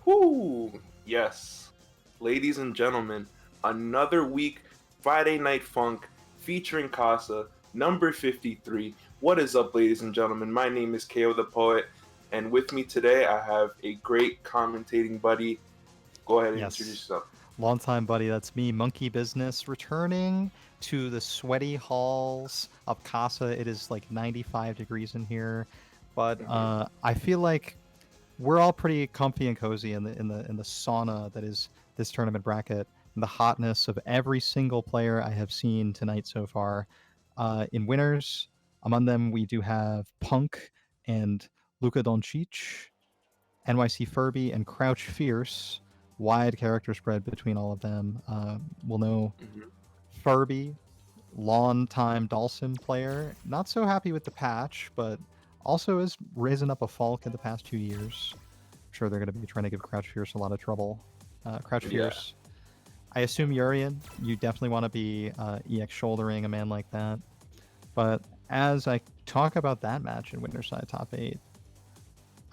Whoo! Yes. Ladies and gentlemen, another week, Friday Night Funk, featuring Casa, number 53. What is up, ladies and gentlemen? My name is KO the Poet, and with me today I have a great commentating buddy. Go ahead and introduce Yes. yourself. Longtime buddy, that's me, Monkey Business, returning to the sweaty halls of Casa. It is like 95 degrees in here, but Hmm. I feel like we're all pretty comfy and cozy in the sauna that is this tournament bracket. And the hotness of every single player I have seen tonight so far. In winners, among them we do have Punk and Luka Doncic, NYC Furby, and Crouch Fierce. Wide character spread between all of them. We'll know Hmm. Furby, long-time Dalsim player, not so happy with the patch, but also is raising up a Falk in the past 2 years. I'm sure they're going to be trying to give Crouch Fierce a lot of trouble. Crouch Yeah. Fierce, I assume Urian, you definitely want to be EX shouldering a man like that. But as I talk about that match in Winter Side Top 8,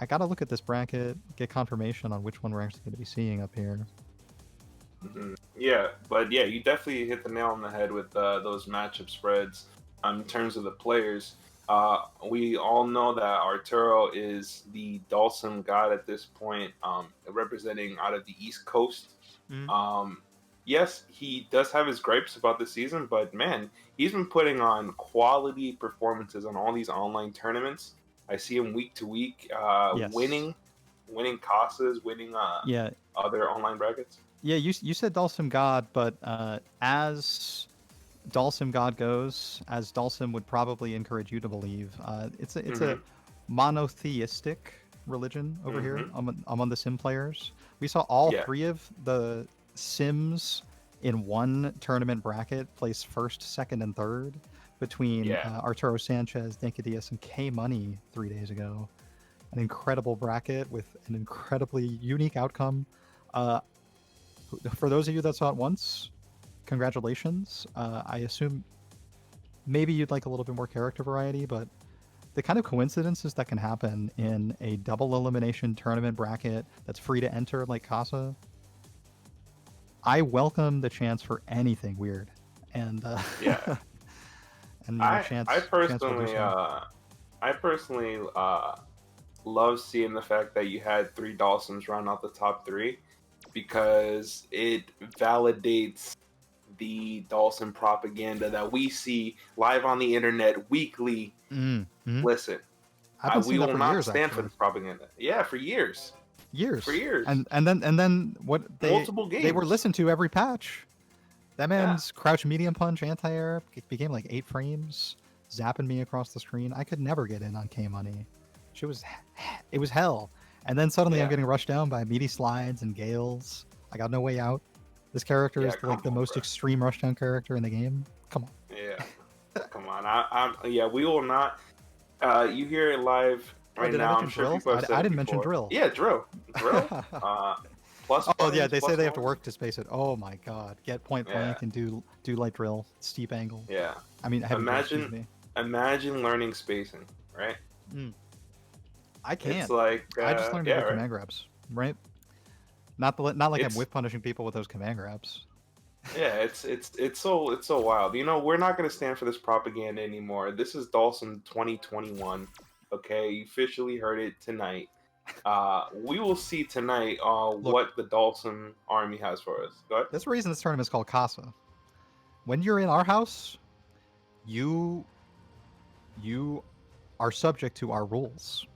I gotta look at this bracket, get confirmation on which one we're actually going to be seeing up here. Yeah, but yeah, you definitely hit the nail on the head with those matchup spreads. In terms of the players, we all know that Arturo is the Dawson god at this point, representing out of the East Coast. Mm. Um, yes, he does have his gripes about the season, but man, he's been putting on quality performances on all these online tournaments. I see him week to week, Yes. winning Casas, winning Yeah. other online brackets. Yeah. You said Dalsim God, but as Dalsim God goes, as Dalsim would probably encourage you to believe, it's a Hmm. monotheistic religion over here Hmm. among the sim players. We saw all Yeah. three of the sims in one tournament bracket place first, second, and third between Yeah. Arturo Sanchez, Dankadias, and K Money 3 days ago. An incredible bracket with an incredibly unique outcome. Uh, for those of you that saw it once, congratulations. I assume maybe you'd like a little bit more character variety, but the kind of coincidences that can happen in a double elimination tournament bracket that's free to enter like Casa, I welcome the chance for anything weird, and Yeah. and I I chance will do personally so. uh I personally love seeing the fact that you had three Dawsons round out the top three because it validates the Dawson propaganda that we see live on the internet weekly. Mm-hmm. Listen, I've been we seeing that will for not years, stand for actually. this propaganda. Yeah, for years. For Years, years. and then what Multiple they were games. listened to every patch. That Yeah. man's crouch medium punch anti air became like 8 frames, zapping me across the screen. I could never get in on K Money. She was, it was hell. And then suddenly I'm Yeah. getting rushed down by meaty slides and gales. I got no way out. This character Yeah, is like come the on, most bro. extreme rushdown character in the game. Come on. Yeah. Come on. Yeah, we will not. You hear it live Oh, right did I now. I'm mention sure drill? people have said I it didn't mention before. drill. Yeah, drill. Plus Oh yeah, buttons, they say plus they have to ones. work to space it. Oh my god, get point Yeah, blank and do light drill, steep angle. yeah. I mean heavy drill. Excuse Imagine, me. imagine learning spacing, right? Mm. I It's can't. like, I just learned to yeah, do right. command grabs, right? Not like I'm It's whip punishing people with those command grabs. yeah, it's so wild. We're not gonna stand for this propaganda anymore. This is Dawson 2021. Okay, you officially heard it tonight. We will see tonight Look, what the Dawson army has for us. Go ahead. there's a reason this tournament is called Casa. When you're in our house, you you are subject to our rules.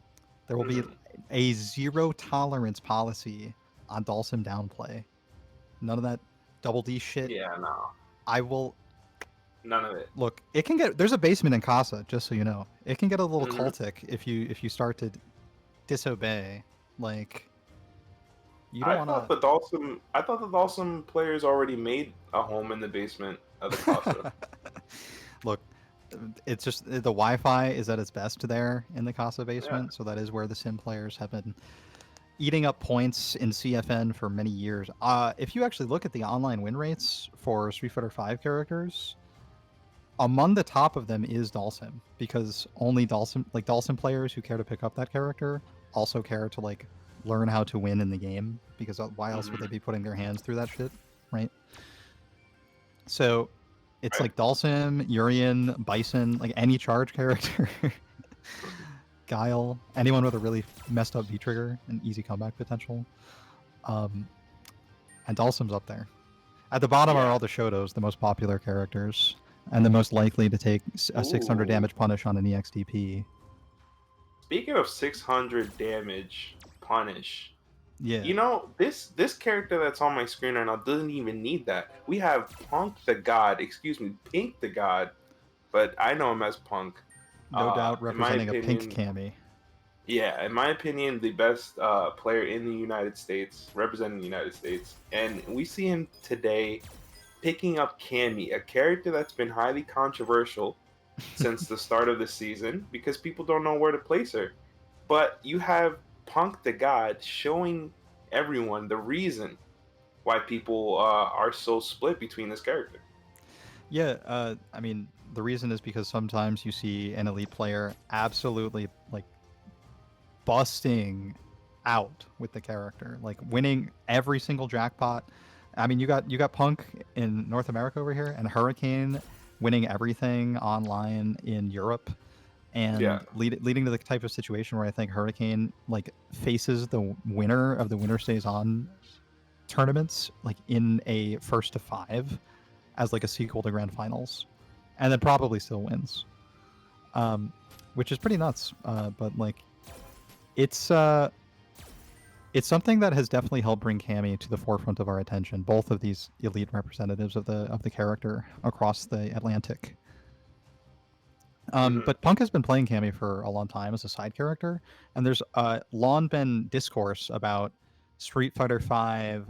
There will be Hmm. a zero tolerance policy on Dalsim downplay. None of that double D shit. Yeah, no, I will none of it. look. It can get there's a basement in Casa, just so you know. It can get a little Hmm. cultic if you start to disobey. Like you don't want I thought the Dawson players already made a home in the basement of the Casa. to look. It's just the Wi-Fi is at its best there in the Casa Yeah. basement, so that is where the sim players have been eating up points in CFN for many years. If you actually look at the online win rates for Street Fighter V characters, among the top of them is Dalsim because only Dalsim players who care to pick up that character also care to like learn how to win in the game, because why else would they Mhm. be putting their hands through that shit, right? So it's Right. like Dhalsim, Urian, Bison, like any charge character, Guile, anyone with a really messed up V trigger and easy comeback potential. Um, and Dhalsim's up there. At the bottom are Yeah. all the Shotos, the most popular characters, and the most likely to take a 600 Ooh. damage punish on an EXDP. Speaking of 600 damage punish, Yeah. you know, this character that's on my screen right now doesn't even need that. We have Punk the God, excuse me, Pink the God, but I know him as Punk. No doubt In my representing a pink opinion, cami. yeah, in my opinion, the best player in the United States, representing the United States, and we see him today picking up Cammy, a character that's been highly controversial since the start of the season because people don't know where to place her. But you have Punk the God showing everyone the reason why people are so split between this character. Yeah, I mean, the reason is because sometimes you see an elite player absolutely like busting out with the character, like winning every single jackpot. I mean, you got Punk in North America over here, and Hurricane winning everything online in Europe, Yeah, and leading to the type of situation where I think Hurricane like faces the winner of the Winner Stays On tournaments like in a first to five as like a sequel to Grand Finals, and then probably still wins, um, which is pretty nuts. But like it's uh, it's something that has definitely helped bring Cammy to the forefront of our attention. Both of these elite representatives of the character across the Atlantic. hmm But Punk has been playing Cammy for a long time as a side character, and there's long been discourse about Street Fighter V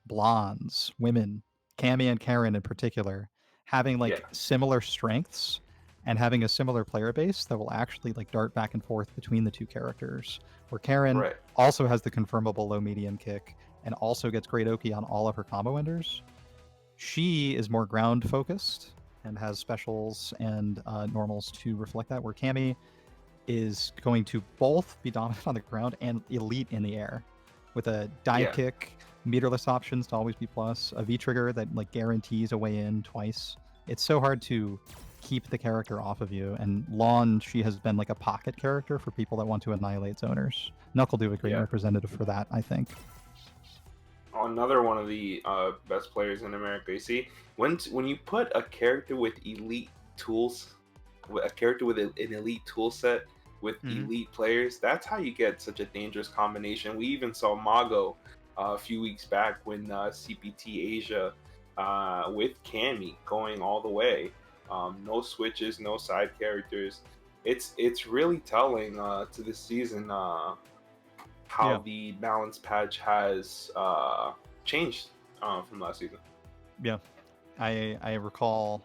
blondes, women, Cammy and Karen in particular, having yeah, like similar strengths and having a similar player base that will actually like dart back and forth between the two characters. Where Karen right, also has the confirmable low medium kick and also gets great Oki on all of her combo enders. She is more ground focused and has specials and normals to reflect that, where Cammy is going to both be dominant on the ground and elite in the air, with a dive yeah, kick, meterless options to always be plus, a V trigger that like guarantees a way in twice. It's so hard to keep the character off of you. And Lawn, she has been like a pocket character for people that want to annihilate zoners. Knuckle do a great yeah. representative for that, I think. Another one of the best players in America. You see, when you put a character with elite tools, a character with an elite tool set with Mm-hmm. elite players, that's how you get such a dangerous combination. We even saw Mago a few weeks back when CPT Asia with Cammy going all the way. No switches, no side characters. It's really telling to this season. How Yeah. the balance patch has changed from last season. Yeah. I recall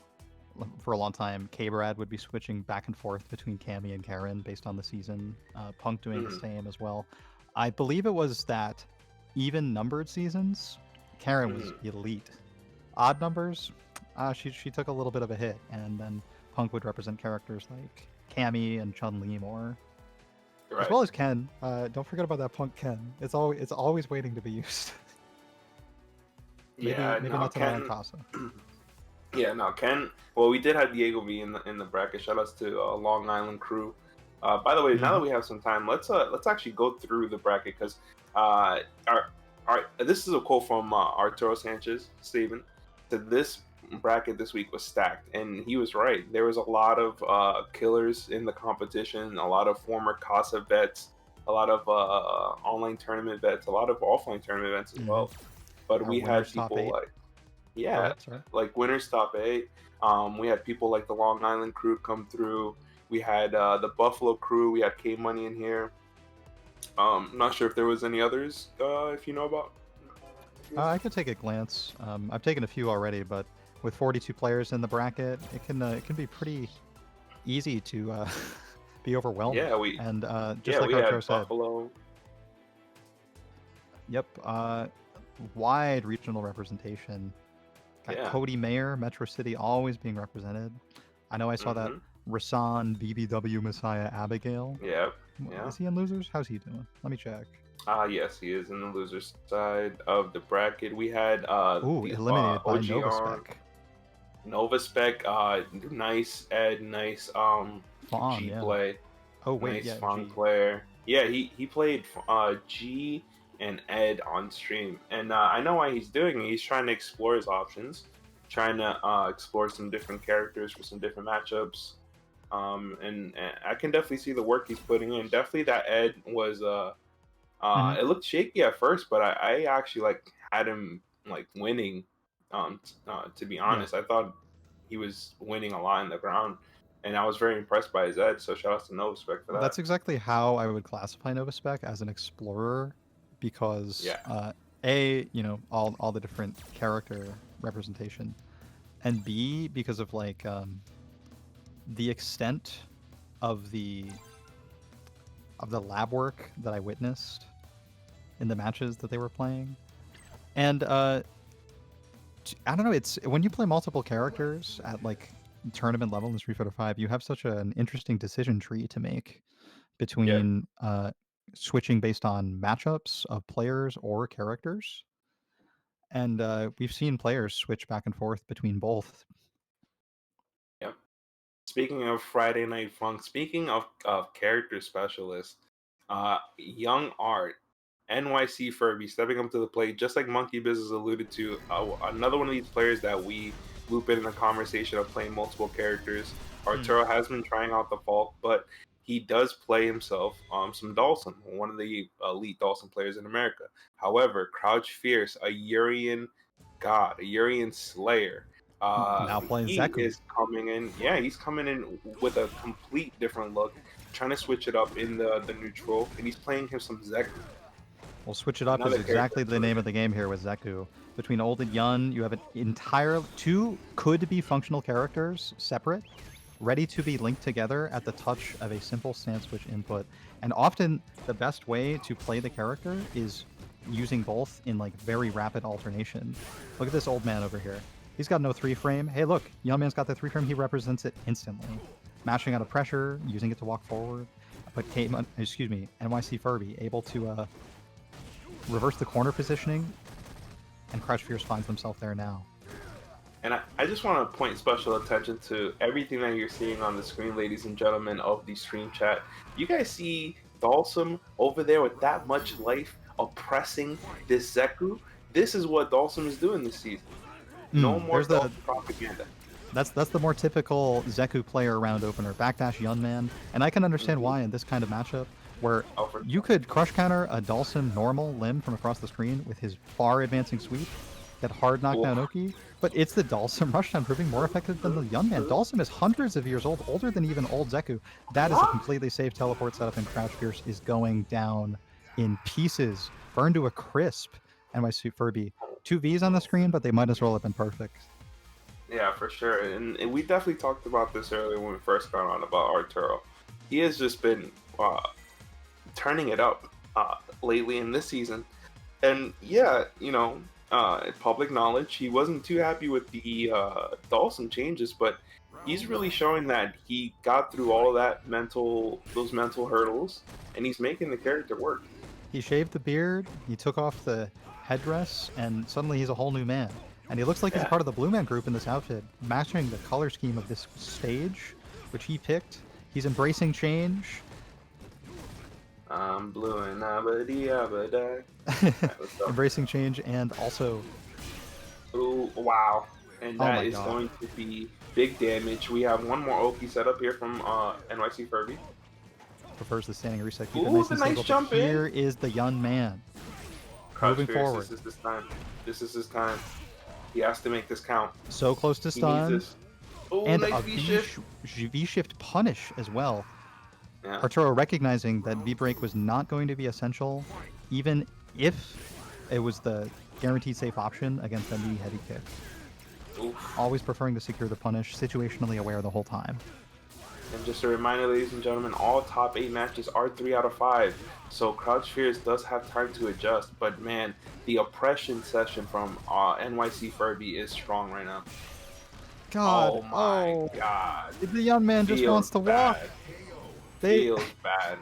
for a long time, K-Brad would be switching back and forth between Cammy and Karen based on the season. Punk doing the Mhm. same as well. I believe it was that even numbered seasons, Karen was Mhm. elite. Odd numbers, she took a little bit of a hit, and then Punk would represent characters like Cammy and Chun Li more, as Right. well as Ken. Don't forget about that Punk Ken. It's always waiting to be used. maybe Yeah. maybe No, not tonight on Ken. Casa. Yeah. No, Ken. Well, we did have Diego V in the bracket. Shout outs to Long Island crew. By the way, now Mm-hmm. that we have some time, let's actually go through the bracket because our this is a quote from Arturo Sanchez, Steven. That this bracket this week was stacked, and he was right. There was a lot of killers in the competition, a lot of former Casa vets, a lot of online tournament vets, a lot of offline tournament events as Mm-hmm. well. But Our we had winners top people eight. like, Go yeah, ahead, sorry. like winners top eight. We had people like the Long Island crew come through. We had the Buffalo crew. We had K Money in here. Not sure if there was any others. If you know about. I could take a glance. I've taken a few already, but with 42 players in the bracket, it can be pretty easy to be overwhelmed. Yeah, we And just yeah like we Arturo had said, Buffalo. yep, wide regional representation. Got Yeah. Cody Mayer, Metro City, always being represented. I know I saw that Mm-hmm. Rasan, BBW Messiah, Abigail. Yeah. Yeah. Is he in losers? How's he doing? Let me check. Yes, he is in the loser side of the bracket. We had Ooh, the eliminated by OG on Novaspec. Nova Spec, nice Ed, nice Fawn, G yeah. play, Oh wait, nice yeah, Fun G. player. Yeah, he played G and Ed on stream, and I know why he's doing it. He's trying to explore his options, trying to explore some different characters for some different matchups. And I can definitely see the work he's putting in. Definitely that Ed was Hmm. it looked shaky at first, but I actually like had him like winning. To be Yeah. honest, I thought he was winning a lot in the ground, and I was very impressed by his edge. So shout out to No Respect for that. That's exactly how I would classify Novaspec, as an explorer, because Yeah, A, all the different character representation, and B, because of like the extent of the lab work that I witnessed in the matches that they were playing. And I don't know, it's when you play multiple characters at like tournament level in Street Fighter 5, you have such an interesting decision tree to make yeah, between switching based on matchups of players or characters. And we've seen players switch back and forth between both. yeah. Speaking of Friday Night Funk, speaking of character specialists, Young Art, NYC Furby stepping up to the plate, just like Monkey Business alluded to. Another one of these players that we loop in the conversation of playing multiple characters. Mm. Arturo has been trying out the Falk, but he does play himself some Dawson, one of the elite Dawson players in America. However, Crouch Fierce, a Urian god, a Urian slayer. Now playing He Zeku. is coming in. Yeah, he's coming in with a complete different look, trying to switch it up in the neutral, and he's playing him some Zeku, Well, switch it up is another character exactly the name of exploration. the game here with Zeku. Between old and young, you have an entire two could be functional characters separate, ready to be linked together at the touch of a simple stance switch input. And often the best way to play the character is using both in like very rapid alternation. Look at this old man over here. He's got no three frame. Hey, look, young man's got the three frame. He represents it instantly, mashing out of pressure, using it to walk forward. But NYC Furby able to reverse the corner positioning, and Crouch Fierce finds himself there now. And I just want to point special attention to everything that you're seeing on the screen, ladies and gentlemen of the stream chat. You guys see Dalsum over there with that much life oppressing this Zeku? This is what Dalsum is doing this season. No more There's the Dalsum propaganda. that's the more typical Zeku player round opener, backdash Yunman, and I can understand Mm-hmm. why in this kind of matchup where Oh, for you could crush counter a Dalsum normal limb from across the screen with his far advancing sweep, that hard knockdown Oki, but it's the Dalsum rushdown proving more effective than the Yunman. Dalsum is hundreds of years old, older than even old Zeku. That is a completely safe teleport setup, and Crouch Fierce is going down in pieces, burned to a crisp. And my suit Furby, two V's on the screen, but they might as well have been perfect. Yeah, for sure. And we definitely talked about this earlier when we first got on about Arturo. He has just been turning it up lately in this season. And yeah, public knowledge, he wasn't too happy with the Dawson changes, but he's really showing that he got through all of those mental hurdles, and he's making the character work. He shaved the beard, he took off the headdress, and suddenly he's a whole new man. And he looks like he's a Yeah. part of the Blue Man Group in this outfit, matching the color scheme of this stage, which he picked. He's embracing change. I'm blue and abadi abadi. Alright, let's go. Embracing change, and also, Ooh, wow. And oh that my is god, going to be big damage. We have one more Oki set up here from NYC Furby. prefers the standing reset. Keep it Ooh, nice the and nice stable, but jump in. here is the young man Crouch moving Fierce, forward. this is his time. This is his time. He has to make this count. So close to He needs stun, this. Oh, and nice a V shift. V-shift punish as well. Yeah. Arturo recognizing that V-break was not going to be essential, even if it was the guaranteed safe option against a knee heavy kick. Oof. Always preferring to secure the punish, situationally aware the whole time. And just a reminder, ladies and gentlemen, all top 8 matches are 3 out of 5. So Crouch Fierce does have time to adjust. But man, the oppression session from NYC Furby is strong right now. God, Oh my oh, god. the young man just wants Feels to walk. bad. They Feels bad,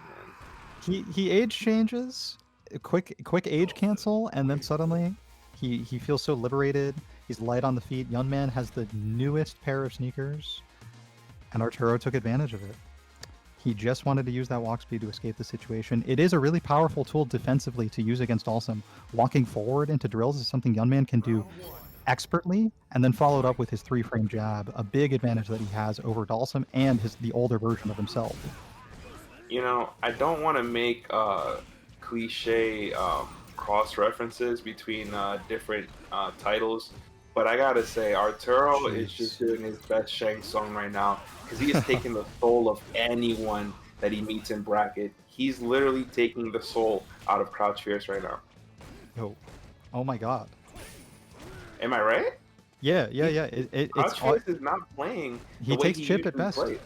man. he age changes. quick age cancel, and then suddenly he feels so liberated. He's light on the feet. Young Man has the newest pair of sneakers, and Arturo took advantage of it. He just wanted to use that walk speed to escape the situation. It is a really powerful tool defensively to use against Dhalsim. Walking forward into drills is something Young Man can do expertly, and then followed up with his 3-frame jab, a big advantage that he has over Dhalsim and the older version of himself. You know, I don't want to make cliche cross references between different titles, but I gotta say, Arturo is just doing his best Shang Tsung right now because he is taking the soul of anyone that he meets in bracket. He's literally taking the soul out of Crouch Fierce right now. Oh my god. Am I right? Yeah. Crouch Fierce is not playing. He takes chipped at best. Plays.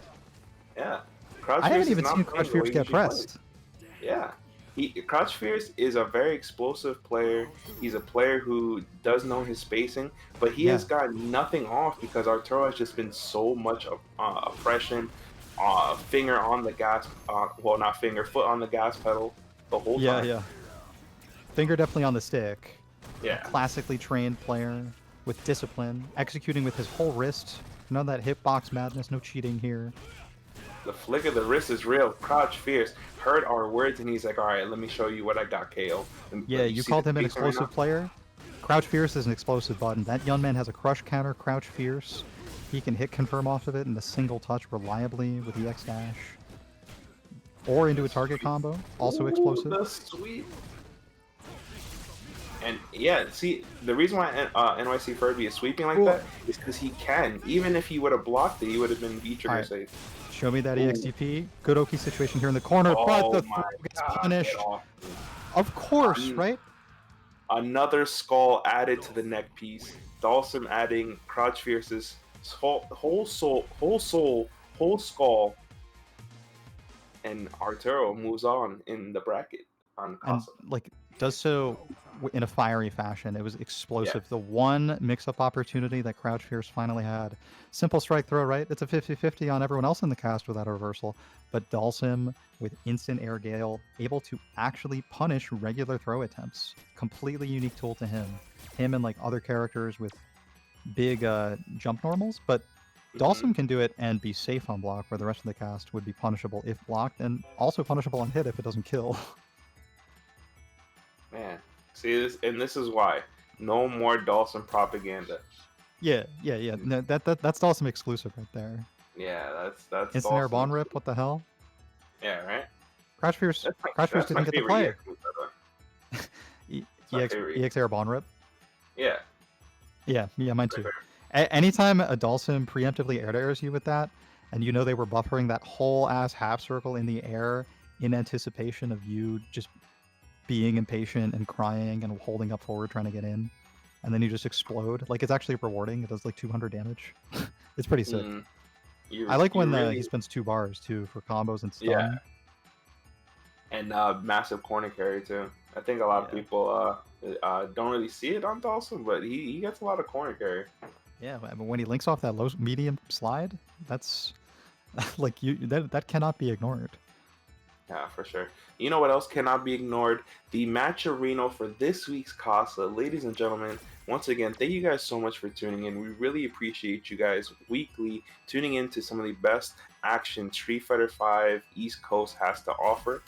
Yeah. I haven't even seen Crouch Fierce get pressed. Yeah. Crouch Fierce is a very explosive player. He's a player who does know his spacing, but he has got nothing off because Arturo has just been so much oppression, finger on the gas, well, not finger, foot on the gas pedal the whole time. Yeah. Finger definitely on the stick. Yeah. A classically trained player with discipline, executing with his whole wrist. None of that hitbox madness, no cheating here. The flick of the wrist is real. Crouch Fierce heard our words and he's like, all right, let me show you what I got, KO. And yeah, you called him an explosive player. Crouch Fierce is an explosive button. That Young Man has a crush counter, Crouch Fierce. He can hit confirm off of it in a single touch reliably with the X dash. Or into a target combo, also explosive. The sweep. And yeah, see, the reason why NYC Furby is sweeping like that is because he can. Even if he would have blocked it, he would have been V-trigger safe. Show me that EXTP. Good Oki situation here in the corner, but the throw gets punished. Of course, right? Another skull added to the neck piece. Dhalsim adding Crouch Fierce's whole skull. And Arturo moves on in the bracket on Casa. And does so in a fiery fashion. It was explosive. The one mix-up opportunity that Crouch Fierce finally had. Simple strike throw, right? It's a 50-50 on everyone else in the cast without a reversal. But Dhalsim with instant air gale, able to actually punish regular throw attempts. Completely unique tool to him. Him and other characters with big jump normals, but Dhalsim can do it and be safe on block, where the rest of the cast would be punishable if blocked, and also punishable on hit if it doesn't kill. Man, see this, and this is why no more Dhalsim propaganda. Yeah. No, that's Dhalsim exclusive right there. Yeah, that's instant air bond rip. What the hell? Yeah, right. Crouch Fierce didn't get to play. EX air bond rip. Yeah, mine too. Anytime a Dhalsim preemptively air airs you with that, and you know they were buffering that whole ass half circle in the air in anticipation of you just being impatient and crying and holding up forward trying to get in, and then you just explode. It's actually rewarding. It does 200 damage. It's pretty sick. I like when he spends 2 bars too for combos and stun. Yeah. And massive corner carry too. I think a lot of people don't really see it on Dhalsim, but he gets a lot of corner carry. Yeah, but when he links off that low medium slide, that's that cannot be ignored. Yeah, for sure. You know what else cannot be ignored? The Matcherino for this week's Casa. Ladies and gentlemen, once again, thank you guys so much for tuning in. We really appreciate you guys weekly tuning in to some of the best action Street Fighter V East Coast has to offer.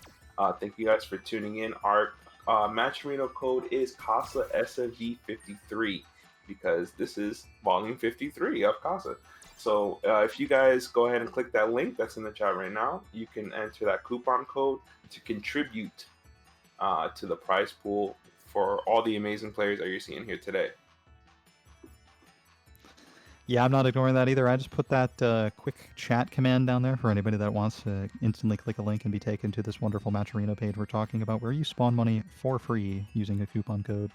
Thank you guys for tuning in. Our Matcherino code is Casa SFV53 because this is volume 53 of Casa. So if you guys go ahead and click that link that's in the chat right now, you can enter that coupon code to contribute to the prize pool for all the amazing players that you're seeing here today. Yeah, I'm not ignoring that either. I just put that quick chat command down there for anybody that wants to instantly click a link and be taken to this wonderful Matcherino page we're talking about, where you spawn money for free using a coupon code.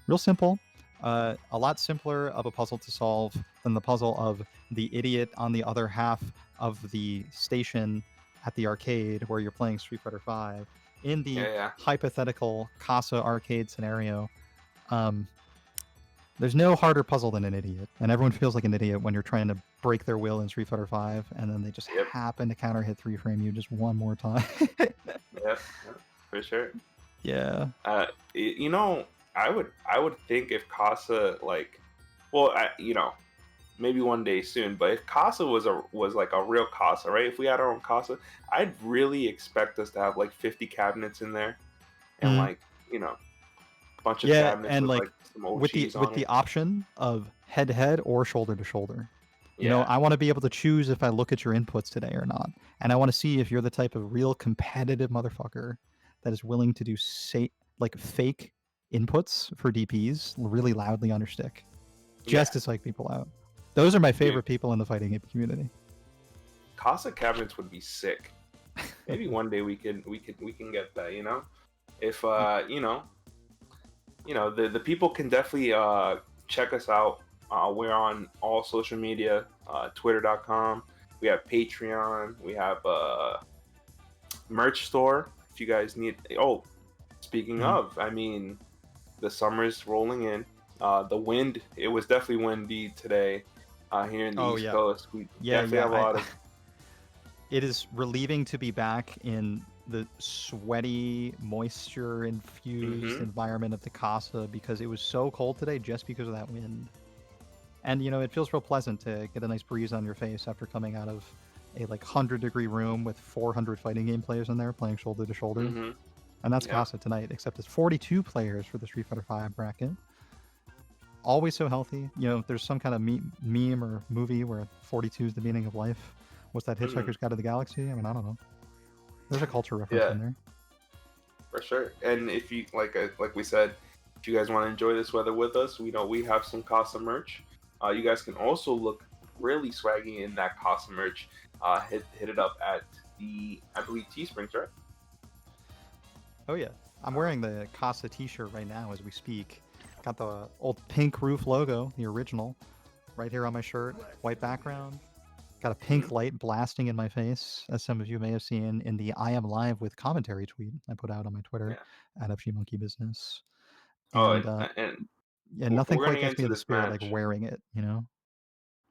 Real simple. A lot simpler of a puzzle to solve than the puzzle of the idiot on the other half of the station at the arcade where you're playing Street Fighter V. In the hypothetical Casa arcade scenario, there's no harder puzzle than an idiot, and everyone feels like an idiot when you're trying to break their will in Street Fighter V, and then they just happen to counter hit 3-frame you just one more time. Yeah, for sure. Yeah. You know, I would think if Casa like, well, maybe one day soon, but if Casa was like a real Casa, right? If we had our own Casa, I'd really expect us to have like 50 cabinets in there and Mhm. like, you know, a bunch of Yeah, cabinets and with like like some OGs with on the it. option of head to head or shoulder to shoulder. Yeah. I want to be able to choose if I look at your inputs today or not. And I want to see if you're the type of real competitive motherfucker that is willing to do like fake inputs for DPs really loudly on your stick just Yeah. to psych people out. Those are my Dude, favorite people in the fighting game community. Casa cabinets would be sick. Maybe one day we can get that, you know? If the people can definitely check us out. We're on all social media, twitter.com. We have Patreon. We have merch store. If you guys need, oh, speaking Mhm. of, I mean, the summer's rolling in. The wind, it was definitely windy today here in the Oh East yeah. Coast. We Yeah, definitely yeah. have a lot of. It is relieving to be back in the sweaty, moisture-infused Hmm. environment of the Casa because it was so cold today just because of that wind. And it feels real pleasant to get a nice breeze on your face after coming out of a like 100-degree room with 400 fighting game players in there playing shoulder to shoulder. Hmm. And that's Yeah. Casa tonight, except it's 42 players for the Street Fighter V bracket. Always so healthy. There's some kind of meme or movie where 42 is the meaning of life. Was that Hmm. Hitchhiker's Guide to the Galaxy? I mean, I don't know. There's a culture reference Yeah. in there. For sure. And if you like we said, if you guys want to enjoy this weather with us, we know we have some Casa merch. You guys can also look really swaggy in that Casa merch. Hit it up at the, I believe, Teesprings, right? Oh yeah, I'm wearing the Casa T-shirt right now as we speak. Got the old pink roof logo, the original, right here on my shirt. White background. Got a Hmm. pink light blasting in my face, as some of you may have seen in the "I am live with commentary" tweet I put out on my Twitter Yeah. at FG Monkey Business. Oh, And and yeah, nothing we're quite gonna get gets me into in the this spirit like match. wearing it.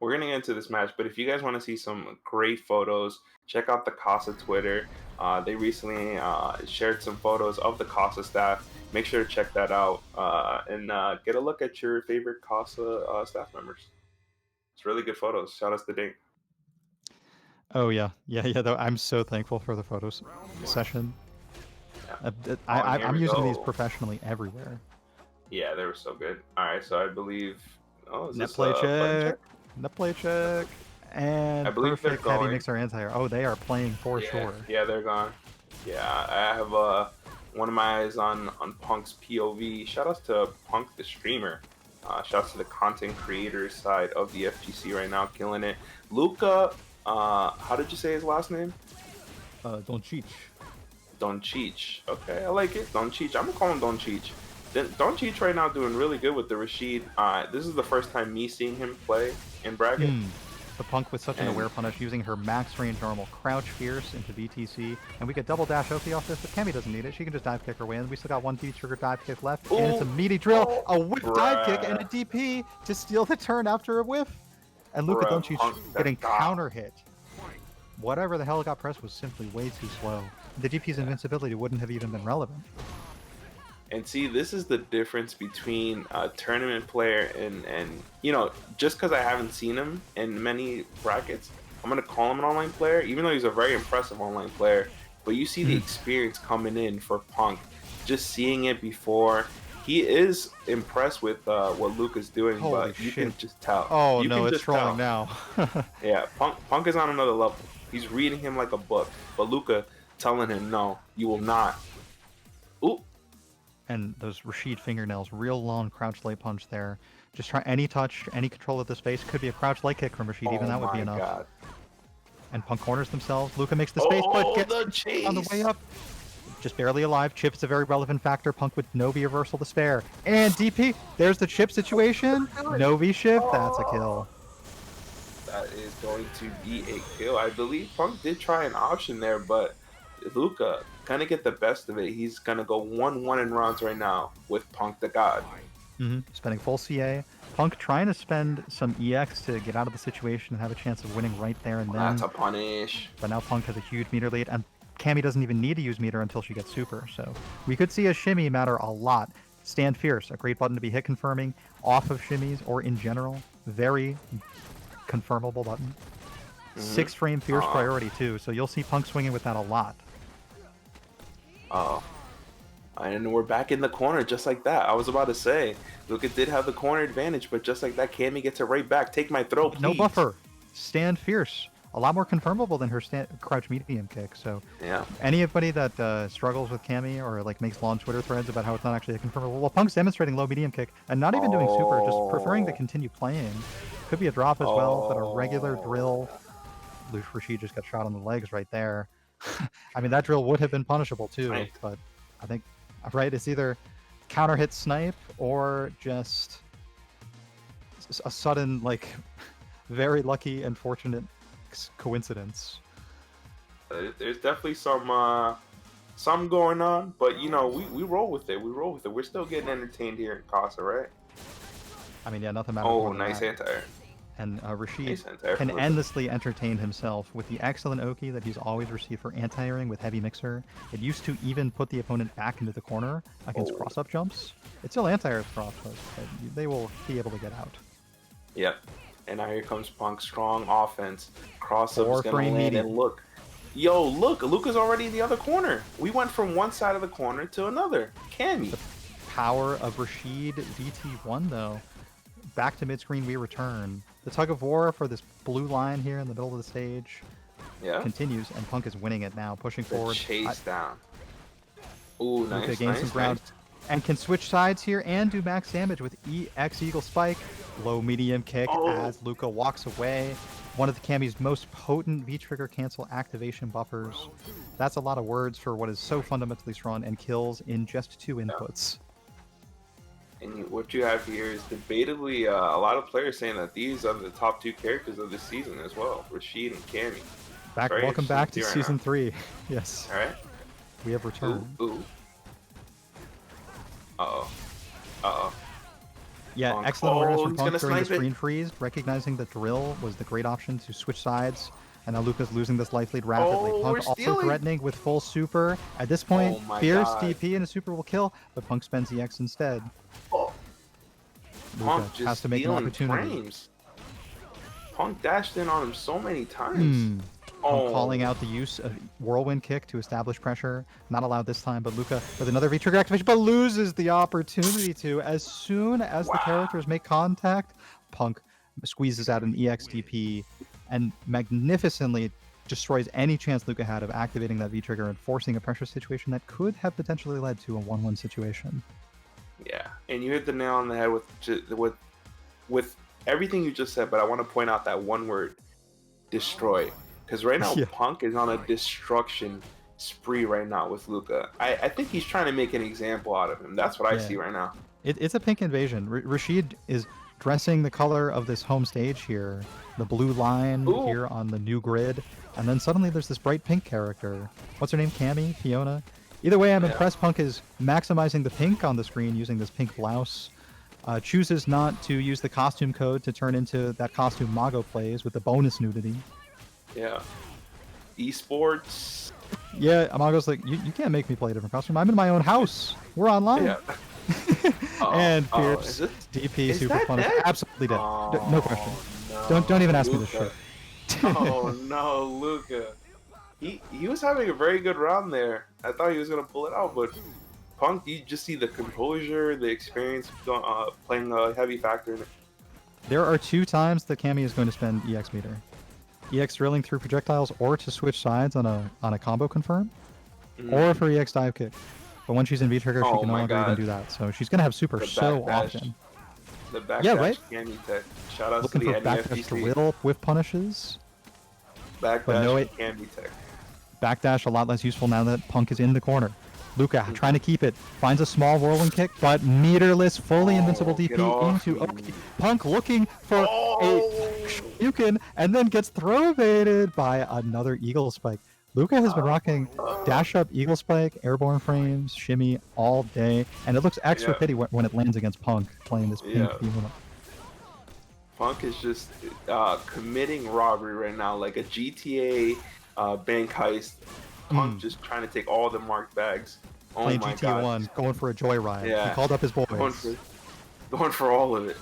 We're gonna get into this match, but if you guys want to see some great photos, check out the Casa Twitter. They recently shared some photos of the Casa staff. Make sure to check that out and get a look at your favorite Casa staff members. It's really good photos. Shout out to Dink. Oh yeah, yeah, yeah. Though I'm so thankful for the photos session. Yeah. Uh, Oh, and here I'm we using these go. professionally everywhere. Yeah, they were so good. All right, so I believe. Oh, is Net this play a button check. check? Net play I check. I And believe they're perfect heavy going. mixer anti-air. Oh, they are playing for Yeah, sure. yeah, they're gone. Yeah, I have one of my eyes on Punk's POV. Shout outs to Punk the streamer. Shout outs to the content creator side of the FGC right now, killing it. Luca, how did you say his last name? Don't cheat. Don Cheech. Okay, I like it. Don Cheech. I'm gonna call him Don Cheech. Don Cheech right now doing really good with the Rashid. This is the first time me seeing him play in bracket, Hmm. The Punk with such an and aware punish using her max range normal crouch fierce into BTC. And we get double dash OP off this, but Cammy doesn't need it. She can just dive kick her way in. We still got one D-trigger dive kick left. And it's a ooh, meaty drill. oh, A whip dive kick and a bruh, DP to steal the turn after a whiff. And Luka bruh, Doncic Punk the getting god. counter hit. Whatever the hell got pressed was simply way too slow. The DP's Yeah. invincibility wouldn't have even been relevant. And see, this is the difference between a tournament player and just because I haven't seen him in many brackets, I'm gonna call him an online player, even though he's a very impressive online player. But you see the Mhm. experience coming in for Punk, just seeing it before. He is impressed with what Luke is doing, Holy but you shit. can just tell. Oh You no, can it's just trolling tell. now. Yeah, Punk is on another level. He's reading him like a book, but Luca telling him, "No, you will not." Ooh, And those Rashid fingernails, real long crouch light punch there. Just try any touch, any control of the space. Could be a crouch light kick from Rashid, even oh that would be my enough. God. And Punk corners themselves. Luca makes the space, but Oh, gets the on the way chase! up. Just barely alive. Chip is a very relevant factor. Punk with no V reversal to spare. And DP, there's the chip situation. No V shift, that's a Oh, kill. that is going to be a kill. I believe Punk did try an option there, but Luca gonna get the best of it. He's gonna go 1-1 in rounds right now with Punk the God. Spending full CA. Punk trying to spend some EX to get out of the situation and have a chance of winning right there and That's then. a punish. But now Punk has a huge meter lead, and Cammy doesn't even need to use meter until she gets super. So we could see a shimmy matter a lot. Stand Fierce, a great button to be hit confirming off of shimmies or in general. Very confirmable button. 6-frame Fierce priority too, so you'll see Punk swinging with that a lot. And we're back in the corner just like that. I was about to say, Luca did have the corner advantage, but just like that, Cammy gets it right back. Take my throw, please. No buffer. Stand Fierce. A lot more confirmable than her crouch medium kick. So yeah, anybody that struggles with Cammy or like makes long Twitter threads about how it's not actually a confirmable, well, Punk's demonstrating low medium kick and not even doing super, just preferring to continue playing. Could be a drop as well, but a regular drill. Rashid just got shot on the legs right there. I mean, that drill would have been punishable too, right. But I think, right, it's either counter hit snipe or just a sudden, like, very lucky and fortunate coincidence. There's definitely some going on, but you know, we roll with it. We roll with it. We're still getting entertained here in Casa, right? I mean, yeah, nothing matters. Oh, nice anti-air. And Rashid can endlessly entertain himself with the excellent Oki that he's always received for anti-airing with heavy mixer. It used to even put the opponent back into the corner against cross-up jumps. It still anti-airs cross-ups, but they will be able to get out. Yep. And now here comes Punk. Strong offense. Cross-up is going to land, and look. Yo, look. Luca's already in the other corner. We went from one side of the corner to another. Cammy. The power of Rashid VT1, though. Back to mid-screen we return. The tug of war for this blue line here in the middle of the stage continues, and Punk is winning it now, pushing forward. Chase down. Ooh, nice, Luca gains some ground and can switch sides here and do max damage with EX Eagle Spike. Low medium kick as Luca walks away. One of the Cammy's most potent V-trigger cancel activation buffers. That's a lot of words for what is so fundamentally strong and kills in just 2 inputs. And what you have here is debatably a lot of players saying that these are the top 2 characters of the season as well, Rashid and Cammy. Welcome back to Season 3. Yes. All right. We have returned. Ooh. Uh-oh. Yeah, excellent awareness from Punk during the screen freeze, recognizing that drill was the great option to switch sides. And now Luca's losing this life lead rapidly. Punk also threatening with full super. At this point, Fierce DP and a super will kill, but Punk spends EX instead. Punk just has to make an opportunity. Frames. Punk dashed in on him so many times. Punk calling out the use of whirlwind kick to establish pressure. Not allowed this time, but Luca with another V-trigger activation, but loses the opportunity to. As soon as the characters make contact, Punk squeezes out an EX DP and magnificently destroys any chance Luca had of activating that V-trigger and forcing a pressure situation that could have potentially led to a 1-1 situation. Yeah, and you hit the nail on the head with everything you just said, but I want to point out that one word, destroy. Because right now, Punk is on a destruction spree right now with Luca. I think he's trying to make an example out of him. That's what I see right now. It's a pink invasion. Rashid is dressing the color of this home stage here, the blue line here on the new grid, and then suddenly there's this bright pink character. What's her name? Cammy? Fiona? Either way, I'm impressed Punk is maximizing the pink on the screen using this pink blouse. Chooses not to use the costume code to turn into that costume Mago plays with the bonus nudity. Yeah. Esports. Yeah, Amago's like, you can't make me play a different costume. I'm in my own house. We're online. Yeah. And Fierce, DP, super fun. Absolutely dead. No question. No, don't even ask me this shit. Oh no, Luca. He was having a very good round there. I thought he was gonna pull it out, but Punk, you just see the composure, the experience playing a heavy factor in it. There are 2 times that Cammy is going to spend EX meter. EX drilling through projectiles or to switch sides on a combo confirm, or for EX dive kick. But when she's in V-trigger, she can no longer even do that. So she's going to have super so often. The backdash Cammy tech. Shout out to the backdash drill with punishes. Backdash Cammy tech. Backdash a lot less useful now that Punk is in the corner. Luca trying to keep it, finds a small whirlwind kick, but meterless, fully invincible DP into Oki. Punk looking for a Yukin, and then gets throw baited by another Eagle Spike. Luca has been rocking dash up Eagle Spike, airborne frames, shimmy all day, and it looks extra pity when it lands against Punk playing this pink Fiona. Punk is just committing robbery right now, like a GTA bank heist. Punk just trying to take all the marked bags. Oh Playing my GT1, god. going for a joyride. Yeah. He called up his boys. Going for all of it.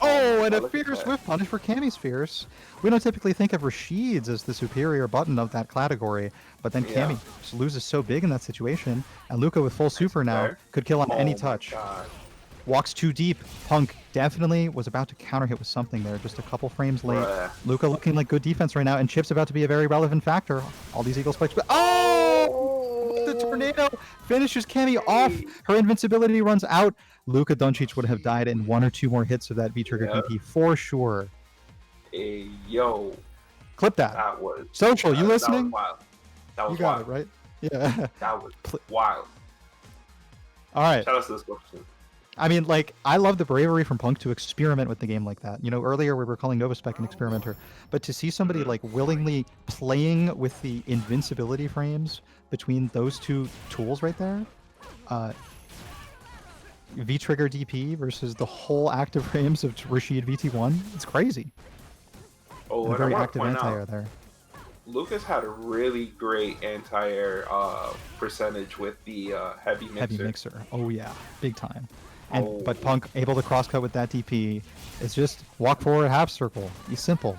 Oh, and God, a look at fierce that. whiff punish for Cammy's Fierce. We don't typically think of Rashid's as the superior button of that category, but then Yeah. Cammy just loses so big in that situation, and Luca with full super now fair. could kill on any Oh my touch. god. Walks too deep. Punk definitely was about to counter hit with something there, just a couple frames late. Bruh. Luca looking like good defense right now, and Chip's about to be a very relevant factor. All these Eagle spikes. Oh! The tornado finishes Cammy off. Her invincibility runs out. Luka Doncic would have died in 1 or 2 more hits of that V-Trigger Yep. DP for sure. Hey, yo. Clip that. That was... Social, you listening? That was wild. That was You got wild. it, right? Yeah. That was wild. All right. Shout out to this question. I mean, like, I love the bravery from Punk to experiment with the game like that. You know, earlier we were calling Novaspec an experimenter, but to see somebody like willingly playing with the invincibility frames between those two tools right there, V-Trigger DP versus the whole active frames of Rashid VT1, it's crazy. Oh, And a and I very want active to point anti-air out, there. Lucas had a really great anti-air percentage with the heavy mixer. Heavy mixer. Oh yeah, big time. And but Punk able to crosscut with that DP. It's just walk forward half circle. He's simple.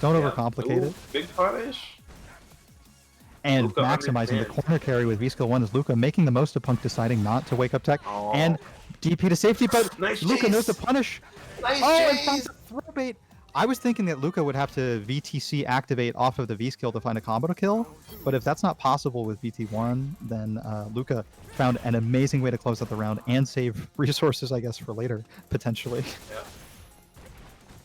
Don't overcomplicate it. Big punish. And Luka maximizing the understands. corner carry with V-Skill 1 is Luca making the most of Punk deciding not to wake up tech. Oh. And DP to safety, but Nice Luca knows the chase. punish. Nice And chase. finds a throw bait. I was thinking that Luca would have to VTC activate off of the V-Skill to find a combo to kill, but if that's not possible with VT1, then Luca found an amazing way to close out the round and save resources, I guess, for later, potentially. Yeah.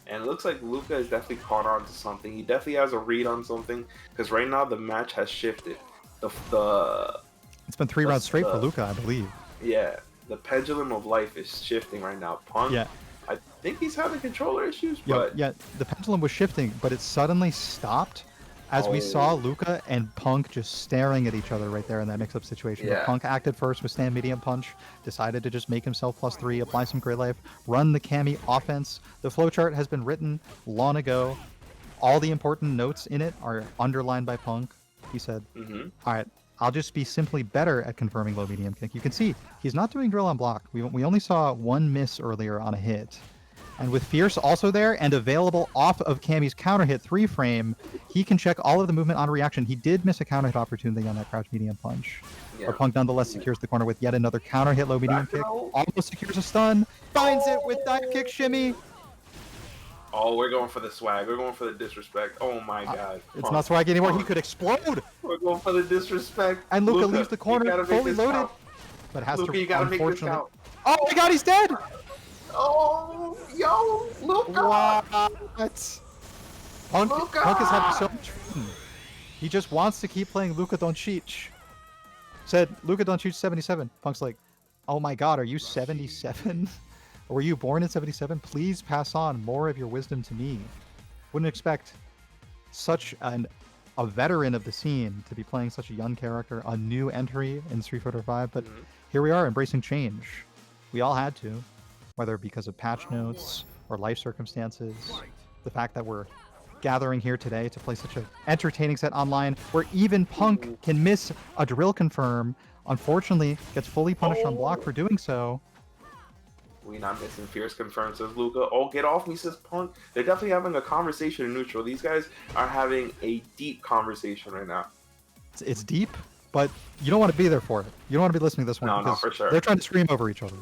And it looks like Luca is definitely caught on to something. He definitely has a read on something, because right now the match has shifted. It's been 3 rounds straight for Luca, I believe. Yeah, the pendulum of life is shifting right now. Punk, Yeah. I think he's having controller issues, Yeah, but yeah, the pendulum was shifting, but it suddenly stopped as we saw Luca and Punk just staring at each other right there in that mix-up situation. Yeah. But Punk acted first with stand medium punch, decided to just make himself +3, apply some great life, run the Cammy offense. The flowchart has been written long ago. All the important notes in it are underlined by Punk. He said, all right, I'll just be simply better at confirming low medium kick. You can see he's not doing drill on block. We only saw 1 miss earlier on a hit. And with Fierce also there and available off of Cammy's counter hit 3 frame, he can check all of the movement on reaction. He did miss a counter hit opportunity on that crouch medium punch. Yeah. But Punk nonetheless secures the corner with yet another counter hit low medium Back kick. row. Almost secures a stun. Finds it with dive kick shimmy. oh, we're going for the swag. We're going for the disrespect. Oh my god. It's Punk. not swag anymore. He could explode. We're going for the disrespect. And Luca leaves the you corner gotta make fully this loaded. count. But has Luca, to you gotta make this unfortunately. count. Oh my god, he's dead! Oh, yo, Luca. What? Punk is having so much fun. He just wants to keep playing Luka Doncic. Said Luka Doncic 77. Punk's like, oh my god, are you 77? Or were you born in 77? Please pass on more of your wisdom to me. Wouldn't expect such a veteran of the scene to be playing such a young character, a new entry in Street Fighter V, but here we are embracing change. We all had to, whether because of patch notes or life circumstances. The fact that we're gathering here today to play such an entertaining set online where even Punk can miss a drill confirm, unfortunately gets fully punished on block for doing so. We not missing fierce confirmed, says Luca. Oh, get off me, says Punk. They're definitely having a conversation in neutral. These guys are having a deep conversation right now. It's deep, but you don't want to be there for it. You don't want to be listening to this one. No, because for sure. They're trying to scream over each other.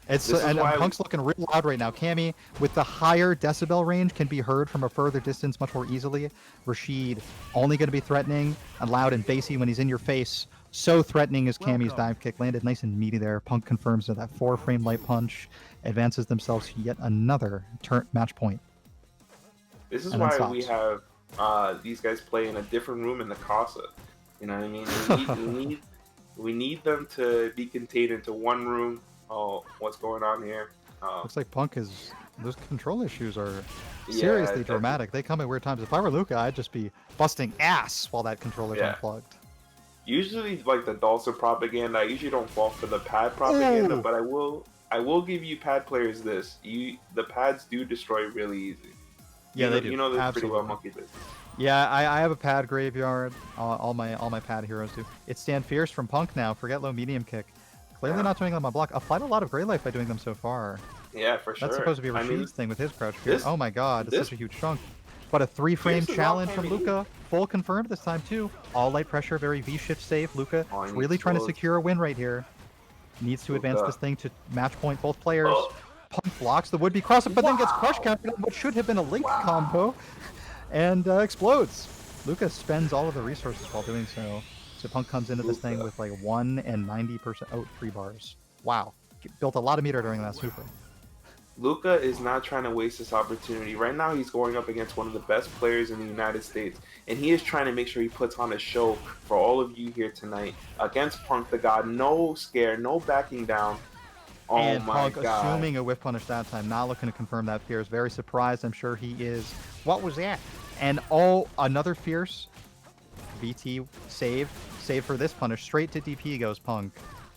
And Punk's looking real loud right now. Cammy, with the higher decibel range, can be heard from a further distance much more easily. Rashid, only going to be threatening and loud and bassy when he's in your face. So threatening as Cammy's dive kick landed nice and meaty there. Punk confirms that 4-frame light punch advances themselves to yet another match point. This is And then why stops. we have these guys play in a different room in the Casa. You know what I mean? We need them to be contained into one room. Oh, what's going on here? Looks like Punk is... Those control issues are seriously dramatic. They come at weird times. If I were Luca, I'd just be busting ass while that controller's unplugged. Usually, like the Dulcet propaganda, I usually don't fall for the pad propaganda, but I will give you pad players this. The pads do destroy really easy. Yeah, they do. You know this pretty well, Absolutely. Monkey did. Yeah, I have a pad graveyard. All my pad heroes do. It's Stand Fierce from Punk now. Forget low medium kick. Clearly Yeah. not doing them on block. Applied a lot of Grey Life by doing them so far. Yeah, for That's sure. supposed to be I mean, Rashid's thing with his crouch fear. this Oh my god, it's this such a huge chunk. But a 3-frame Fierce is all challenge from kinda Luca. Full confirmed this time too. All light pressure, very V-shift safe. Luca Oh, is he really trying to explodes. secure a win right here. Needs to advance Luka. this thing to match point both players. Oh. Punk blocks the would-be crossup, but then gets crush Wow. countered on what should have been a link combo. And explodes. Luca spends all of the resources while doing so. So Punk comes into this thing Luka. with like 1 and 90%. Oh, 3 bars. Wow. Built a lot of meter during that super. Luca is not trying to waste this opportunity. Right now, he's going up against one of the best players in the United States, and he is trying to make sure he puts on a show for all of you here tonight against Punk the God. No scare, no backing down. Oh And my Punk God. assuming a whiff punish that time, not looking to confirm that Fierce. Very surprised, I'm sure he is. What was that? And another Fierce VT save for this punish. Straight to DP goes Punk.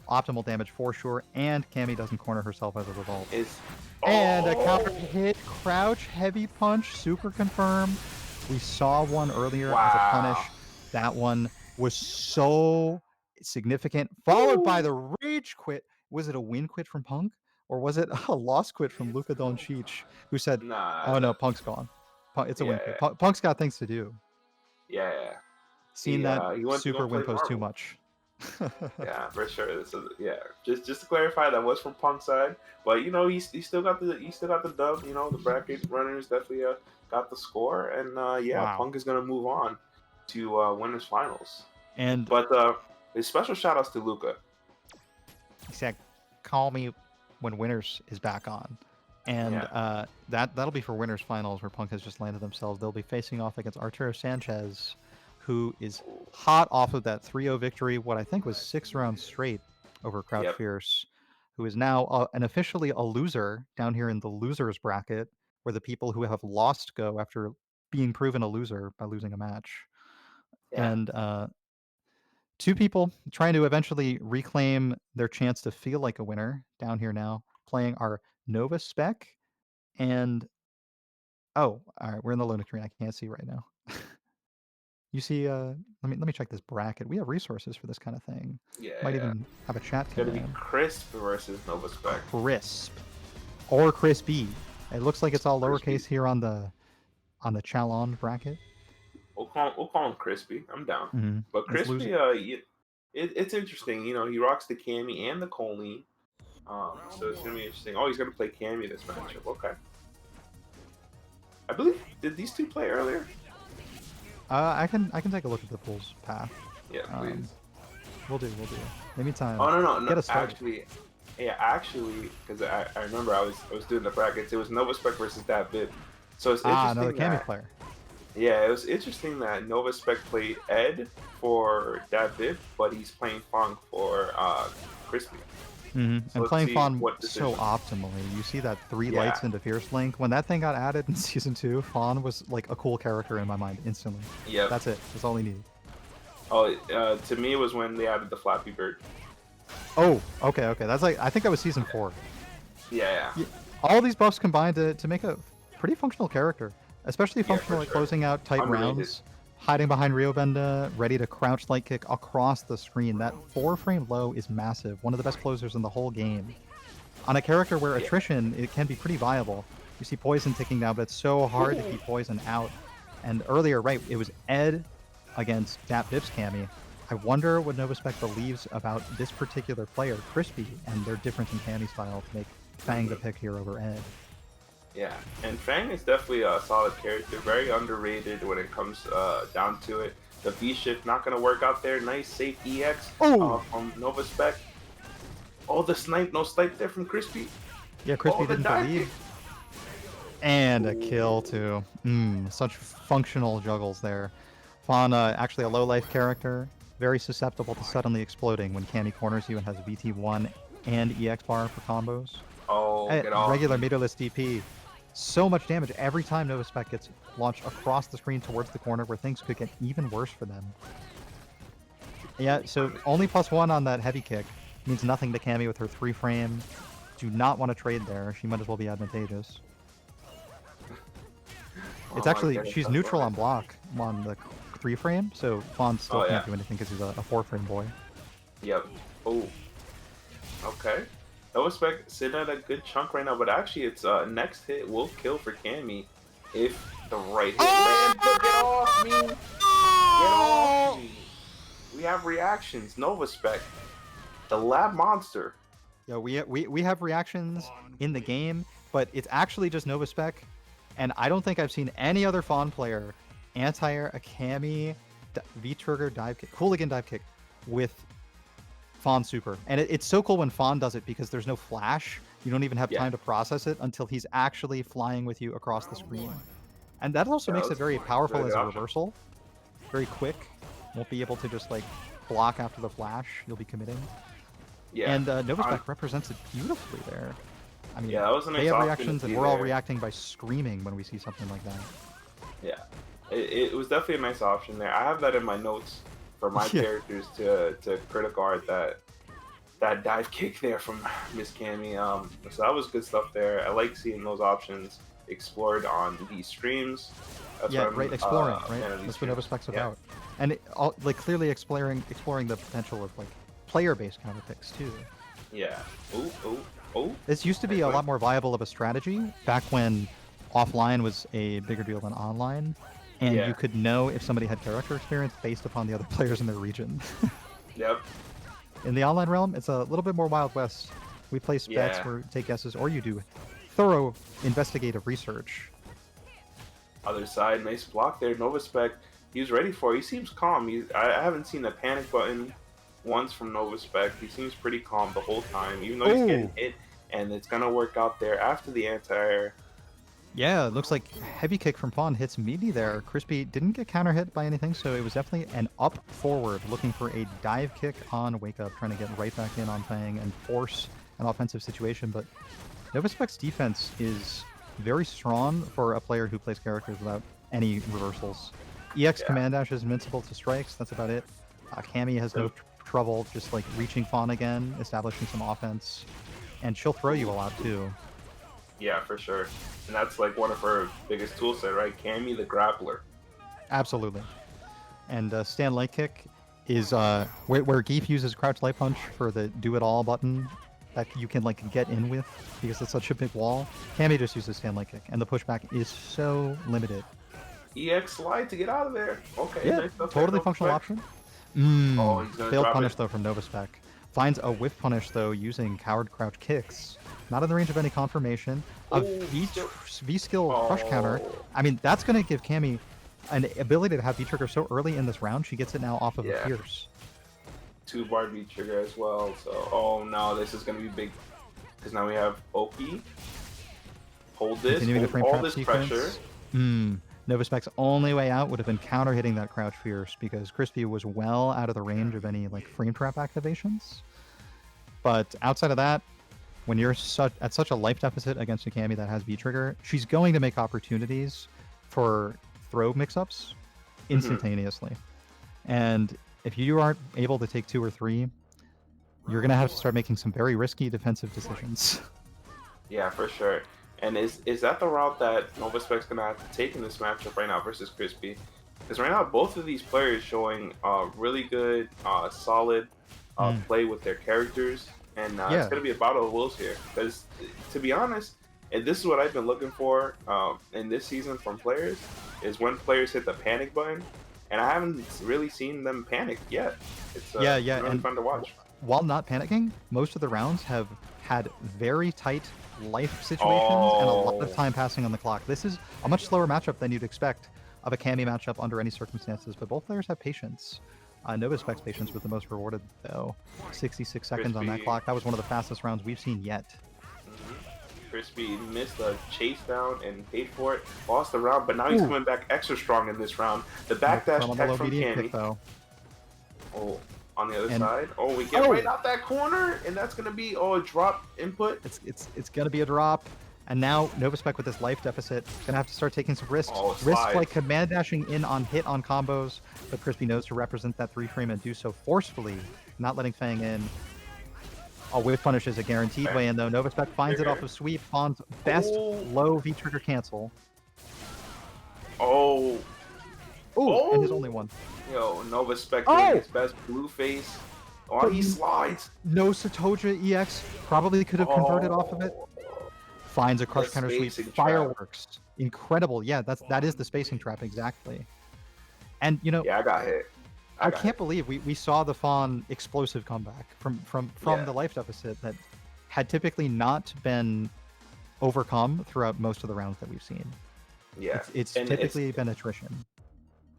Optimal damage for sure, and Cammy doesn't corner herself as a result. And a counter hit, crouch, heavy punch, super confirm. We saw one earlier as a punish. That one was so significant, followed by the rage quit. Was it a win quit from Punk? Or was it a loss quit from Luka Doncic, who said, Nah, oh no, Punk's gone. It's a win yeah, quit. Punk's got things to do. yeah. Seen that He went to super go play win post too Marvel. much. Yeah, for sure. This is, yeah, just to clarify, that was from Punk's side, but you know he still got the dub. You know, the bracket runners definitely got the score, and yeah, Wow. Punk is gonna move on to winners finals. And But his special shout outs to Luca. he said, "Call me when Winners is back on," and Yeah. that'll be for Winners finals where Punk has just landed themselves. They'll be facing off against Arturo Sanchez, who is hot off of that 3-0 victory, what I think was 6 rounds straight over Crouch Yep. Fierce, who is now an officially a loser down here in the losers bracket, where the people who have lost go after being proven a loser by losing a match. Yeah. And two people trying to eventually reclaim their chance to feel like a winner down here now, playing are Nova Spec and all right, we're in the loading screen. I can't see right now. You see, let me check this bracket. We have resources for this kind of thing. Yeah. Might Yeah. even have a chat It's gonna be command. Crisp versus Nova Spec. Crisp or Crispy. It looks like it's all Crispy. lowercase here on the Chalon bracket. We'll call him Crispy. I'm down. Mm-hmm. But Crispy, it's interesting. You know, he rocks the Cammy and the Colleen. So it's gonna be interesting. Oh, he's gonna play Cammy this matchup. Okay. I believe did these two play earlier? I can take a look at the pool's path. Yeah, please. We'll do. Maybe time. Oh no. Get us started. Actually, because I remember I was doing the brackets. It was Nova Spec versus Dat Bib. So it's interesting. Another Cammy player. Yeah, it was interesting that Nova Spec played Ed for Dat Bib, but he's playing Fong for Crispy. Mm-hmm. So and playing Fawn so decision. optimally. You see that 3 Yeah. lights into Fierce Link. When that thing got added in Season 2, Fawn was like a cool character in my mind instantly. Yep. That's it. That's all he needed. Oh, to me, it was when they added the Flappy Bird. Oh, okay. That's like, I think that was Season 4. Yeah. All these buffs combined to make a pretty functional character. Especially functional at sure. closing out tight Underrated. rounds. Hiding behind Ryobenda, ready to crouch light kick across the screen. That 4-frame low is massive. One of the best closers in the whole game. On a character where attrition, it can be pretty viable. You see Poison ticking down, but it's so hard to keep Poison out. And earlier, right, it was Ed against Dat Bib's Cammy. I wonder what Nova Spec believes about this particular player, Crispy, and their difference in Cammy style to make Fang the pick here over Ed. Yeah, and Fang is definitely a solid character, very underrated when it comes down to it. The V-shift not going to work out there. Nice, safe EX from Nova Spec. Oh, the snipe, no snipe there from Crispy. Yeah, Crispy didn't believe. And a kill, too. Such functional juggles there. Fauna, actually a low-life character, very susceptible to suddenly exploding when Cammy corners you and has VT1 and EX bar for combos. Oh, get off. Regular meterless DP. So much damage every time Nova Spec gets launched across the screen towards the corner where things could get even worse for them. Yeah, so only +1 on that heavy kick means nothing to Cammy with her 3-frame. Do not want to trade there. She might as well be advantageous. It's Oh my actually, goodness, she's that's neutral funny. on block on the 3 frame, so Fawn still Oh can't yeah. do anything because he's a 4 frame boy. Yep. Oh. Okay. No respect sitting at a good chunk right now, but actually, its next hit will kill for Cammy if the right hit lands. But get off me! Get off me! We have reactions. No spec. The lab monster. Yeah, we have reactions in the game, but it's actually just Nova Spec, and I don't think I've seen any other Fawn player anti-air a Cammy V-trigger dive kick, hooligan dive kick with Fawn super. And it's so cool when Fawn does it because there's no flash. You don't even have Yeah. time to process it until he's actually flying with you across the screen. And that also Yeah, makes it that's very powerful really as good a option. reversal. Very quick. Won't be able to just like block after the flash. You'll be committing. Yeah. And Nova Spec represents it beautifully there. I mean, Yeah, that was a nice they have option reactions, to and see we're all there. reacting by screaming when we see something like that. Yeah. It was definitely a nice option there. I have that in my notes for my Yeah. characters to critical art that dive kick there from Miss Cammy. So that was good stuff there. I like seeing those options explored on these streams. That's Yeah, what I'm right. Exploring, a right? fan of these That's what Nova streams. Spec's Yeah. about, and like clearly exploring the potential of like player-based counter picks too. Yeah. Ooh, ooh, ooh. This used to be Nice a win. lot more viable of a strategy back when offline was a bigger deal than online, and Yeah. you could know if somebody had character experience based upon the other players in their region. Yep. In the online realm, it's a little bit more Wild West. We place bets Yeah. or take guesses, or you do thorough investigative research. Other side, nice block there. Nova Spec, he's ready for it. He seems calm. I haven't seen a panic button once from Nova Spec. He seems pretty calm the whole time, even though he's getting hit, and it's gonna work out there after the anti-air. Yeah, it looks like heavy kick from Fawn hits Meaty there. Crispy didn't get counter hit by anything, so it was definitely an up forward, looking for a dive kick on Wake Up, trying to get right back in on Fang and force an offensive situation. But Nova Spec's defense is very strong for a player who plays characters without any reversals. EX Yeah. command dash is invincible to strikes, that's about it. Cammy has no trouble just like reaching Fawn again, establishing some offense, and she'll throw you a lot too. Yeah, for sure. And that's like one of her biggest tool set, right? Cammy the grappler. Absolutely. And stand light kick is where Geef uses crouch light punch for the do it all button that you can like get in with because it's such a big wall. Cammy just uses stand light kick, and the pushback is so limited. EX slide to get out of there. Okay, Yeah, nice stuff there, totally Nova functional Spec. option. Oh, he's gonna Failed drop punish it. though from Nova Spec. Finds a whiff punish though using coward crouch kicks. Not in the range of any confirmation. A Ooh, V skill crush counter. I mean, that's going to give Cammy an ability to have V trigger so early in this round. She gets it now off of a Yeah. Pierce. 2-bar V trigger as well. So, oh no, this is gonna be big. Because now we have Oki. Hold this. Continuing the Hold frame all trap this sequence. pressure. Nova Spec's only way out would have been counter hitting that crouch Fierce because Crispy was well out of the range of any like frame trap activations. But outside of that, when you're at such a life deficit against a Cammy that has V trigger, she's going to make opportunities for throw mix-ups instantaneously. And if you aren't able to take 2 or 3, you're going to have to start making some very risky defensive decisions. Yeah, for sure. And is that the route that Nova Spec's gonna have to take in this matchup right now versus Crispy? Because right now both of these players showing really good, solid play with their characters, and it's gonna be a battle of wills here. Because to be honest, and this is what I've been looking for in this season from players, is when players hit the panic button, and I haven't really seen them panic yet. It's really and fun to watch. While not panicking, most of the rounds have had very tight life situations and a lot of time passing on the clock. This is a much slower matchup than you'd expect of a Cammy matchup under any circumstances, but both players have patience. Nova Spec's patience was the most rewarded, though. 66 seconds on that clock. That was one of the fastest rounds we've seen yet. Crispy missed a chase down and paid for it. Lost the round, but now he's coming back extra strong in this round. The backdash tech from Cammy. Oh, on the other side. Oh, we get right out that corner, and that's gonna be a drop input. It's gonna be a drop. And now Nova Spec with this life deficit gonna have to start taking some risks. Risks like command dashing in on hit on combos, but Crispy knows to represent that 3 frame and do so forcefully, not letting Fang in. A whiff punish is a guaranteed way in though. Nova Spec finds it off of sweep. Fawn's best low V trigger cancel. Oh, Oh, and his oh, only one. yo, Nova Spec doing Oh, his best blue face. Oh, but he slides. no Satoja EX probably could have converted off of it. Oh, Finds a the crush counter sweep. spacing trap. Fireworks. Incredible. Yeah, that is the spacing trap exactly. And Yeah, I got hit. I I got can't hit. believe we saw the Fawn explosive comeback from Yeah, the life deficit that had typically not been overcome throughout most of the rounds that we've seen. yeah, It's and typically been attrition.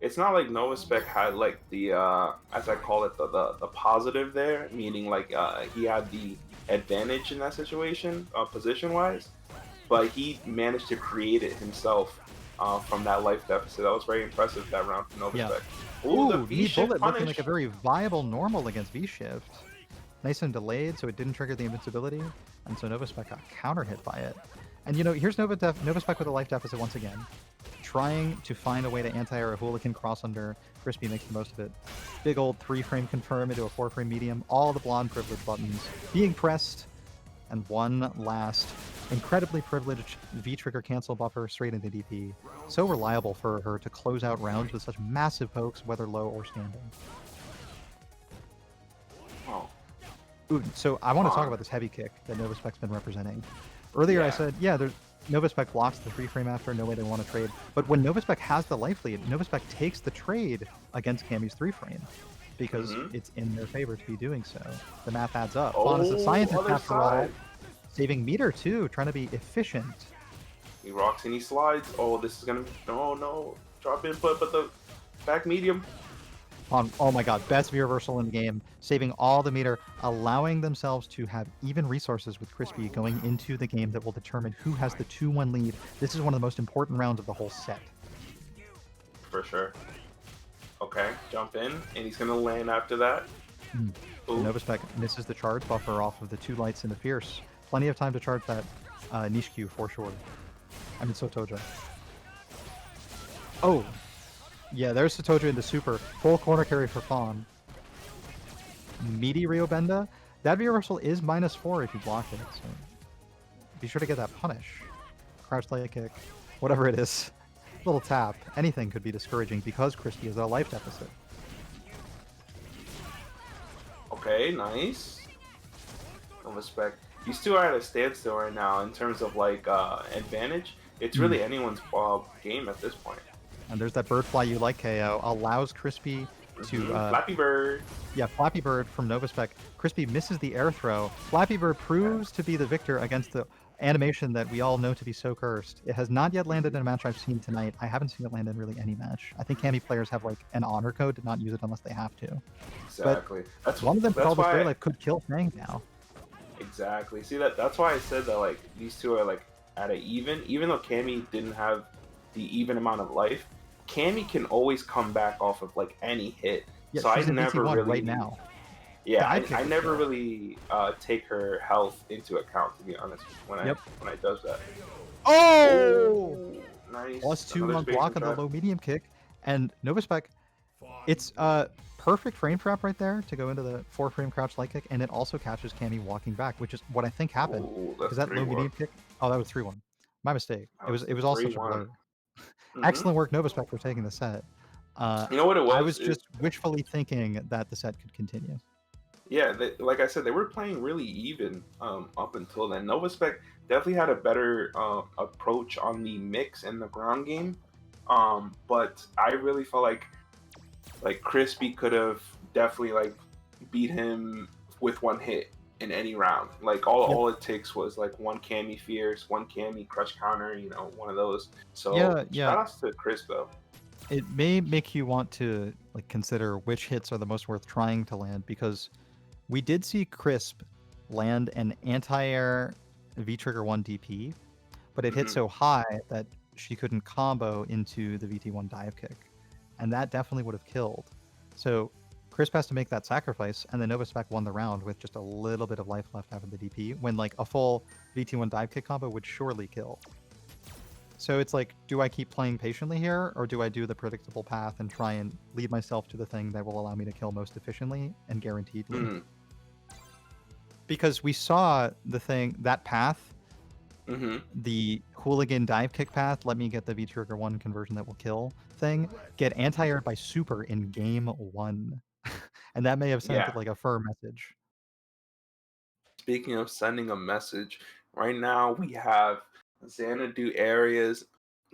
it's not like Nova Spec had like the as I call it the positive there, meaning like he had the advantage in that situation, position wise, but he managed to create it himself from that life deficit. That was very impressive that round for Nova Yeah. Spec. Ooh, the Ooh, V knee shift bullet looking like a punish. very viable normal against V shift. Nice and delayed, so it didn't trigger the invincibility, and so Nova Spec got counter hit by it. And here's Nova Spec with a life deficit once again, trying to find a way to anti-air a Hooligan cross under. Crispy makes the most of it. Big old 3-frame confirm into a 4-frame medium. All the blonde privilege buttons being pressed, and one last incredibly privileged V-trigger cancel buffer straight into DP. So reliable for her to close out rounds with such massive pokes, whether low or standing. Oh, Ooh, so I want to talk on. about this heavy kick that Nova Spec's been representing. Earlier I Yeah. said, yeah, Nova Spec blocks the 3-frame after, no way they want to trade. But when Nova Spec has the life lead, Nova Spec takes the trade against Cammy's 3-frame because Mm-hmm. it's in their favor to be doing so. The math adds up. Fawn is a Oh, scientist other after all, side. saving meter too, trying to be efficient. He rocks and he slides. Oh, this is gonna. Oh no, drop input, but the back medium. Oh my god, best V reversal in the game, saving all the meter, allowing themselves to have even resources with Crispy going into the game that will determine who has the 2-1 lead. This is one of the most important rounds of the whole set. For sure. Okay, jump in, and he's gonna land after that. So Ooh. Nova Spec misses the charge buffer off of the 2 lights into Fierce. Plenty of time to charge that niche Q for sure. I mean, Sotoja. Oh, yeah, there's Sotoja into Super. Full corner carry for Fawn. Meaty Ryobenda. That V reversal is -4 if you block it, so be sure to get that punish. Crouch light kick, whatever it is. Little tap. Anything could be discouraging because Crispy is at a life deficit. Okay, nice. No respect. These two are at a standstill right now in terms of like advantage. It's really anyone's game at this point. And there's that bird fly you like, KO. Allows Crispy to Flappy Bird. yeah, Flappy Bird from Nova Spec. Crispy misses the air throw. Flappy Bird proves to be the victor against the animation that we all know to be so cursed. It has not yet landed in a match I've seen tonight. I haven't seen it land in really any match. I think Cammy players have like an honor code to not use it unless they have to. Exactly. But one of them with all this why. life could kill Fang now. Exactly. See that's why I said that like these two are like at a even though Cammy didn't have the even amount of life, Cammy can always come back off of like any hit. Yeah, So I she's in never BT1 really right now. Yeah, Dive kick I is never good. really take her health into account to be honest when Yep. I does that. Oh! Ooh, nice. +2 Another on space block on the trap. low medium kick. And Nova Spec, it's perfect frame trap right there to go into the 4-frame crouch light kick, and it also catches Cammy walking back, which is what I think happened. Ooh, Because that's that low 3-1. medium kick, oh, that was 3-1. My mistake. That It was was all such a 3-1. blur. Excellent work, Nova Spec, for taking the set. You know what it I was? was just wishfully thinking that the set could continue. Yeah, like I said, they were playing really even up until then. Nova Spec definitely had a better approach on the mix and the ground game, but I really felt like Crispy could have definitely like beat him with one hit in any round. Like all it takes was like one Cammy Fierce, one Cammy Crush Counter, one of those. So Yeah. shout outs to Chris though. It may make you want to like consider which hits are the most worth trying to land, because we did see Crisp land an anti-air V-Trigger 1 DP, but it hit so high that she couldn't combo into the VT1 dive kick. And that definitely would have killed. So Crisp has to make that sacrifice, and then Nova Spec won the round with just a little bit of life left after the DP, when like a full VT1 dive kick combo would surely kill. So it's like, do I keep playing patiently here, or do I do the predictable path and try and lead myself to the thing that will allow me to kill most efficiently and guaranteedly? Because we saw that path Mm-hmm. The hooligan dive kick path, let me get the V-Trigger 1 conversion that will kill thing, get anti-aired by super in game 1. And that may have Yeah. sent like a fur message. Speaking of sending a message, right now we have Xanadu Areas,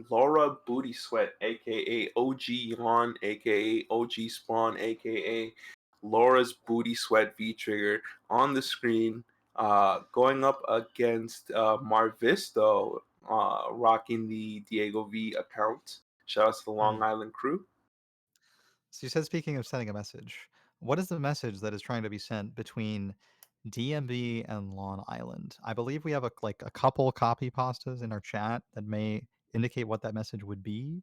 Laura Booty Sweat, aka OG Yawn, aka OG Spawn, aka Laura's Booty Sweat V Trigger on the screen, going up against Marvisto, rocking the Diego V account. Shout out to the Long Island crew. So you said, speaking of sending a message, what is the message that is trying to be sent between DMB and Long Island? I believe we have a couple copy pastas in our chat that may indicate what that message would be.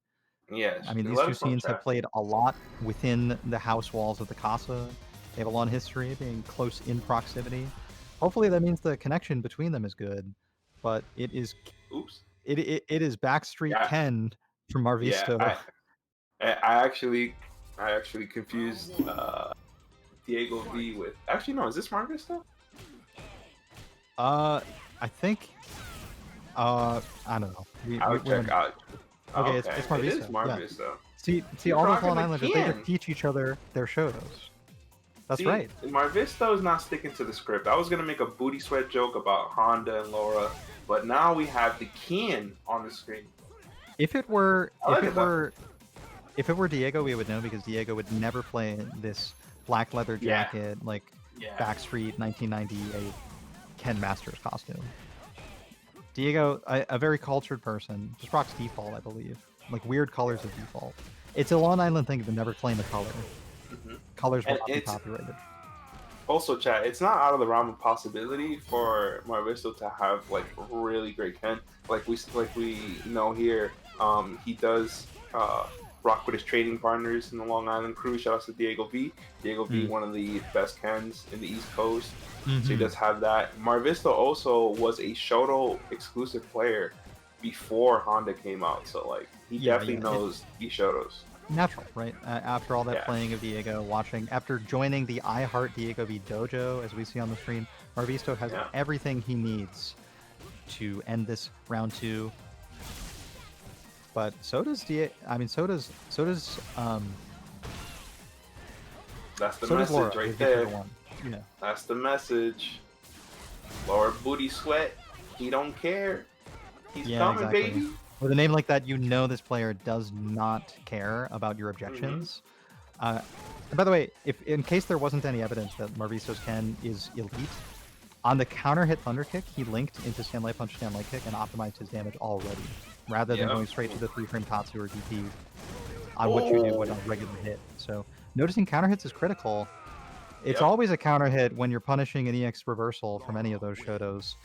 I Yes, mean, these let two us know, scenes have chat. played a lot within the house walls of the Casa. They have a long history of being close in proximity. Hopefully, that means the connection between them is good. But Oops. it is Backstreet Yeah, Ken from yeah. Marvisto. I actually confused Diego V with. Actually, no. Is this Marcus though? I think I don't know. I'll We check don't. out. Okay, Okay, it's it is Marvisto. Yeah. Marcus though. See, He's all those rocking Long the Islanders, they just can. teach each other their Shotos. That's See, right. Marvisto is not sticking to the script. I was gonna make a booty sweat joke about Honda and Laura, but now we have the can on the screen. If it were, I like it though. if it were Diego, we would know because Diego would never play in this black leather Yeah, jacket like yeah. Backstreet 1998 Ken Masters costume. Diego, a very cultured person, just rocks default, I believe. Like weird colors of default. It's a Long Island thing to never claim a color. hmm Colors will And not be it's copyrighted. also, chat. It's not out of the realm of possibility for Marvisto to have like really great Ken. Like we know here, he does rock with his trading partners in the Long Island crew. Shout out to Diego V. Diego V, Mm. one of the best Kens in the East Coast. So he Mm-hmm. does have that. Marvisto also was a Shoto exclusive player before Honda came out. So like he Yeah, definitely yeah. knows these Shotos. Natural, right? After all that Yeah. playing of Diego, after joining the I Heart Diego V dojo, as we see on the stream, Marvisto has Yeah. everything he needs to end this round 2. But so does That's the so does Laura message right with V-Trigger there. 1. Yeah. That's the message. Laura Booty Sweat. He don't care. He's Yeah, coming, exactly. baby. With a name like that, you know this player does not care about your Mm-hmm. objections. And by the way, if in case there wasn't any evidence that Marvisto's Ken is elite, on the counter hit Thunder Kick, he linked into Stand Light Punch, Stand Light Kick, and optimized his damage already, rather than Yeah. going straight to the 3-frame Tatsu or DP on what you do with a regular hit. So noticing counter hits is critical. It's Yep. always a counter hit when you're punishing an EX reversal from any of those Shotos.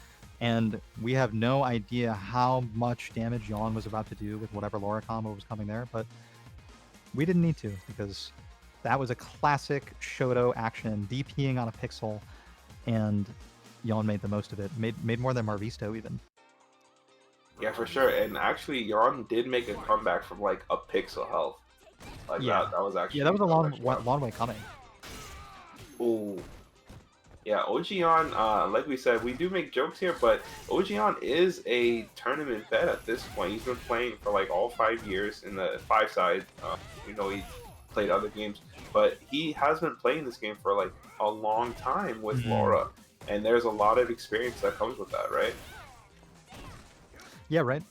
And we have no idea how much damage Yawn was about to do with whatever Laura combo was coming there, but we didn't need to because that was a classic Shoto action, DPing on a pixel, and Yawn made the most of it. Made more than Marvisto even. Yeah, for sure. And actually, Yarn did make a comeback from like a pixel health. Like Yeah. that was actually Yeah, that was a wild. long way coming. Ooh. Yeah, Ojion, like we said, we do make jokes here, but Ojion is a tournament vet at this point. He's been playing for like all 5 years in the 5-side. You know, he played other games, but he has been playing this game for like a long time with Laura, and there's a lot of experience that comes with that, right? Yeah, right.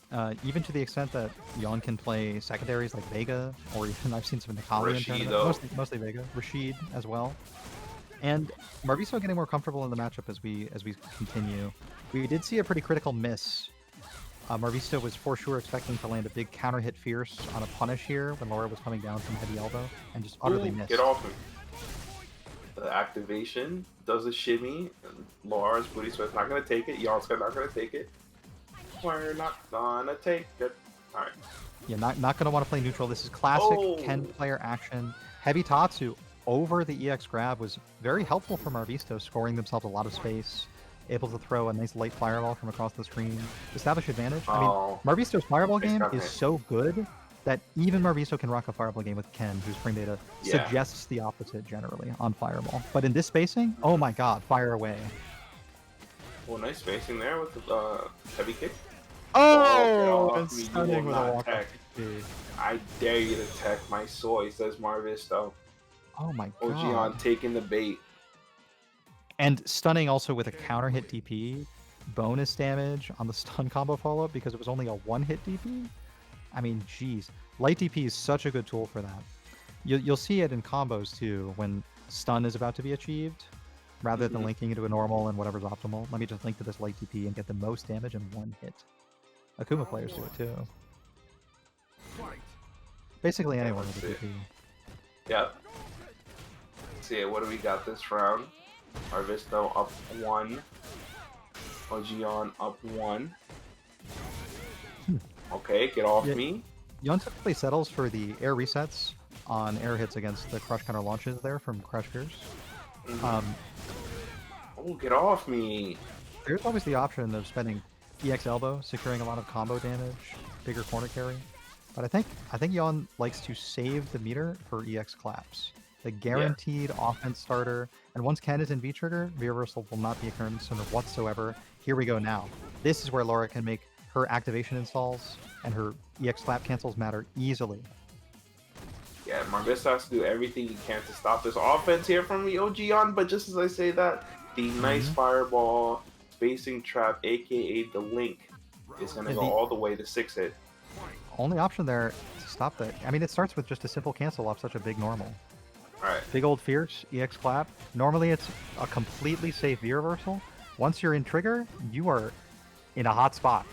Even to the extent that Yawn can play secondaries like Vega, or even I've seen some Nikali in tournament. Mostly Vega. Rashid as well. And Marvisto getting more comfortable in the matchup as we continue. We did see a pretty critical miss. Marvisto was for sure expecting to land a big counter hit fierce on a punish here when Laura was coming down from heavy elbow, and just utterly missed. Get off me. The activation does a shimmy. And Laura's booty sweat's not gonna take it. Yon's not gonna take it. We're not gonna take it. All right. Yeah, not gonna want to play neutral. This is classic Ken player action. Heavy Tatsu over the EX grab was very helpful for Marvisto, scoring themselves a lot of space, able to throw a nice light fireball from across the screen, establish advantage. I mean, Marvisto's fireball game is so good that even Marvisto can rock a fireball game with Ken, whose frame data suggests the opposite generally on fireball. But in this spacing, oh my god, fire away. Oh, nice spacing there with the heavy kick. Oh, get Oh, and off me. You will stunning with a not walk-up tech. TP. I dare you to tech my soy, says Marvisto. Oh my Ogeon god. taking the bait. And stunning also with a counter hit DP, bonus damage on the stun combo follow-up because it was only a one-hit DP. I mean, geez. Light DP is such a good tool for that. You'll see it in combos too when stun is about to be achieved. Rather than linking into a normal and whatever's optimal, let me just link to this light DP and get the most damage in one hit. Akuma players do it too. Basically anyone with a DP. Yep. Let's see, what do we got this round? Marvisto up 1. Ogeon up 1. Okay, get off me. Yon typically settles for the air resets on air hits against the crush counter launches there from Crush Gears. Oh, get off me. There's always the option of spending EX elbow, securing a lot of combo damage, bigger corner carry. But I think Yon likes to save the meter for EX claps. The guaranteed offense starter, and once Ken is in V-Trigger, V-Reversal will not be occurring sooner whatsoever. Here we go now. This is where Laura can make her activation installs and her EX clap cancels matter easily. Yeah, Marvisto has to do everything he can to stop this offense here from the Ogeon, but just as I say that, the nice fireball spacing trap, aka the link, is going to go all the way to 6-hit. Only option there to stop that. I mean, it starts with just a simple cancel off such a big normal. Alright. Big old fierce, EX clap. Normally it's a completely safe V reversal. Once you're in trigger, you are in a hot spot.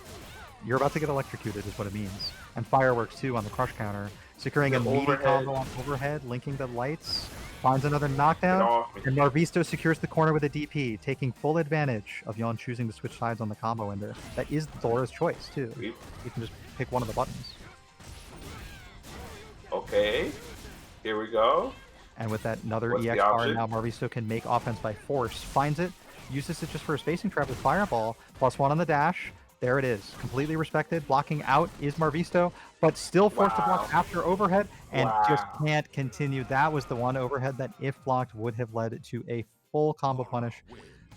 You're about to get electrocuted is what it means. And fireworks too on the crush counter. Securing a meaty combo on overhead, linking the lights. Finds another knockdown, and Marvisto secures the corner with a DP, taking full advantage of Yon choosing to switch sides on the combo ender. That is Laura's choice, too. You can just pick one of the buttons. Okay, here we go. And with that another EX bar, now Marvisto can make offense by force. Finds it, uses it just for a spacing trap with Fireball, +1 on the dash. There it is, completely respected. Blocking out is Marvisto, but still forced to block after overhead, and just can't continue. That was the one overhead that, if blocked, would have led to a full combo punish.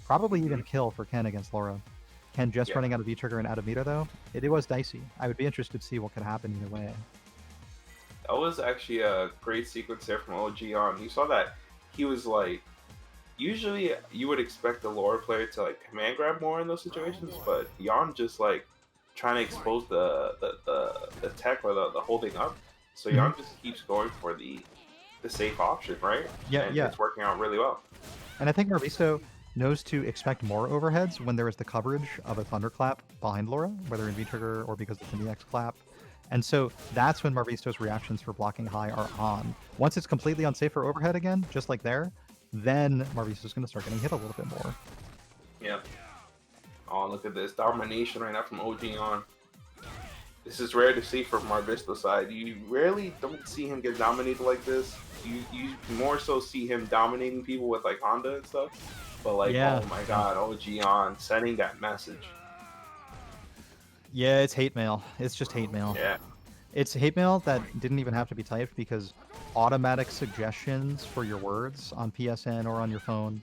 Probably even a kill for Ken against Laura. Ken just running out of V-Trigger and out of meter, though. It was dicey. I would be interested to see what could happen either way. That was actually a great sequence there from Ogeon. You saw that he was like, usually you would expect the Laura player to like command grab more in those situations, but Yon just like trying to expose the tech or the holding up. So Yon just keeps going for the safe option, right? And it's working out really well. And I think Marvisto knows to expect more overheads when there is the coverage of a thunderclap behind Laura, whether in V-Trigger or because it's an EX clap. And so that's when Marvisto's reactions for blocking high are on. Once it's completely unsafe for overhead again, just like there, then Marvisto's going to start getting hit a little bit more. Yeah. Oh, look at this. Domination right now from Ogeon. This is rare to see from Marvisto's side. You rarely don't see him get dominated like this. You more so see him dominating people with like Honda and stuff. But like, oh my god, Ogeon sending that message. Yeah, it's hate mail. It's just hate mail. Yeah. It's hate mail that didn't even have to be typed because automatic suggestions for your words on PSN or on your phone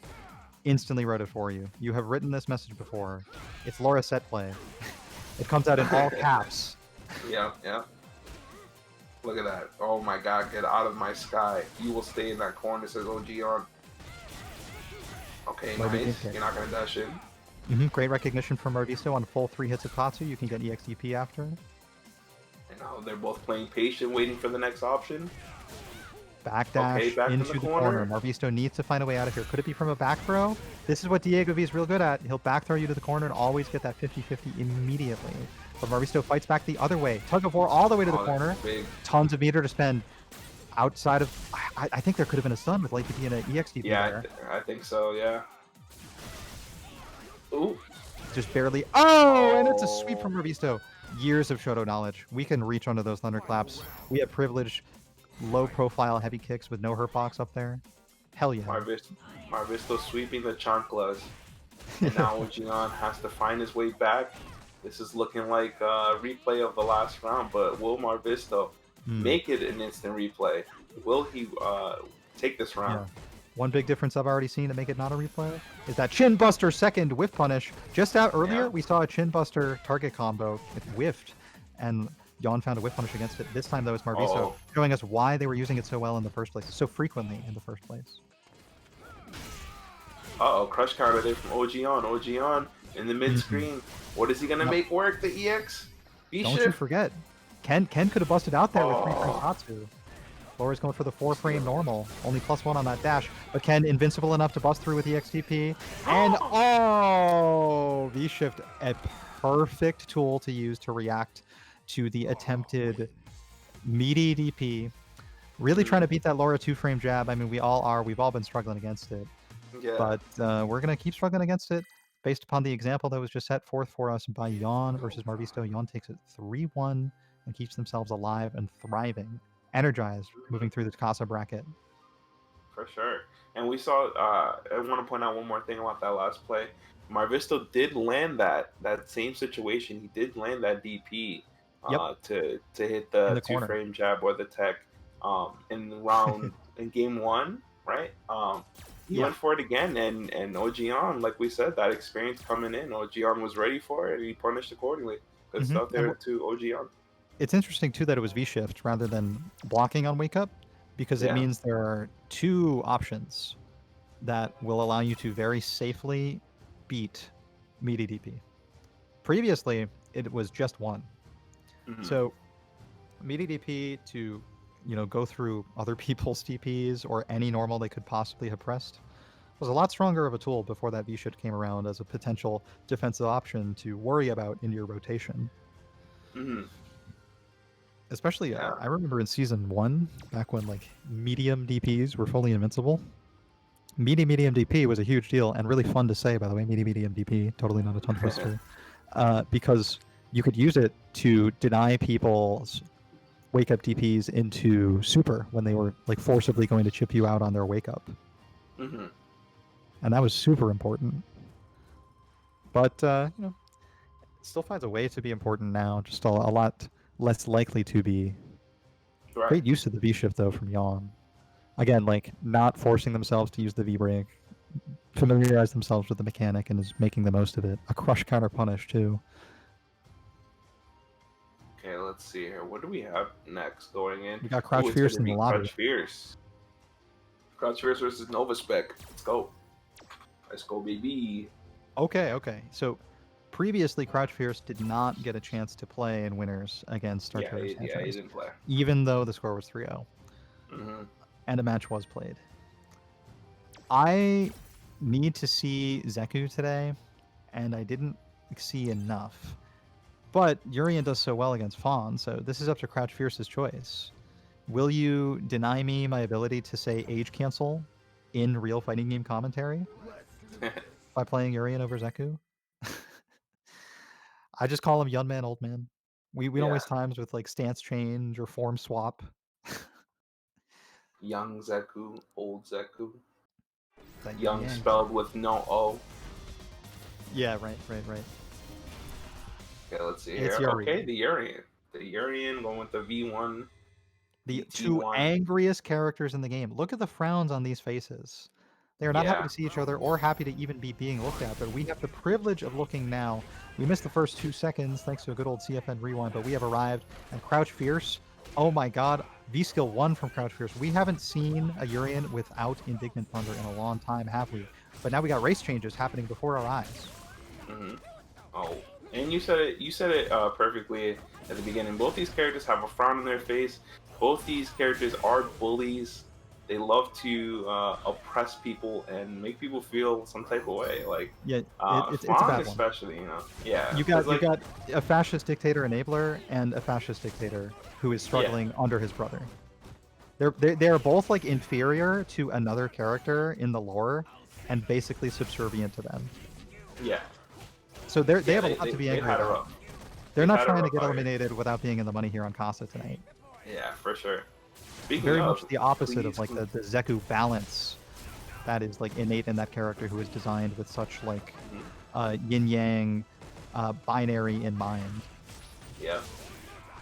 instantly wrote it for you. You have written this message before. It's Laura set play. It comes out in all caps. Yeah. Look at that. Oh my god, get out of my sky. You will stay in that corner, says Ogeon. Okay, nice. You're not going to dash in. Great recognition from Marvisto on full 3 hits of Katsu. You can get EXDP after. And now they're both playing patient, waiting for the next option. Backdash into the corner. Marvisto needs to find a way out of here. Could it be from a back throw? This is what Diego V is real good at. He'll back throw you to the corner and always get that 50-50 immediately. But Marvisto fights back the other way. Tug of war all the way to the corner. Tons of meter to spend outside of... I think there could have been a stun with Late DP and an EXDP there. I think so, yeah. Ooh. Just barely. Oh, and it's a sweep from Marvisto. Years of Shoto knowledge. We can reach onto those thunderclaps. We have privileged low-profile heavy kicks with no hurt box up there. Hell yeah. Marvisto sweeping the chanclas. And now Ogeon has to find his way back. This is looking like a replay of the last round, but will Marvisto make it an instant replay? Will he take this round? One big difference I've already seen to make it not a replay is that Chin Buster second whiff punish. Just out earlier, we saw a Chin Buster target combo. It whiffed, and Yon found a whiff punish against it. This time, though, it's Marviso showing us why they were using it so well in the first place, so frequently in the first place. Uh-oh, crush counter there from OG on. OG on in the mid-screen. What is he going to make work, the EX? Don't you forget, Ken could have busted out there with 3-frame Tatsu. Laura's going for the 4-frame normal. Only +1 on that dash. But Ken invincible enough to bust through with the XTP. And V-Shift, a perfect tool to use to react to the attempted meaty DP. Really trying to beat that Laura 2-frame jab. I mean, we all are. We've all been struggling against it. Yeah. But we're going to keep struggling against it based upon the example that was just set forth for us by Yon versus Marvisto. Yon takes it 3-1 and keeps themselves alive and thriving. Energized moving through the Casa bracket. For sure. And we saw, I want to point out one more thing about that last play. Marvisto did land that same situation. He did land that DP to hit the 2-frame jab or the tech in game 1, right? He went for it again, and Ojion, like we said, that experience coming in, Ojion was ready for it, and he punished accordingly. Good stuff there to Ojion. It's interesting, too, that it was V-Shift rather than blocking on Wake Up, because it means there are 2 options that will allow you to very safely beat meaty DP. Previously, it was just one. So meaty DP to, go through other people's TPs or any normal they could possibly have pressed was a lot stronger of a tool before that V-Shift came around as a potential defensive option to worry about in your rotation. Especially, I remember in Season 1, back when medium DPs were fully invincible. Medium DP was a huge deal and really fun to say, by the way. Medium DP, totally not a tongue twister. Because you could use it to deny people's wake-up DPs into Super when they were forcibly going to chip you out on their wake-up. And that was super important. But, it still finds a way to be important now, just a lot less likely to be. Great use of the V-Shift, though, from Yon. Again, not forcing themselves to use the V-Break, familiarize themselves with the mechanic, and is making the most of it. A crush counter punish, too. Okay, let's see here. What do we have next going in? We got Crouch Fierce in the lobby. Crouch Fierce versus Nova Spec. Let's go. Let's go, baby. Okay. So, previously, Crouch Fierce did not get a chance to play in winners against Arturo Sanchez. Yeah, he didn't play. Even though the score was 3-0. And a match was played. I need to see Zeku today, and I didn't see enough. But Urien does so well against Fawn, so this is up to Crouch Fierce's choice. Will you deny me my ability to say age cancel in real fighting game commentary by playing Urien over Zeku? I just call him young man, old man. We don't waste times with stance change or form swap. Young Zeku, old Zeku. Young spelled with no O. Yeah, right. Okay, let's see here. Okay, the Urien. The Urien going with the V1. The 2 angriest characters in the game. Look at the frowns on these faces. They are not happy to see each other or happy to even be being looked at, but we have the privilege of looking now. We missed the first 2 seconds thanks to a good old CFN rewind, but we have arrived, and Crouch Fierce, oh my god, V-Skill 1 from Crouch Fierce. We haven't seen a Urien without Indignant Thunder in a long time, have we? But now we got race changes happening before our eyes. Oh, and you said it perfectly at the beginning. Both these characters have a frown on their face. Both these characters are bullies. They love to oppress people and make people feel some type of way. It's a bad especially, one. You got a fascist dictator enabler and a fascist dictator who is struggling under his brother. They're both inferior to another character in the lore and basically subservient to them. Yeah. So they have a lot to be angry about. They're not trying to get eliminated without being in the money here on Casa tonight. Yeah, for sure. Very much the opposite of the Zeku balance that is innate in that character who is designed with such yin yang binary in mind. Yeah.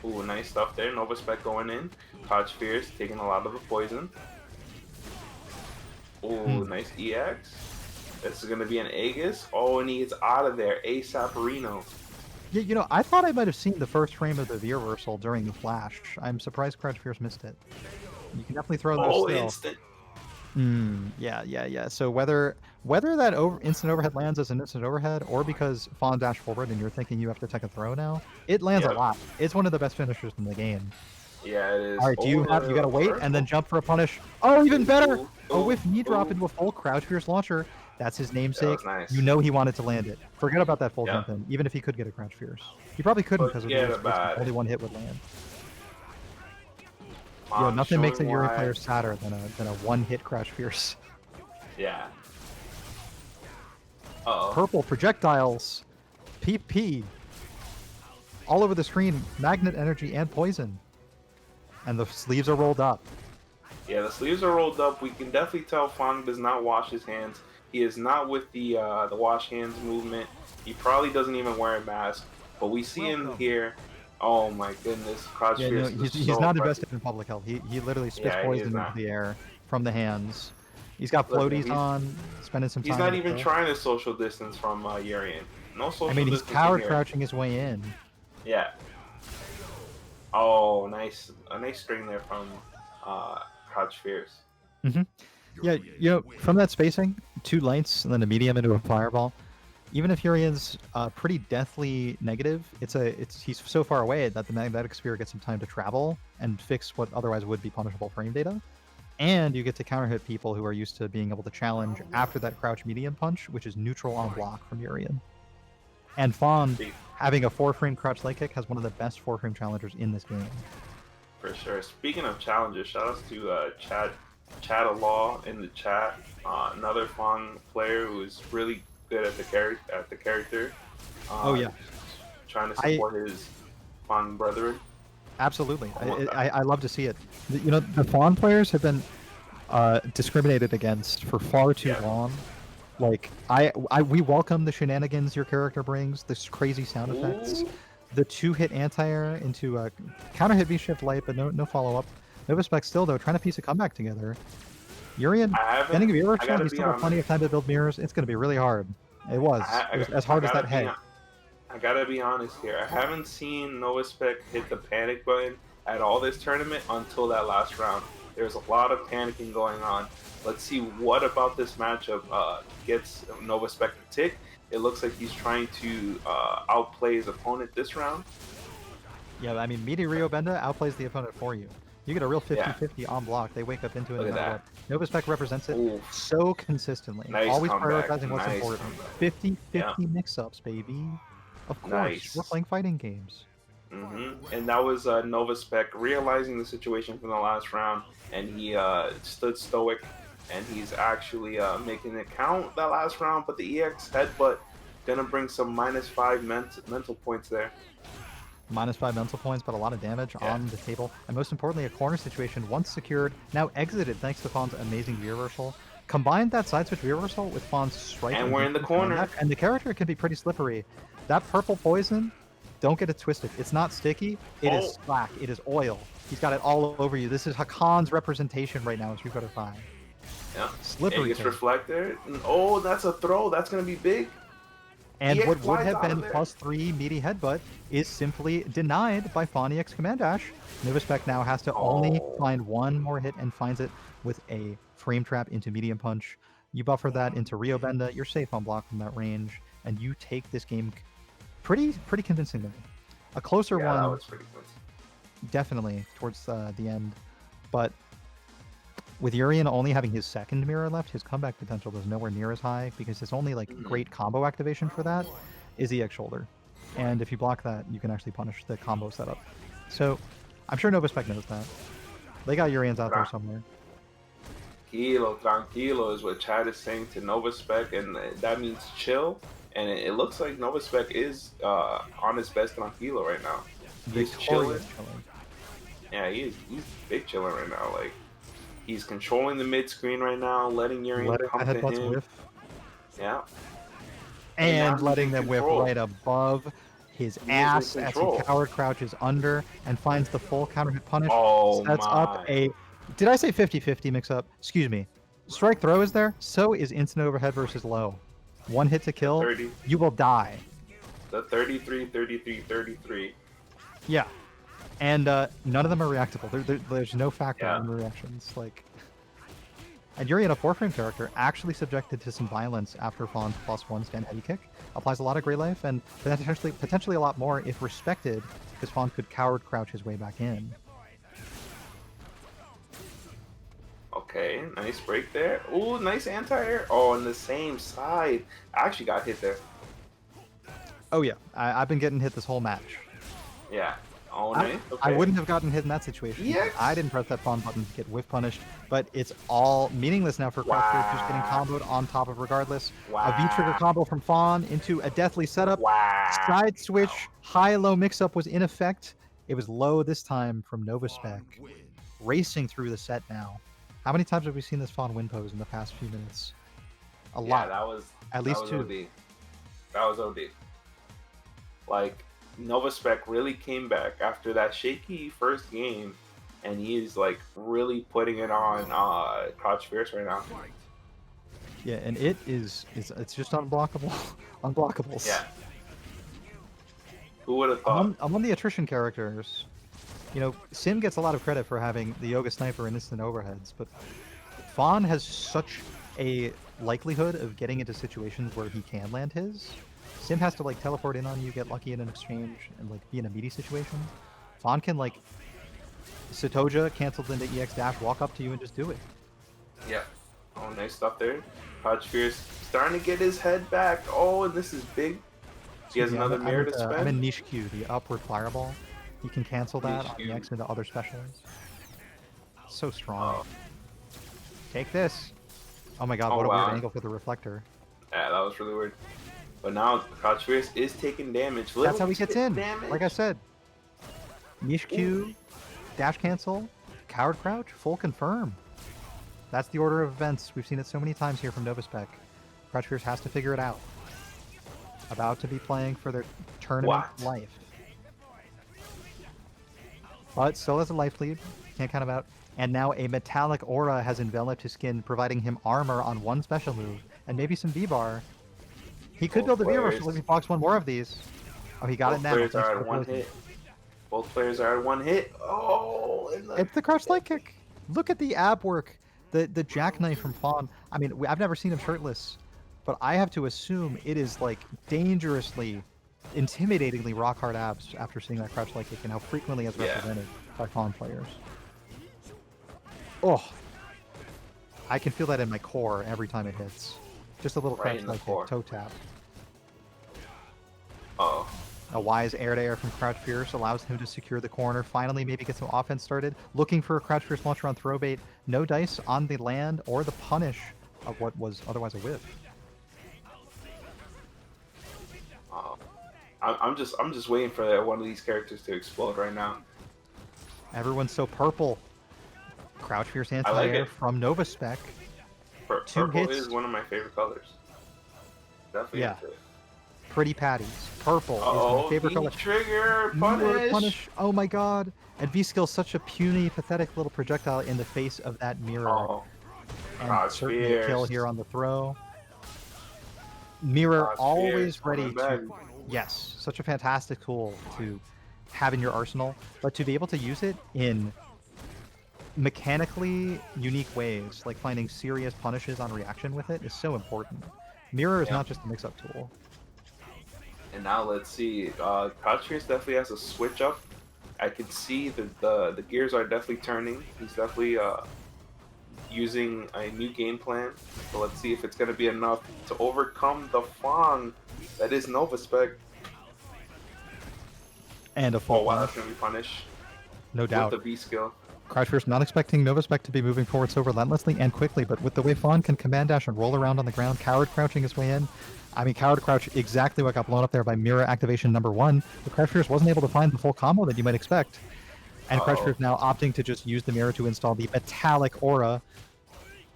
Ooh, nice stuff there. Nova Spec going in. Crouch Fierce taking a lot of the poison. Oh, Hmm. nice EX. This is gonna be an Aegis. Oh, and he gets out of there. ASAP Reno. Yeah, I thought I might have seen the first frame of the V reversal during the flash. I'm surprised Crouch Fierce missed it. You can definitely throw those Oh, still. instant. Yeah. So whether that instant overhead lands as an instant overhead, or because Fawn dash forward and you're thinking you have to take a throw now, it lands a Yep. lot. It's one of the best finishers in the game. Yeah, it All is. right, Oh, you gotta wait and then reversal. jump for a punish. Oh, even better! Ooh, A ooh, whiff knee drop ooh. into a full Crouch Fierce launcher. That's his That was namesake. You nice. know he wanted to land it. Forget about that full Yeah. jump in, even if he could get a Crouch Fierce. He probably couldn't because of the Forget air space. about Only it. one hit would land. I'm Nothing makes a showing Yuri why. player sadder than a one-hit Crouch Fierce. Yeah. Uh-oh. Purple projectiles. PP. All over the screen. Magnet energy and poison. And the sleeves are rolled up. Yeah, the sleeves are rolled up. We can definitely tell Fong does not wash his hands. He is not with the wash hands movement. He probably doesn't even wear a mask. But we see him here. Oh my goodness, Crouch Yeah, Fierce is he's so not impressive. invested in public health. He literally spits Yeah, he is poison into not. the air from the hands. He's got Look, floaties on, spending some he's time in not the even pool. trying to social distance from Urian. No social I mean, he's distancing coward here. crouching his way in. Yeah. Oh, nice. A nice string there from Crouch Fierce. Yeah, from that spacing, 2 lengths and then a medium into a fireball. Even if Urian's pretty deathly negative, he's so far away that the magnetic sphere gets some time to travel and fix what otherwise would be punishable frame data. And you get to counter hit people who are used to being able to challenge after that crouch medium punch, which is neutral on block from Urian. And Fawn, having a 4-frame crouch leg kick, has one of the best 4-frame challengers in this game. For sure. Speaking of challenges, shout outs to Chad Law in the chat. Another Fong player who is really good at the character. Oh yeah, Trying to support his Fong brethren. absolutely. I love to see it. The Fawn players have been discriminated against for far too long. Like we welcome the shenanigans your character brings, this crazy sound effects, the 2-hit anti-air into a counter hit V shift light, but no follow up. Novaspec still though trying to piece a comeback together. Urian, ending of your reversal, he still got plenty of time to build mirrors. It's going to be really hard. It was as hard as that head. I gotta be honest here. I haven't seen Novaspec hit the panic button at all this tournament until that last round. There's a lot of panicking going on. Let's see what about this matchup gets Novaspec to tick. It looks like he's trying to outplay his opponent this round. Yeah, I mean, Midi Rio Benda outplays the opponent for you. You get a real 50-50 on block. They wake up into it no matter what. Novaspec represents it so consistently. Nice Always comeback. prioritizing what's important. 50-50 mix-ups, baby. Of course, we're playing fighting games. And that was Novaspec realizing the situation from the last round, and he stood stoic, and he's actually making it count that last round. But the EX headbutt gonna bring some -5 mental points there. -5 mental points, but a lot of damage on the table. And most importantly, a corner situation once secured, now exited thanks to Fawn's amazing reversal. Combine that side switch reversal with Fawn's strike. And we're in the corner. And the character can be pretty slippery. That purple poison, don't get it twisted. It's not sticky. It is slack. It is oil. He's got it all over you. This is Hakan's representation right now in Street Fighter 5. Yeah. Slippery. Aegis Reflector. Oh, that's a throw. That's going to be big. And what would have been +3 meaty headbutt is simply denied by Fawn EX Command Dash. Novaspec now has to only find one more hit and finds it with a frame trap into medium punch. You buffer that into Rio Benda, you're safe on block from that range, and you take this game pretty convincingly. A closer one, that was pretty close. Definitely towards the end, but with Urian only having his second mirror left, his comeback potential is nowhere near as high because his only great combo activation for that is EX shoulder, and if you block that, you can actually punish the combo setup. So I'm sure Novaspec knows that. They got Urians out there somewhere. Tranquilo is what Chad is saying to Novaspec, and that means chill. And it looks like Novaspec is on his best tranquilo right now. He's chilling. Yeah, he's big chilling right now. Like, he's controlling the mid screen right now, letting Urian come to him. Whiff. Yeah. And letting them whip right above his ass as he coward crouches under and finds the full counter hit punish. Oh, sets up a... Did I say 50-50 mix-up? Excuse me. Strike throw is there. So is instant overhead versus low. One hit to The kill. 30, You will die. the 33, 33, 33. Yeah. And none of them are reactable. There's no factor Yeah. in reactions. Like, and Yuri, a 4-frame character, actually subjected to some violence after Fawn's +1 stand heavy kick. Applies a lot of Grey Life, and potentially a lot more if respected, because Fawn could coward crouch his way back in. Okay, nice break there. Ooh, nice anti-air. Oh, on the same side. I actually got hit there. Oh yeah, I've been getting hit this whole match. Yeah. Oh, I, nice. Okay. I wouldn't have gotten hit in that situation. Yes. I didn't press that Fawn button to get whiff punished, but it's all meaningless now for Crouch Fear, who's getting comboed on top of regardless. Wow. A V-trigger combo from Fawn into a deathly setup. Wow. Side switch, high-low mix-up was in effect. It was low this time from Novaspec. Racing through the set now. How many times have we seen this Fawn win pose in the past few minutes? A lot. That was at least was 2. OD. That was OD. Like, Novaspec really came back after that shaky first game, and he's like really putting it on Crouch Fierce right now. Yeah, and it's just unblockable. Unblockables. Yeah. Who would have thought? Among the attrition characters, you know, Sim gets a lot of credit for having the Yoga Sniper and instant overheads, but Fawn has such a likelihood of getting into situations where he can land his. Sim has to like teleport in on you, get lucky in an exchange, and like be in a meaty situation. Fawn can like Satoja canceled into EX dash, walk up to you and just do it. Yeah. Oh, nice stuff there. Crouch Fierce starting to get his head back. Oh, and this is big. He has another mirror to spend. I'm in niche Q, the upward fireball. He can cancel that Niche on Q. EX into other specials. So strong. Take this. Oh my god, what a weird angle for the reflector. Yeah, that was really weird. But now Crouch Fierce is taking damage. That's how he gets in. Damage. Like I said. Niche Q, dash cancel, coward crouch, full confirm. That's the order of events. We've seen it so many times here from Novaspec. Crouch Fierce has to figure it out. About to be playing for their tournament life. But still has a life lead. Can't count him out. And now a metallic aura has enveloped his skin, providing him armor on one special move, and maybe some V-bar. He could build a V-bar so let me box one more of these. Oh, he got it now. Both players are at one hit. Both players are at one hit. Oh, it's the crouch light kick. Look at the ab work. The jackknife from Fawn. I mean, I've never seen him shirtless, but I have to assume it is like dangerously, intimidatingly rock hard abs after seeing that crouch light kick and how frequently it's represented by Fawn players. Oh, I can feel that in my core every time it hits. Just a little crouch light kick, toe tap. Oh. A wise air-to-air from Crouch Fierce allows him to secure the corner. Finally, maybe get some offense started. Looking for a Crouch Fierce launcher on throw bait. No dice on the land or the punish of what was otherwise a whiff. I'm just waiting for one of these characters to explode right now. Everyone's so purple. Crouch Fierce anti-air from Novaspec. Purple is one of my favorite colors. Definitely. Yeah. Pretty patties. Purple is my favorite color. Trigger punish. Oh my god. And V-Skill's such a puny, pathetic little projectile in the face of that mirror. Oh. And certainly a kill here on the throw. Mirror always ready to... Yes, such a fantastic tool to have in your arsenal, but to be able to use it in mechanically unique ways, like finding serious punishes on reaction with it, is so important. Mirror is not just a mix-up tool. And now let's see. Crouch Fierce definitely has a switch up. I can see that the gears are definitely turning. He's definitely using a new game plan. So let's see if it's going to be enough to overcome the Fawn that is Novaspec. And a full wow, that's going to be punish. No doubt. With the B skill. Crouch Fierce not expecting Novaspec to be moving forward so relentlessly and quickly, but with the way Fawn can command dash and roll around on the ground, coward crouching his way in. I mean, coward crouch exactly what got blown up there by mirror activation number 1. But Crouch Fierce wasn't able to find the full combo that you might expect. And Crouch Fierce now opting to just use the mirror to install the metallic aura.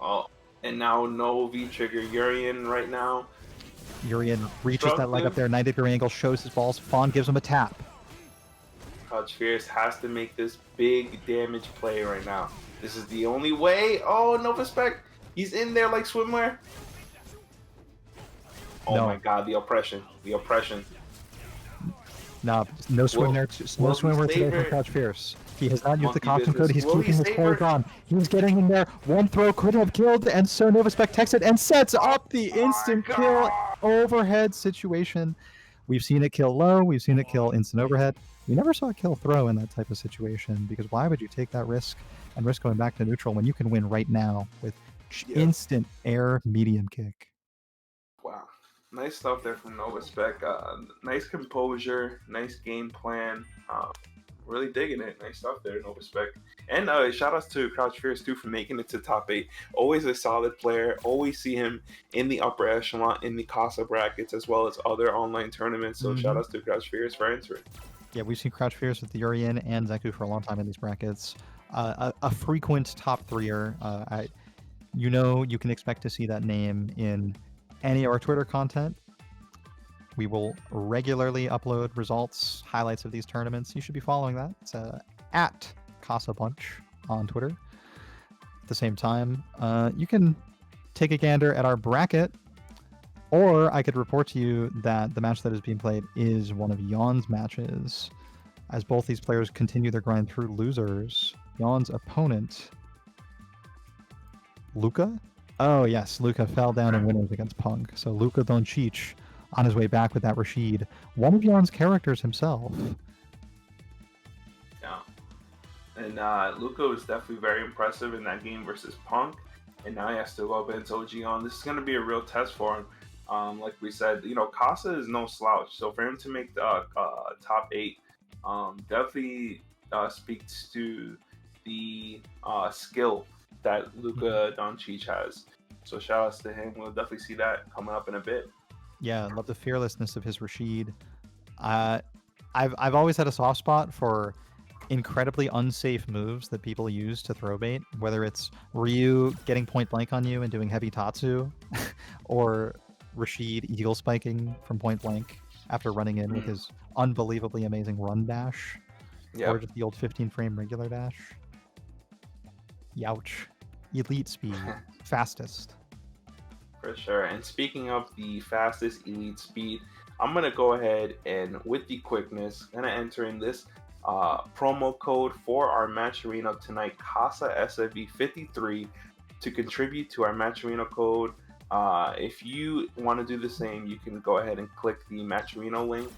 Oh, and now no V-trigger. Urian right now. Urian reaches that leg up there, 90-degree angle, shows his balls. Fawn gives him a tap. Crouch Fierce has to make this big damage play right now. This is the only way. Oh, Novaspec He's in there like swimwear. Oh No. my god, the oppression. The oppression. Nah, no swim Will, there. No will he swimwear today save from her? Crouch Fierce. He has not used the Monkey costume code. business. He's Will he keeping his save clothes her? on. He's getting in there. One throw could have killed, and so Novaspec takes it and sets up the instant kill overhead situation. We've seen it kill low. We've seen it kill instant overhead. We never saw a kill throw in that type of situation, because why would you take that risk and risk going back to neutral when you can win right now with instant air medium kick? Wow. Nice stuff there from Novaspec. Nice composure, nice game plan. Really digging it. Nice stuff there, Novaspec. And shout outs to Crouch Fierce too for making it to top 8. Always a solid player. Always see him in the upper echelon in the Casa brackets as well as other online tournaments. So shout outs to Crouch Fierce for entering. Yeah, we've seen Crouch Fierce with the Urian and Zeku for a long time in these brackets. A frequent top threer. You can expect to see that name in any of our Twitter content. We will regularly upload results, highlights of these tournaments. You should be following that. It's at Casa Bunch on Twitter. At the same time, you can take a gander at our bracket, or I could report to you that the match that is being played is one of Yawn's matches. As both these players continue their grind through losers, Yawn's opponent, Luka? Oh, yes, Luka fell down in winners against Punk. So Luka Doncic on his way back with that Rashid, one of Yawn's characters himself. Yeah. And Luka was definitely very impressive in that game versus Punk. And now he has to go up against OG on. This is going to be a real test for him. Like we said, Casa is no slouch. So for him to make the top 8 definitely speaks to the skill that Luka Doncic has. So shout outs to him. We'll definitely see that coming up in a bit. Yeah, love the fearlessness of his Rashid. I've always had a soft spot for incredibly unsafe moves that people use to throw bait, whether it's Ryu getting point blank on you and doing heavy tatsu, or Rashid eagle spiking from point blank after running in with his unbelievably amazing run dash, or just the old 15 frame regular dash. Youch. Elite speed. Fastest. For sure. And speaking of the fastest elite speed, I'm going to go ahead and with the quickness, going to enter in this promo code for our match arena tonight, Casa SFV 53, to contribute to our match arena code. If you want to do the same, you can go ahead and click the match arena link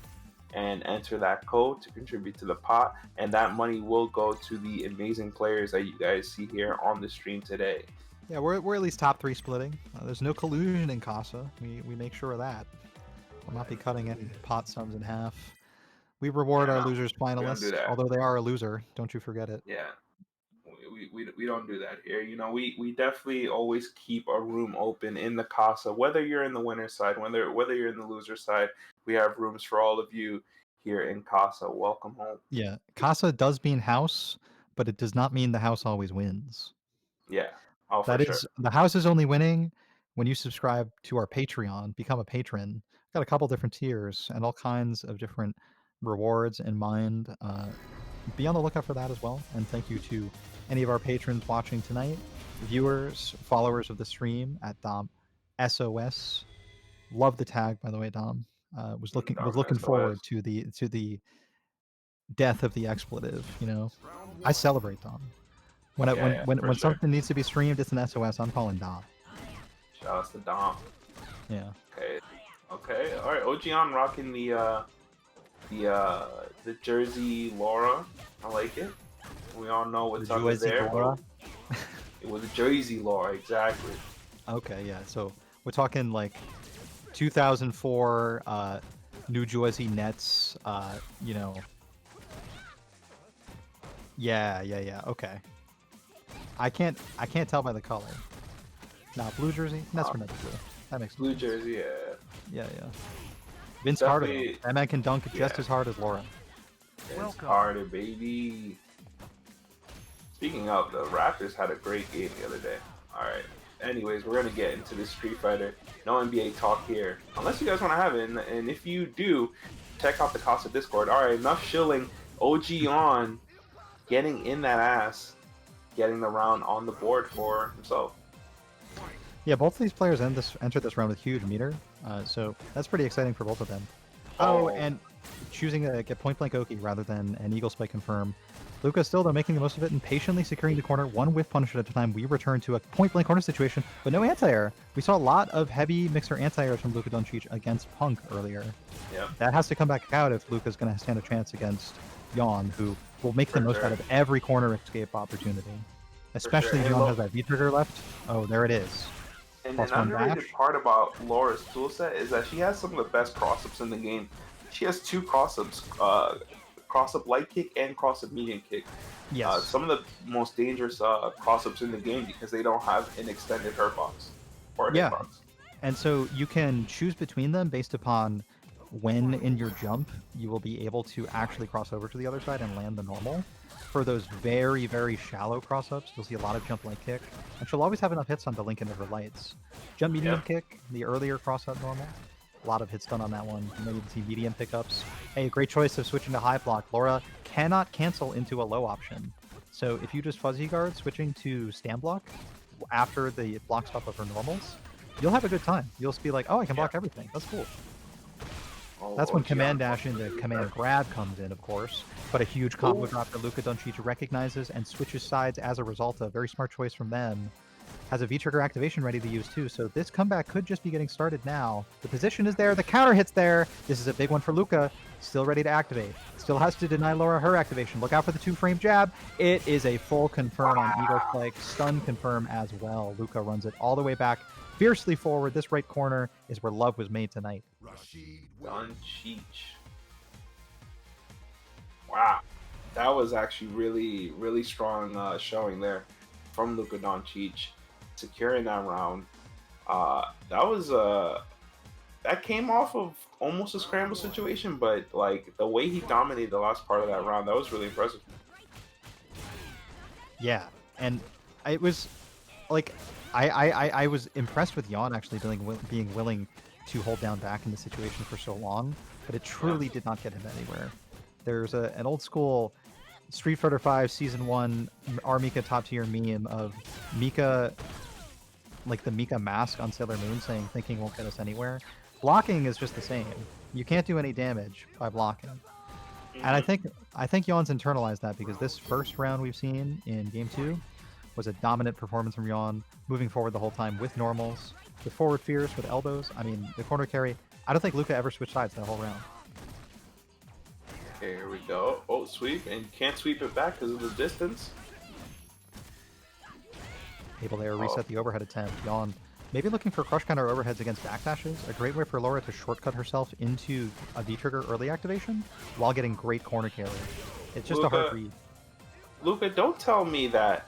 and enter that code to contribute to the pot, and that money will go to the amazing players that you guys see here on the stream today. Yeah, we're at least top 3 splitting. There's no collusion in Casa. We make sure of that. We'll not be cutting any pot sums in half. We reward our losers finalists, although they are a loser. Don't you forget it. Yeah, we don't do that here. We definitely always keep a room open in the Casa, whether you're in the winner's side, whether you're in the loser side. We have rooms for all of you here in Casa. Welcome home. Yeah, Casa does mean house, but it does not mean the house always wins. Yeah. Oh, that for is sure. The house is only winning when you subscribe to our Patreon, become a patron. Got a couple different tiers and all kinds of different rewards in mind. Be on the lookout for that as well. And thank you to any of our patrons watching tonight, viewers, followers of the stream at Dom SOS. Love the tag, by the way, Dom. Was looking forward to the death of the expletive. I celebrate Dom. When something needs to be streamed, it's an SOS. I'm calling Dom. Shout out to Dom. Yeah. Okay. All right. Ojian rocking the jersey Laura. I like it. We all know what's up there. It was a jersey Laura, exactly. Okay, yeah. So we're talking like 2004 New Jersey Nets. Yeah. Okay. I can't tell by the color. Nah, blue jersey. That's for never blue. That makes blue jersey. Yeah. Vince Carter. That man can dunk just as hard as Laura. Vince Carter, baby. Speaking of, the Raptors had a great game the other day. All right. Anyways, we're gonna get into this Street Fighter. No NBA talk here, unless you guys want to have it. And if you do, check out the Casa Discord. All right, enough shilling. OG on, getting in that ass, getting the round on the board for himself. Yeah, both of these players entered this round with huge meter, so that's pretty exciting for both of them. Oh, Oh, and choosing to get point blank Oki rather than an Eagle Spike confirm. Luca still though making the most of it and patiently securing the corner, one whiff punish at a time. We return to a point blank corner situation, but no anti-air. We saw a lot of heavy mixer anti-airs from Luka Doncic against Punk earlier. yeah, That has to come back out if Luca's going to stand a chance against Yon, who will make the for most sure. out of every corner escape opportunity. For sure. Especially if Yon has that V-trigger left. Oh, there it is. And an +1 underrated dash. part about Laura's toolset is that she has some of the best cross-ups in the game. She has two cross-ups, cross-up light kick and cross-up medium kick. Yes. Some of the most dangerous cross-ups in the game because they don't have an extended hurt box or Yeah. hitbox. And so you can choose between them based upon when in your jump you will be able to actually cross over to the other side and land the normal. For those very, very shallow cross-ups, you'll see a lot of jump light kick. And she'll always have enough hits on to link into her lights. Jump medium kick, the earlier cross-up normal. A lot of hits done on that one. Maybe you can see medium pickups. Hey, great choice of switching to high block. Laura cannot cancel into a low option. So if you just fuzzy guard switching to stand block after the block stop of her normals, you'll have a good time. You'll just be like, oh, I can block everything. That's cool. Oh, That's when gee, command dash into command grab comes in, of course. But a huge combo Ooh. drop that Luka Doncic recognizes and switches sides as a result of. Very smart choice from them. Has a V-trigger activation ready to use too, so this comeback could just be getting started now. The position is there, the counter hit's there. This is a big one for Luka. Still ready to activate. Still has to deny Laura her activation. Look out for the 2-frame jab. It is a full confirm on Eagle Spike. Stun confirm as well. Luka runs it all the way back, fiercely forward. This right corner is where love was made tonight. Doncic. Wow, that was actually really, really strong showing there from Luka Doncic, securing that round. That was that came off of almost a scramble situation, but like the way he dominated the last part of that round, that was really impressive. Yeah, and it was like I was impressed with Yon actually being willing to hold down back in the situation for so long, but it truly did not get him anywhere. There's an old school Street Fighter V Season 1 R Mika top tier meme of Mika, like the Mika mask on Sailor Moon saying thinking won't get us anywhere. Blocking is just the same. You can't do any damage by blocking. And I think Yon's internalized that because this first round we've seen in Game 2 was a dominant performance from Yon, moving forward the whole time with normals, with forward fierce, with elbows. I mean, the corner carry. I don't think Luka ever switched sides that whole round. Okay, here we go. Oh, sweep, and can't sweep it back because of the distance. Able to reset the overhead attempt. Yon maybe looking for crush counter overheads against backdashes. A great way for Laura to shortcut herself into a V-trigger early activation while getting great corner carry. It's just a hard read. Luka, don't tell me that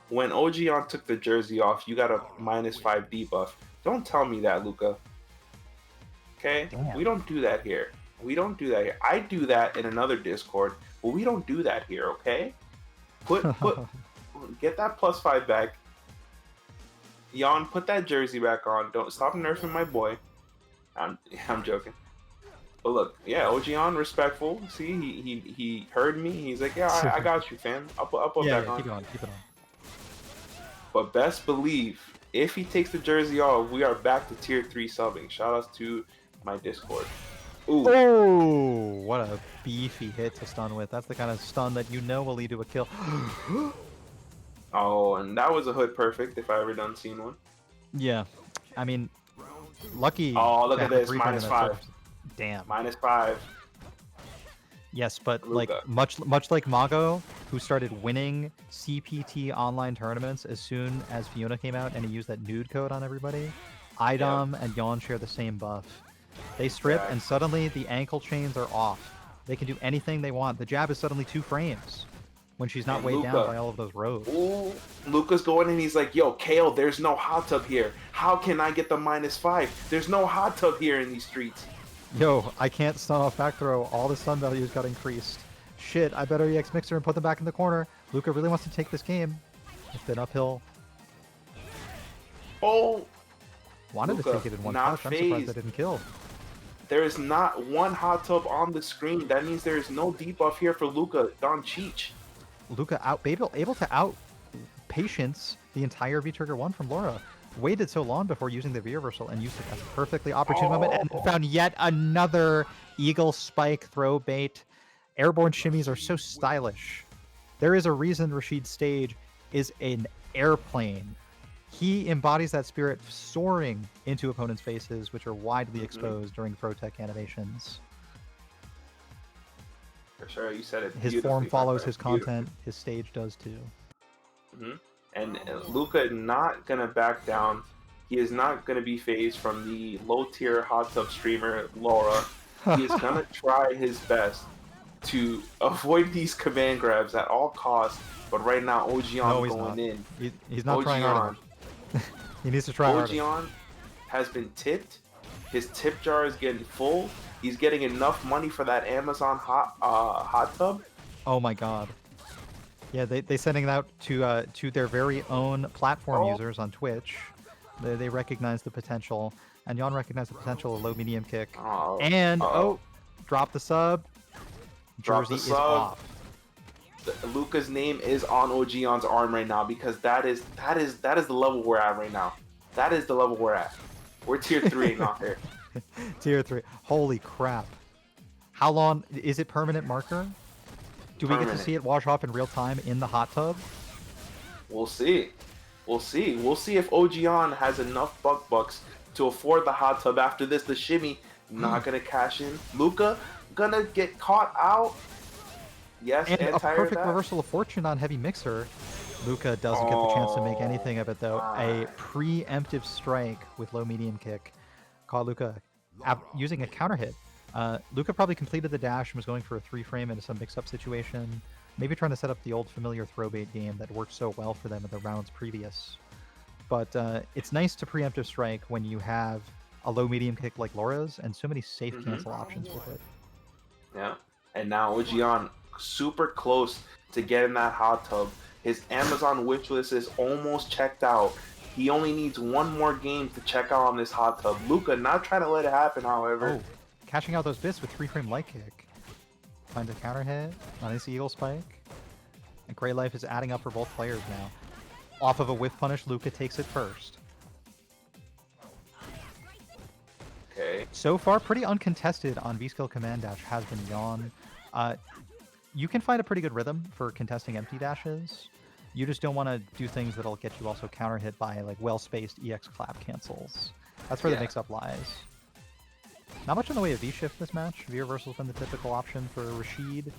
when Ogion took the jersey off, you got a -5 debuff. Don't tell me that, Luka. Okay? Damn. We don't do that here. We don't do that here. I do that in another Discord, but we don't do that here, okay? Get that +5 back. Yon, put that jersey back on. Don't stop nerfing my boy. I'm joking. But look, yeah, Ogion, respectful. See, he heard me. He's like, yeah, I got you, fam. I'll put back on. Keep it on, keep it on. But best believe, if he takes the jersey off, we are back to tier 3 subbing. Shout outs to my Discord. Ooh. Oh, what a beefy hit to stun with. That's the kind of stun that you know will lead to a kill. Oh, and that was a hood perfect if I ever done seen one. Yeah, I mean, lucky. Oh, look at this, -5. -5. Damn. -5. Yes, but Luka. like much like Mago, who started winning CPT online tournaments as soon as Fiona came out, and he used that nude code on everybody. Idom and Yon share the same buff. They strip, and suddenly the ankle chains are off. They can do anything they want. The jab is suddenly 2 frames when she's not weighed down by all of those rows. Ooh, Luka's going and he's like, yo, Kale, there's no hot tub here. How can I get the -5? There's no hot tub here in these streets. Yo, I can't stun off back throw. All the stun values got increased. Shit, I better EX Mixer and put them back in the corner. Luka really wants to take this game. It's been uphill. Oh, Wanted Luka, to take it in one not touch. I'm surprised phased. I didn't kill. There is not one hot tub on the screen. That means there is no debuff here for Luka Doncic. Luka able to out patience the entire V-Trigger 1 from Laura. waited so long before using the V-reversal and used it as a perfectly opportune moment and found yet another eagle spike throw bait. Airborne shimmies are so stylish. There is a reason Rashid's stage is an airplane. He embodies that spirit soaring into opponents' faces, which are widely exposed during throw tech animations. For sure, you said it. His form follows his content. His stage does too. And Luca not gonna back down. He is not gonna be phased from the low tier hot tub streamer Laura. He is gonna try his best to avoid these command grabs at all costs. But right now, Ojion going in. He's not trying hard enough. He needs to try harder. Ojion has been tipped. His tip jar is getting full. He's getting enough money for that Amazon hot tub. Oh my god. Yeah, they sending it out to their very own platform users on Twitch. They recognize the potential, and Jan recognized the potential of low medium kick. Drop the sub. Jersey is off. Luca's name is on Ojion's arm right now because that is the level we're at right now. That is the level we're at. We're tier 3 not here. Tier 3. Holy crap. How long is it permanent marker? Do we get to see it wash off in real time in the hot tub? We'll see. We'll see. We'll see if Ojion has enough bucks to afford the hot tub after this. The shimmy not gonna cash in. Luca gonna get caught out. Yes, and a perfect reversal of fortune on heavy mixer. Luca doesn't get the chance to make anything of it though. A preemptive strike with low medium kick caught Luca using a counter hit. Luca probably completed the dash and was going for a 3-frame into some mix-up situation. Maybe trying to set up the old familiar throw bait game that worked so well for them in the rounds previous. But it's nice to preemptive strike when you have a low medium kick like Laura's and so many safe cancel options with it. Yeah, and now Ojion super close to getting that hot tub. His Amazon wish list is almost checked out. He only needs one more game to check out on this hot tub. Luca not trying to let it happen, however. Cashing out those bits with 3-frame light kick. Finds a counter hit. Nice eagle spike. And Grey Life is adding up for both players now. Off of a whiff punish, Luca takes it first. Okay. So far, pretty uncontested on V-Skill Command Dash has been Jan. You can find a pretty good rhythm for contesting empty dashes. You just don't want to do things that'll get you also counter hit by like well-spaced EX clap cancels. That's where the mix-up lies. Not much in the way of V-shift this match. V-reversal's been the typical option for Rashid.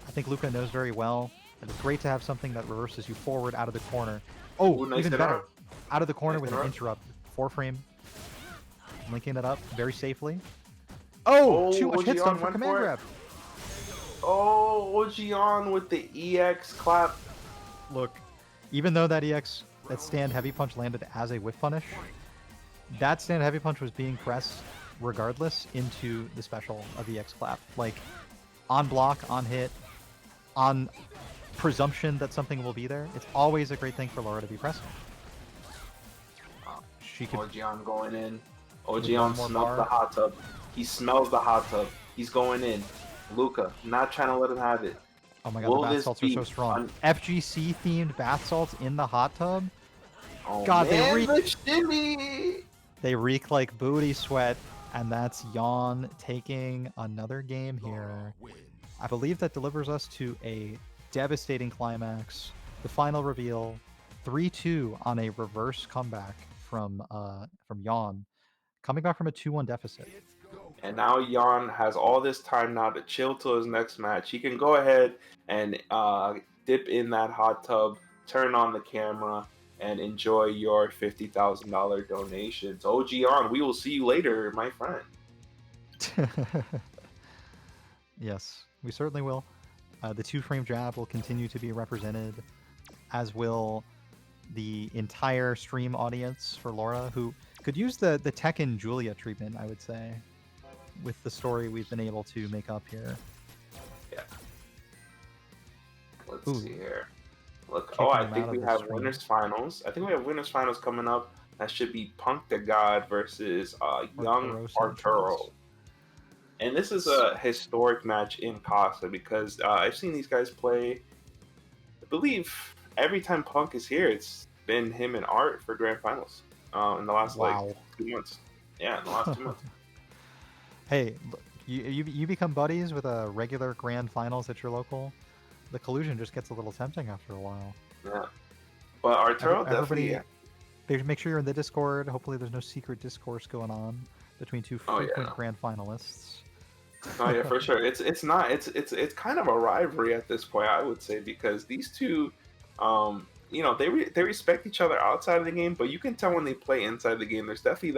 I think Luca knows very well that it's great to have something that reverses you forward out of the corner. Nice even better. Out of the corner with an interrupt. 4-frame. Linking it up very safely. Too much hit stun for command grab. Ojion with the EX clap. Look, even though that stand heavy punch landed as a whiff punish, that stand heavy punch was being pressed regardless into the special of EX clap. Like, on block, on hit, on presumption that something will be there. It's always a great thing for Laura to be pressing. Ojion going in. Ojion smells the hot tub. He smells the hot tub. He's going in. Luca not trying to let him have it. Oh my god, the bath salts are so strong. FGC themed bath salts in the hot tub. Oh god, man, they reek like booty sweat, and that's Jan taking another game here. I believe that delivers us to a devastating climax. The final reveal, 3-2 on a reverse comeback from Jan, coming back from a 2-1 deficit. And now Jan has all this time now to chill till his next match. He can go ahead and dip in that hot tub, turn on the camera, and enjoy your $50,000 donations. Jan, we will see you later, my friend. Yes, we certainly will. The 2-frame jab will continue to be represented, as will the entire stream audience for Laura, who could use the Tekken Julia treatment, I would say, with the story we've been able to make up here. Yeah. Let's see here. Look, I think we have winners finals. I think we have winners finals coming up. That should be Punk the God versus Young Arturo. And this is a historic match in Casa because I've seen these guys play, I believe, every time Punk is here, it's been him and Art for grand finals. in the last like Wow. 2 months. Yeah, in the last 2 months. Hey, you become buddies with a regular grand finals at your local. The collusion just gets a little tempting after a while. Yeah, but Arturo definitely. Everybody, make sure you're in the Discord. Hopefully, there's no secret discourse going on between two Oh frequent yeah. grand finalists. Oh yeah, for sure. It's not it's kind of a rivalry at this point, I would say, because these two, they respect each other outside of the game, but you can tell when they play inside the game. There's definitely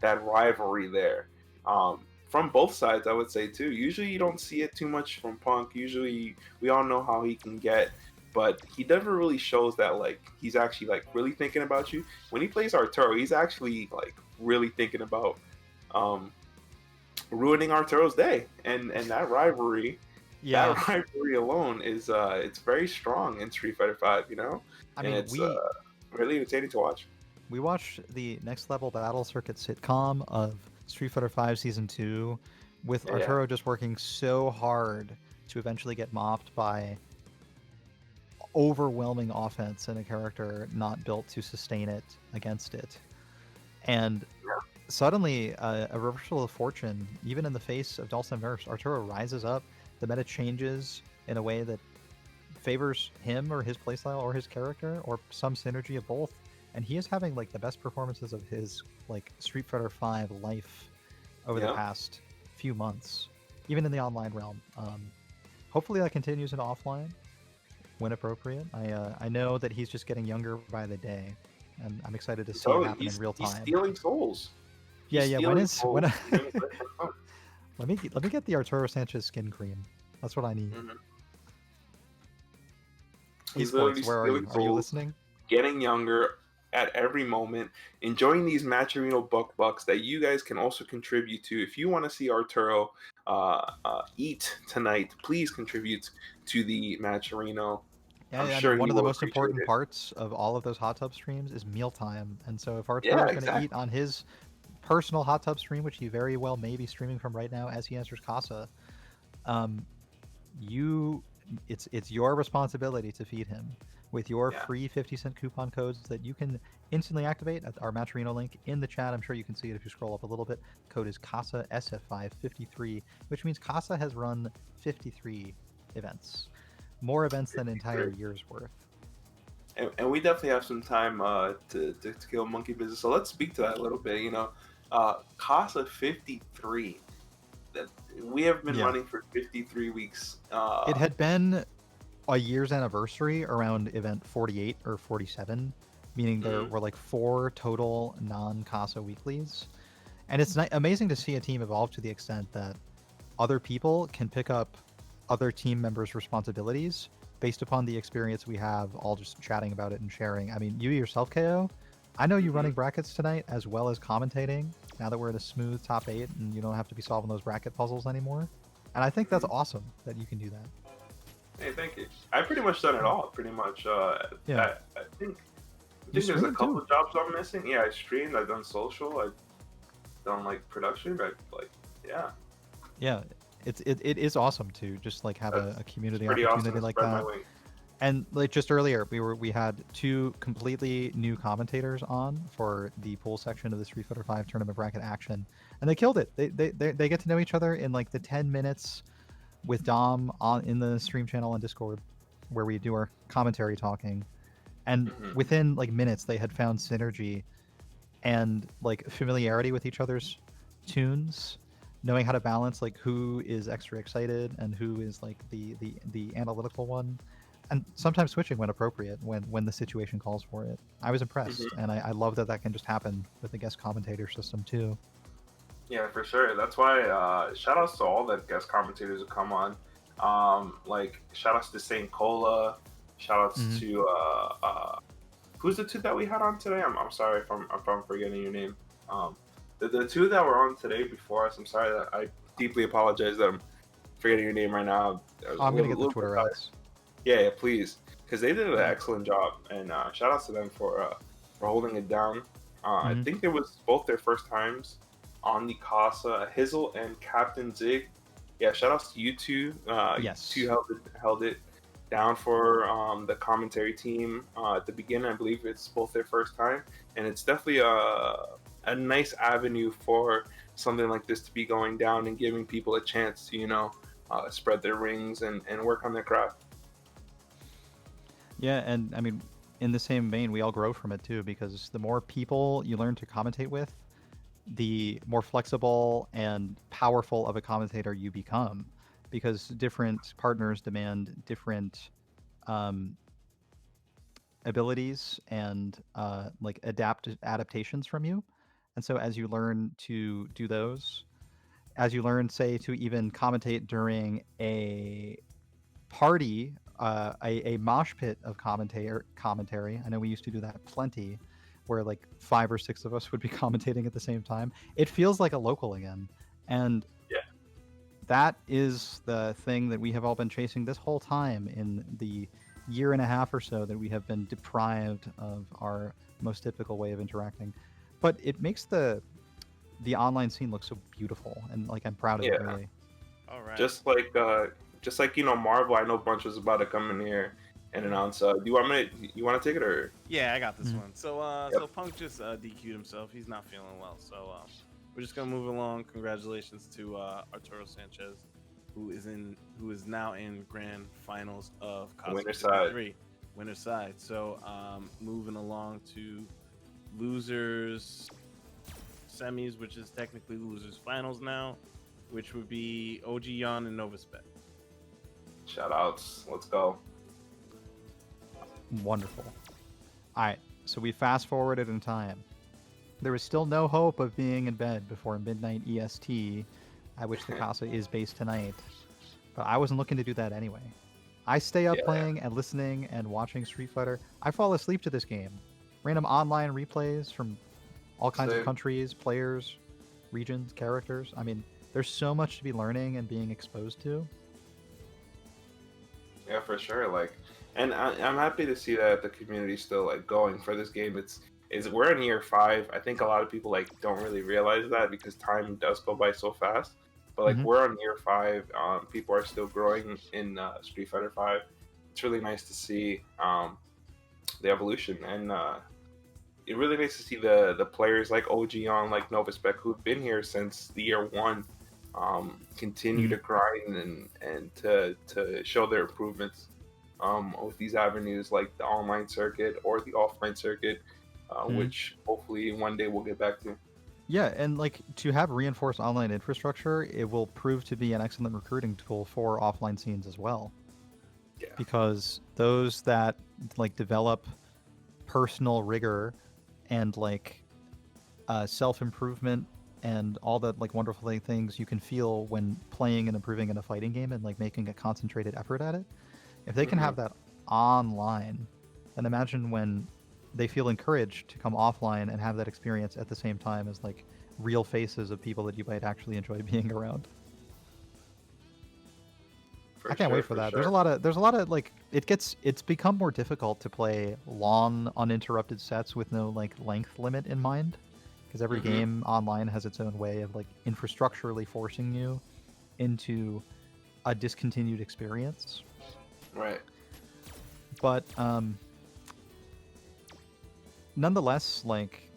that rivalry there, from both sides, I would say too. Usually you don't see it too much from Punk. Usually we all know how he can get, but he never really shows that like he's actually like really thinking about you. When he plays Arturo, he's actually like really thinking about. Um, Ruining Arturo's day, and that rivalry, Yeah, that rivalry alone is it's very strong in Street Fighter Five, I and mean, it's really entertaining to watch. we watched the Next Level Battle Circuit sitcom of Street Fighter V Season 2 with Yeah, Arturo just working so hard to eventually get mopped by overwhelming offense and a character not built to sustain it against it. And yeah, suddenly, a reversal of fortune, even in the face of Dulcet nerfs, Arturo rises up, the meta changes in a way that favors him or his playstyle or his character or some synergy of both, and he is having like the best performances of his like Street Fighter V life over the yeah. past few months, even in the online realm. Hopefully that continues in offline when appropriate. I know that he's just getting younger by the day, and I'm excited to see it So happen in real he's time. stealing souls. Yeah, He's yeah. stealing souls. Let me get the Arturo Sanchez skin cream. That's what I need. Mhm. He's literally Esports, where are you? stealing Are you souls, listening? getting younger at every moment, enjoying these Matcherino bucks that you guys can also contribute to. If you want to see Arturo eat tonight, please contribute to the Matcherino. Yeah, I'm yeah, I mean, sure one he of the will most appreciate important it. parts of all of those hot tub streams is mealtime. And so if Arturo Yeah, is going to eat exactly. on his personal hot tub stream, which he very well may be streaming from right now as he enters Casa, um, you it's your responsibility to feed him with your Yeah. free 50-cent coupon codes that you can instantly activate at our Matcherino link in the chat. I'm sure you can see it if you scroll up a little bit. The code is Casa SF553, which means Casa has run 53 events, more events than an entire year's worth. And we definitely have some time to kill monkey business. So let's speak to that a little bit. Casa 53. That we have been Yeah, running for 53 weeks. it had been a year's anniversary around event 48 or 47, meaning there Mhm. were like 4 total non-Casa weeklies. And it's amazing to see a team evolve to the extent that other people can pick up other team members' responsibilities based upon the experience we have all just chatting about it and sharing. I mean, you yourself, KO, I know you running Mhm. brackets tonight as well as commentating now that we're in a smooth top 8 and you don't have to be solving those bracket puzzles anymore. And I think that's Mhm. awesome that you can do that. Hey, thank you. I pretty much done it all. Pretty much. Yeah. I think You there's a stream couple too. of jobs I'm missing. Yeah, I streamed. I've done social. I've done like production. But like, yeah, Yeah. It is awesome to just like have that's a it's community pretty awesome opportunity to like spread my that. wings. And like just earlier, we had 2 completely new commentators on for the pool section of the Street Fighter V tournament bracket action, and they killed it. They get to know each other in like the 10 minutes with Dom on in the stream channel on Discord, where we do our commentary talking, and Hmm. within like minutes they had found synergy and like familiarity with each other's tunes, knowing how to balance like who is extra excited and who is like the analytical one, and sometimes switching when appropriate when the situation calls for it. I was impressed, Hmm. and I love that that can just happen with the guest commentator system too. Yeah, for sure. That's why shout outs to all the guest commentators who come on. Like shout outs to Saint Cola. Shout outs Hmm. to who's the two that we had on today? I'm sorry if I'm forgetting your name. Um, the two that were on today before us. I'm sorry that I deeply apologize that I'm forgetting your name right now. I was a I'm gonna get the little bit Twitter tired. outs. Yeah, yeah, please, because they did an Yeah. excellent job, and shout outs to them for holding it down. I Hmm. think it was both their first times on the Casa, Hizzle and Captain Zig. Yeah, shout outs to you two. You two Yes. held it. down for the commentary team at the beginning. I believe it's both their first time, and it's definitely a nice avenue for something like this to be going down and giving people a chance to, spread their rings and work on their craft. Yeah, and I mean, in the same vein, we all grow from it too, because the more people you learn to commentate with, the more flexible and powerful of a commentator you become, because different partners demand different um, abilities and like adaptations from you. And so as you learn to do those, as you learn, say, to even commentate during a party, a mosh pit of commentary. I know we used to do that plenty, where like 5 or 6 of us would be commentating at the same time. It feels like a local again, and Yeah, that is the thing that we have all been chasing this whole time in the year and a half or so that we have been deprived of our most typical way of interacting. But it makes the online scene look so beautiful, and like I'm proud of it yeah. really. All right. Just like Marvel. I know Bunch was about to come in here and Mhm. announce. Do you want to take it or? Yeah, I got this Mhm. one. So Yep. Punk just DQ'd himself. He's not feeling well. We're just gonna move along. Congratulations to Arturo Sanchez, who is now in grand finals of The Casa winner side. 53, winner side. Moving along to losers semis, which is technically losers finals now, which would be OG Yon and Nova Spec. Shout outs. Let's go. Wonderful. All right, so we fast forwarded in time. There was still no hope of being in bed before midnight EST, at which the Casa is based tonight. But I wasn't looking to do that anyway. I stay up Yeah, playing and listening and watching Street Fighter. I fall asleep to this game. Random online replays from all kinds of same. countries, players, regions, characters. I mean, there's so much to be learning and being exposed to. Yeah, for sure. And I'm happy to see that the community's still like going for this game. It's we're in year 5. I think a lot of people like don't really realize that because time does go by so fast. But like Hmm. we're on year 5. People are still growing in Street Fighter 5. It's really nice to see the evolution, and it's really nice to see the players like OG on like Novaspec who've been here since the year 1 continue Hmm. to grind and to show their improvements with these avenues like the online circuit or the offline circuit, Hmm. which hopefully one day we'll get back to. Yeah, and like to have reinforced online infrastructure, it will prove to be an excellent recruiting tool for offline scenes as well. Yeah. Because those that like develop personal rigor and like self improvement and all the like wonderful things you can feel when playing and improving in a fighting game and like making a concentrated effort at it. If they can Hmm. have that online, then imagine when they feel encouraged to come offline and have that experience at the same time as like real faces of people that you might actually enjoy being around. I For can't sure, wait for for that. sure. There's a lot of like it's become more difficult to play long uninterrupted sets with no like length limit in mind, because every Hmm. game online has its own way of like infrastructurally forcing you into a discontinued experience. Right. But nonetheless, like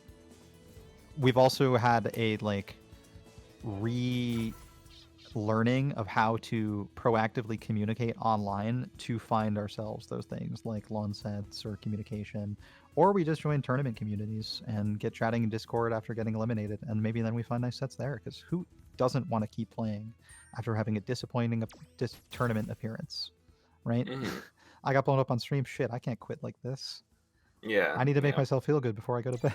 we've also had a like re learning of how to proactively communicate online to find ourselves those things like lawn sets or communication, or we just join tournament communities and get chatting in Discord after getting eliminated, and maybe then we find nice sets there, because who doesn't want to keep playing after having a disappointing tournament appearance, right? Hmm. I got blown up on stream. Shit, I can't quit like this. Yeah. I need to make Yeah. myself feel good before I go to bed.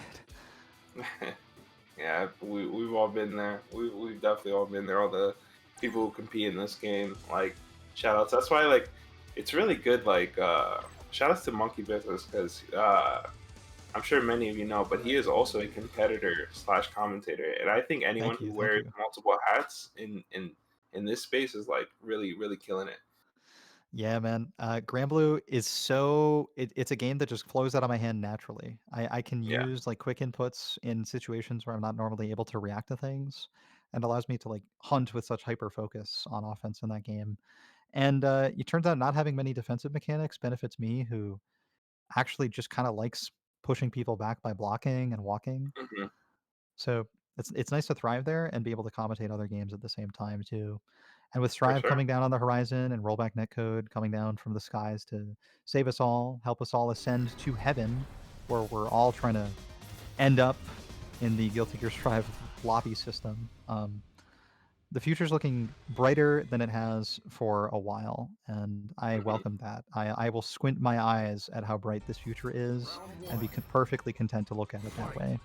Yeah. We've all been there. We've definitely all been there. All the people who compete in this game, like shout outs. That's why like it's really good. Like shout outs to Monkey Business because I'm sure many of you know, but he is also a competitor slash commentator, and I think anyone Thank who you, thank wears you. multiple hats in this space is like really killing it. Yeah, man. Granblue is so it's a game that just flows out of my hand naturally. I can Yeah. use like quick inputs in situations where I'm not normally able to react to things, and allows me to like hunt with such hyper focus on offense in that game. And it turns out not having many defensive mechanics benefits me, who actually just kind of likes pushing people back by blocking and walking. Mhm. So it's nice to thrive there and be able to commentate other games at the same time too. And with For Strive sure. coming down on the horizon and rollback netcode coming down from the skies to save us all, help us all ascend to heaven, where we're all trying to end up in the Guilty Gear Strive lobby system. The future's looking brighter than it has for a while, and I Mhm. welcome that. I will squint my eyes at how bright this future is and be perfectly content to look at it that way.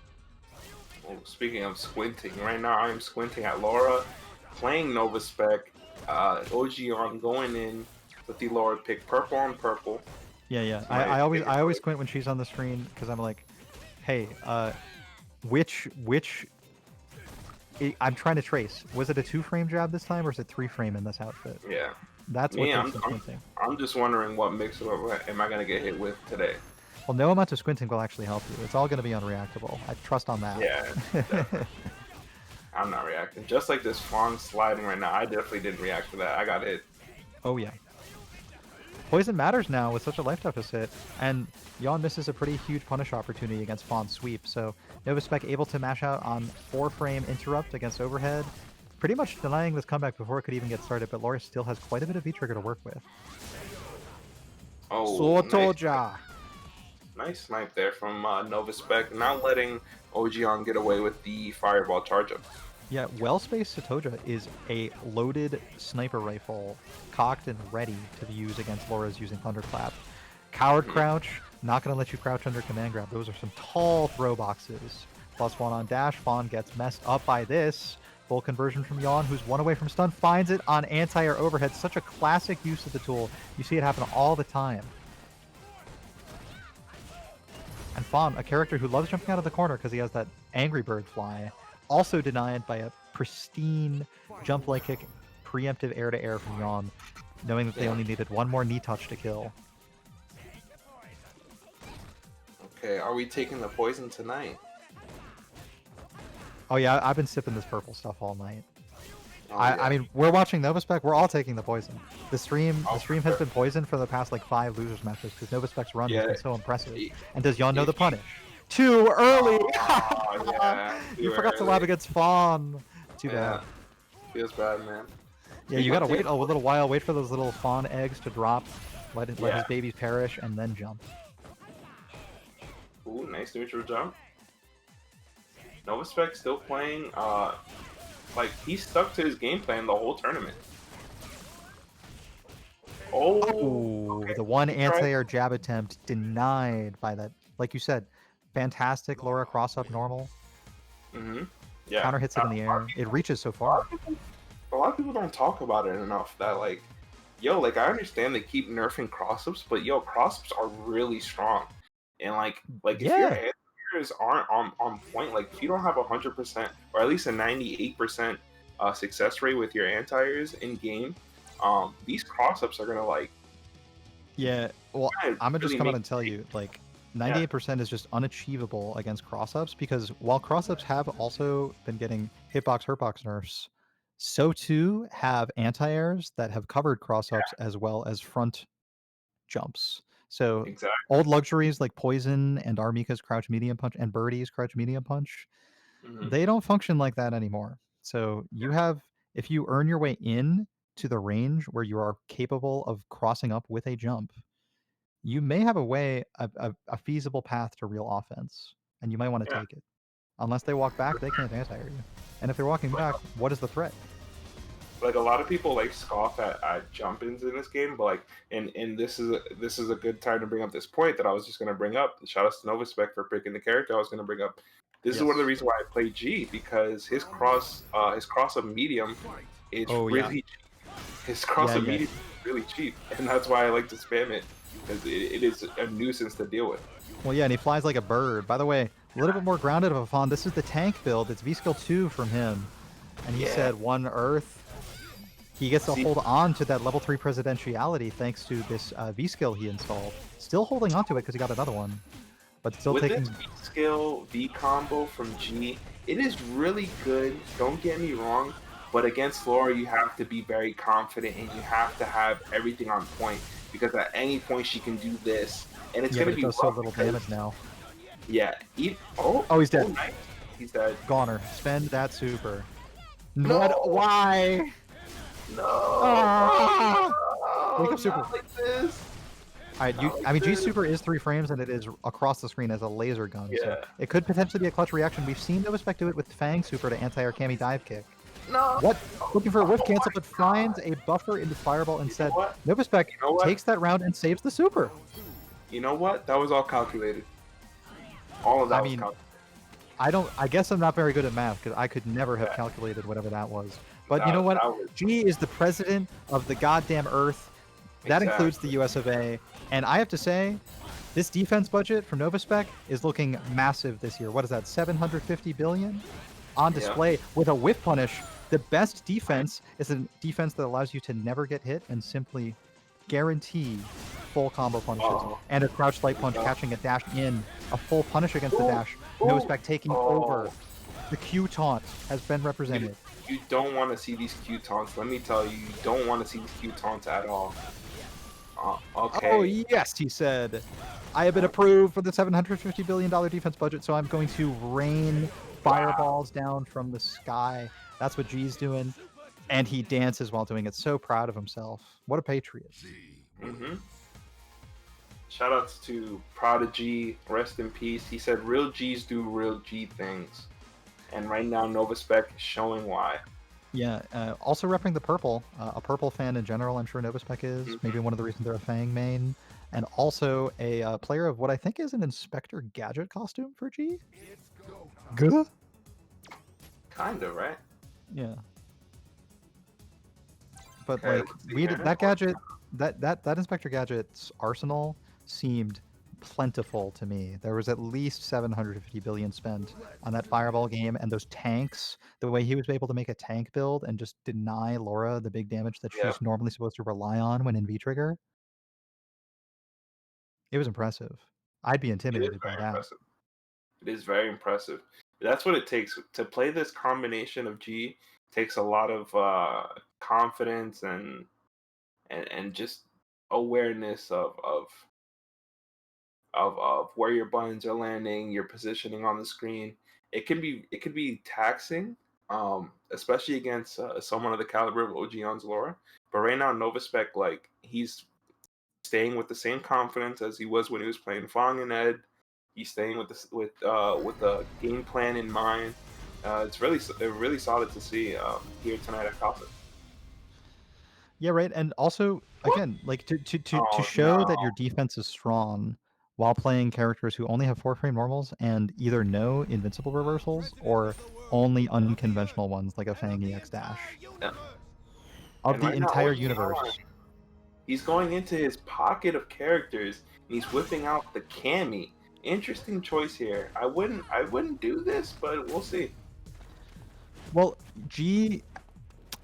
Well, speaking of squinting, right now I'm squinting at Laura, playing Nova Spec, OG going in with the Laura pick purple on purple. Yeah, yeah. It's I, my I always favorite I color. always squint when she's on the screen because I'm like, hey, which I'm trying to trace. Was it a 2-frame jab this time, or is it 3-frame in this outfit? Yeah. That's what Me, takes some squinting. I'm just wondering what mix up am I gonna get hit with today. Well, no amount of squinting will actually help you. It's all going to be unreactable. I trust on that. Yeah, definitely. I'm not reacting. Just like this Fawn sliding right now, I definitely didn't react to that. I got hit. Oh yeah. Poison matters now with such a life deficit, and Yawn misses a pretty huge punish opportunity against Fawn's sweep, so Novaspec able to mash out on 4-frame interrupt against overhead, pretty much denying this comeback before it could even get started, but Laura still has quite a bit of V-trigger to work with. Oh, Sotoja! nice snipe there from Nova Spec, not letting Ojion get away with the fireball charge up. Yeah, well-spaced Sotoja is a loaded sniper rifle, cocked and ready to be used against Laura's using Thunderclap. Coward crouch, not going to let you crouch under command grab. Those are some tall throw boxes. +1 on dash. Fawn gets messed up by this. Full conversion from Yawn, who's one away from stun, finds it on anti-air overhead. Such a classic use of the tool. You see it happen all the time. And Fawn, a character who loves jumping out of the corner because he has that Angry Bird fly, also denied by a pristine jump like kick, preemptive air-to-air from Yawn, knowing that they only needed one more knee touch to kill. Okay, are we taking the poison tonight? Oh yeah, I've been sipping this purple stuff all night. Oh, I mean, we're watching Novaspec. We're all taking the poison. The stream Oh, has been poisoned for the past like 5 losers matches because Novaspec's run has yeah. been so impressive. Y- And does Yawn know the if- punish? Too early. Oh, yeah. You too forgot to early. lab against Fawn. Too Yeah, bad. feels bad, man. Yeah, you gotta wait a little while. Wait for those little Fawn eggs to drop. Let his babies perish and then jump. Ooh, nice neutral jump. Nova Spec still playing. Like he stuck to his game plan the whole tournament. Oh, Ooh, okay. the one He tried- anti-air jab attempt denied by that. Like you said, fantastic Laura cross-up normal. Yeah. Counter hits it in the air. It reaches so far. A lot of people don't talk about it enough. That like, yo, like I understand they keep nerfing crossups, but yo, crossups are really strong. And like if your answers aren't on point, like if you don't have 100% or at least a 98% success rate with your anti-airs in game, these crossups are gonna like. Yeah, well, kinda I'm gonna just really come out make and tell you, like, 98% is just unachievable against cross-ups because while cross-ups have also been getting hitbox, hurtbox nerfs, so too have anti-airs that have covered cross-ups as well as front jumps. So Exactly. old luxuries like Poison and Armika's crouch medium punch and Birdie's crouch medium punch, Mhm. they don't function like that anymore. So you have, if you earn your way in to the range where you are capable of crossing up with a jump, you may have a feasible path to real offense, and you might want to Yeah. take it. Unless they walk back, they can't anti-air you. And if they're walking back, what is the threat? Like a lot of people like scoff at jump-ins in this game, but like and this is a good time to bring up this point that I was just gonna bring up. Shout out to Nova Spec for picking the character I was gonna bring up. This is one of the reasons why I play G, because his cross up medium is really cheap. His cross up medium is really cheap, and that's why I like to spam it, because it is a nuisance to deal with. Well, yeah, and he flies like a bird. By the way, a little bit more grounded of a Fawn. This is the tank build. It's V-Skill 2 from him. And he said 1 Earth. He gets to hold on to that level 3 presidentiality thanks to this V-Skill he installed. Still holding on to it because he got another one. But still With taking... this V-Skill V combo from G, it is really good. Don't get me wrong. But against Laura, you have to be very confident and you have to have everything on point because at any point she can do this, and it's Yeah, gonna but it be does so rough little because- damage now. Yeah. Oh, he's dead. Nice. He's dead. Goner, spend that super. No. Why? No. Ah! No, Wake up super. not like this. Alright, I mean, G super is 3 frames and it is across the screen as a laser gun, so Yeah. it could potentially be a clutch reaction. We've seen Novaspec do it with Fang super to anti-air Kami dive kick. No. What? Looking for a whiff cancel, my but finds a buffer into Fireball instead. what? Novaspec You know what? takes that round and saves the super. You know what? That was all calculated. All of that I was mean, calculated. I guess I'm not very good at math because I could never have Yeah. calculated whatever that was. But you That- know what? that was- G is the president of the goddamn Earth. That includes the US of A. And I have to say, this defense budget from Novaspec is looking massive this year. What is that? 750 billion on display with a whiff punish. The best defense is a defense that allows you to never get hit and simply guarantee full combo punishes. Oh. And a crouch light punch Yeah. catching a dash in, a full punish against the Ooh. dash. Ooh. Novaspec taking Oh. over. The Q taunt has been represented. You don't want to see these Q taunts. Let me tell you, you don't want to see these Q taunts at all. Okay. Oh, yes, he said. I have been approved for the $750 billion defense budget, so I'm going to rain fireballs down from the sky. That's what G's doing. And he dances while doing it. So proud of himself. What a patriot. Mm-hmm. Shout outs to Prodigy, rest in peace. He said real G's do real G things. And right now Novaspec is showing why. Yeah, also repping the purple. A purple fan in general, I'm sure Novaspec is. Mhm. Maybe one of the reasons they're a Fang main. And also a player of what I think is an Inspector Gadget costume for G. Good? Kinda, right? Yeah. But Okay, like let's see here. that gadget, that Inspector Gadget's arsenal seemed plentiful to me. There was at least 750 billion spent on that Fireball game, and those tanks. The way he was able to make a tank build and just deny Laura the big damage that Yeah. she's normally supposed to rely on when in V trigger. It was impressive. I'd be It is intimidated by very that. impressive. It is very impressive. That's what it takes to play this combination of G. Takes a lot of confidence and just awareness of where your buttons are landing, your positioning on the screen. It can be taxing, especially against someone of the caliber of OG Laura. But right now, Novaspec, like he's staying with the same confidence as he was when he was playing Fong and Ed. He's staying with the game plan in mind. It's really solid to see here tonight at Casa. Yeah, right. And also, again, like to Oh, show that no. your defense is strong while playing characters who only have 4-frame normals and either no invincible reversals or only unconventional ones like a Fang EX dash. Yeah. Of And the right now, entire OG universe. He's going into his pocket of characters and he's whipping out the Cammy. Interesting choice here. I wouldn't do this, but we'll see. Well, G,